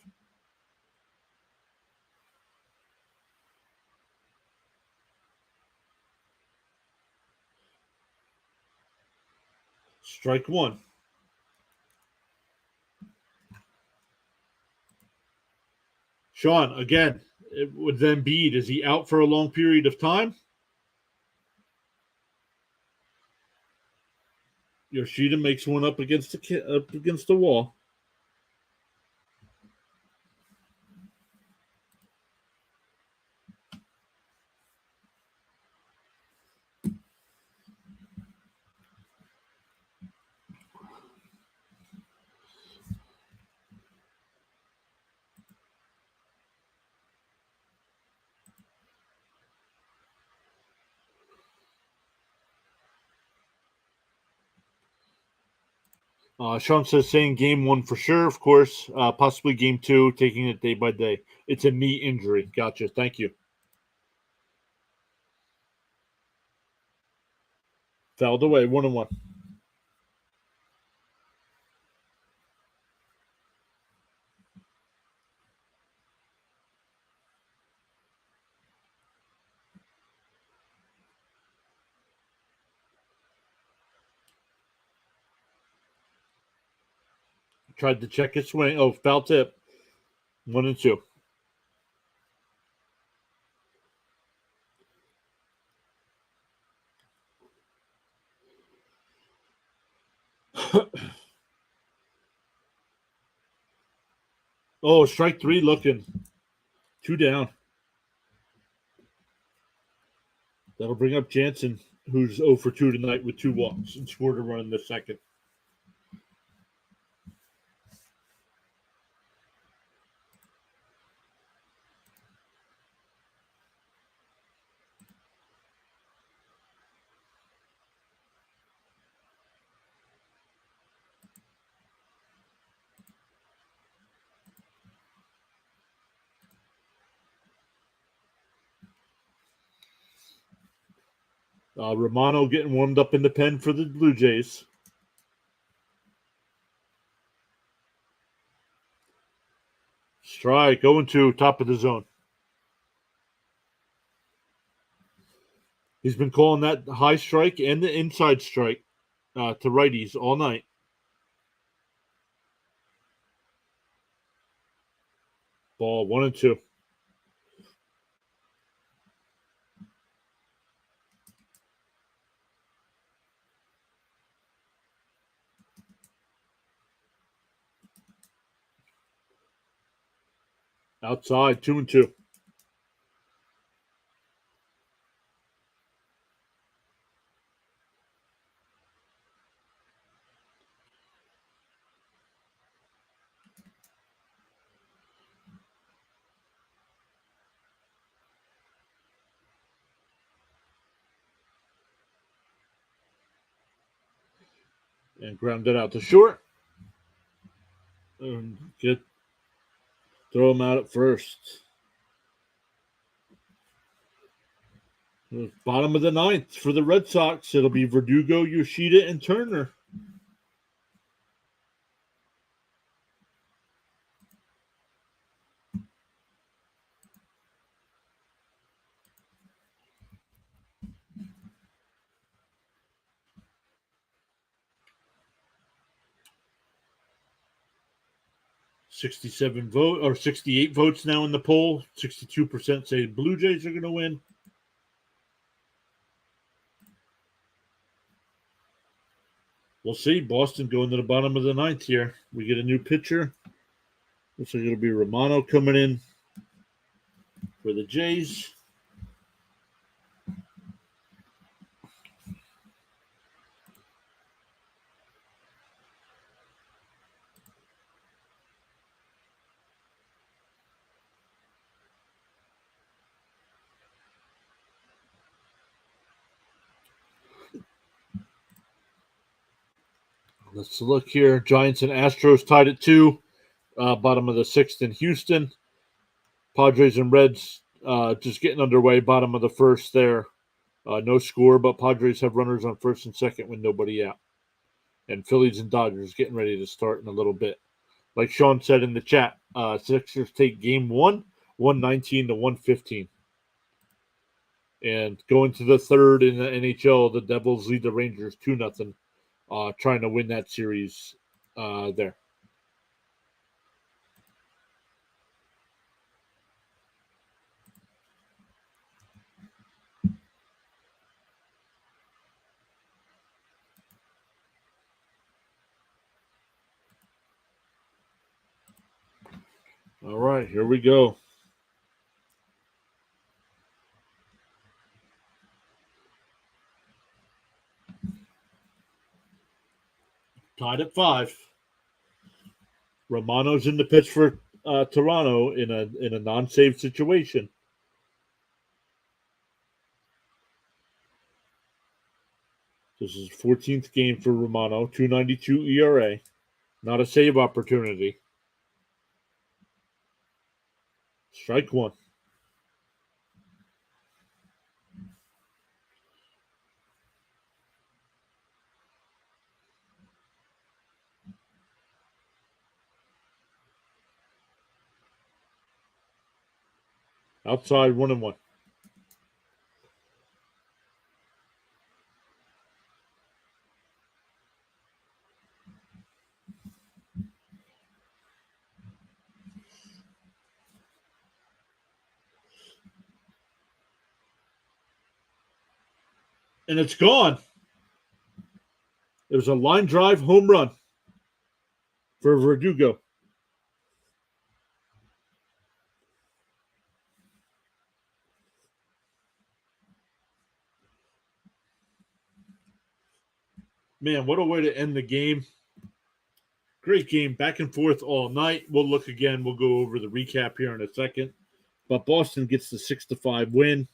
Strike one. Sean, again, with Embiid, is he out for a long period of time? Yoshida makes one up against the wall. Sean says saying game one for sure, of course. Possibly game two, taking it day by day. It's a knee injury. Gotcha. Thank you. Fouled away, 1-1. Tried to check his swing. Oh, foul tip. 1-2. Oh, strike three looking. 2 down. That'll bring up Jansen, who's 0 for 2 tonight with 2 walks and scored a run in the second. Romano getting warmed up in the pen for the Blue Jays. Strike, 0-2, top of the zone. He's been calling that high strike and the inside strike to righties all night. Ball 1-2. Outside, 2-2. And grounded out to short. And throw him out at first. Bottom of the ninth for the Red Sox. It'll be Verdugo, Yoshida, and Turner. or 68 votes now in the poll. 62% say Blue Jays are going to win. We'll see. Boston going to the bottom of the ninth here. We get a new pitcher. Looks like it'll be Romano coming in for the Jays. Let's look here. Giants and Astros tied at 2. Bottom of the 6th in Houston. Padres and Reds just getting underway. Bottom of the 1st there. No score, but Padres have runners on 1st and 2nd with nobody out. And Phillies and Dodgers getting ready to start in a little bit. Like Sean said in the chat, Sixers take game 1, 119 to 115. And going to the 3rd in the NHL, the Devils lead the Rangers 2-0. Trying to win that series there. All right, here we go. Tied at 5. Romano's in the pitch for Toronto in a non-save situation. This is 14th game for Romano, 2.92 ERA. Not a save opportunity. Strike 1. Outside 1-1. And it's gone. It was a line drive home run for Verdugo. Man, what a way to end the game. Great game, back and forth all night. We'll look again. We'll go over the recap here in a second. But Boston gets the 6-5 win.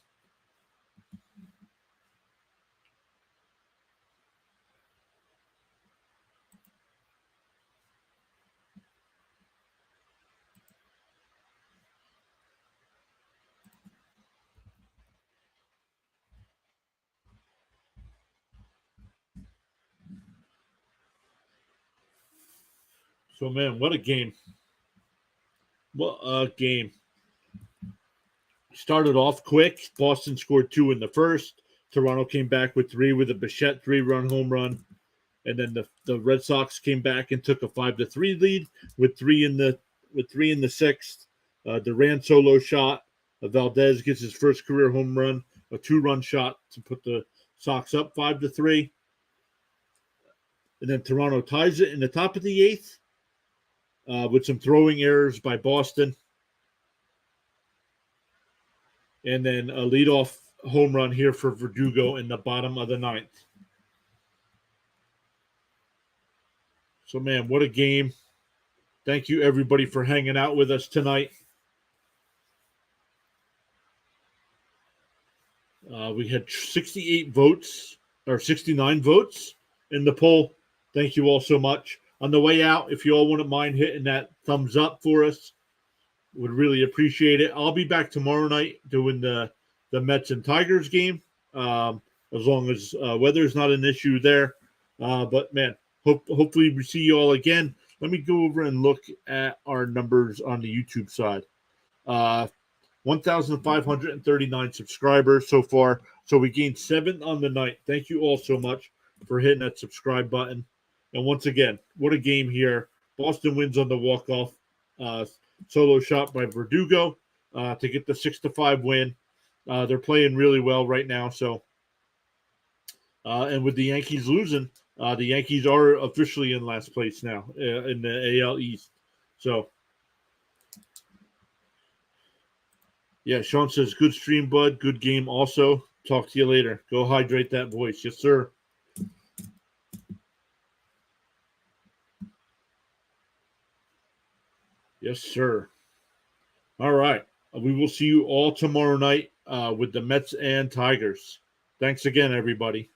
So, man, what a game. What a game. Started off quick. Boston scored 2 in the first. Toronto came back with 3 with a Bichette 3-run home run. And then the Red Sox came back and took a 5-3 lead with 3 in the 6th. Duran solo shot. Valdez gets his first career home run, a 2-run shot to put the Sox up 5-3. And then Toronto ties it in the top of the 8th. With some throwing errors by Boston. And then a leadoff home run here for Verdugo in the bottom of the 9th. So, man, what a game. Thank you, everybody, for hanging out with us tonight. We had 68 votes, or 69 votes in the poll. Thank you all so much. On the way out, if you all wouldn't mind hitting that thumbs up for us, would really appreciate it. I'll be back tomorrow night doing the Mets and Tigers game. as long as weather is not an issue there. But man, hopefully we see you all again. Let me go over and look at our numbers on the YouTube side. 1,539 subscribers so far. So we gained 7 on the night. Thank you all so much for hitting that subscribe button. And once again, what a game here. Boston wins on the walk-off solo shot by Verdugo to get the 6-5 win. They're playing really well right now. So, and with the Yankees losing, the Yankees are officially in last place now in the AL East. So, yeah, Sean says, good stream, bud. Good game also. Talk to you later. Go hydrate that voice. Yes, sir. Yes, sir. All right. We will see you all tomorrow night with the Mets and Tigers. Thanks again, everybody.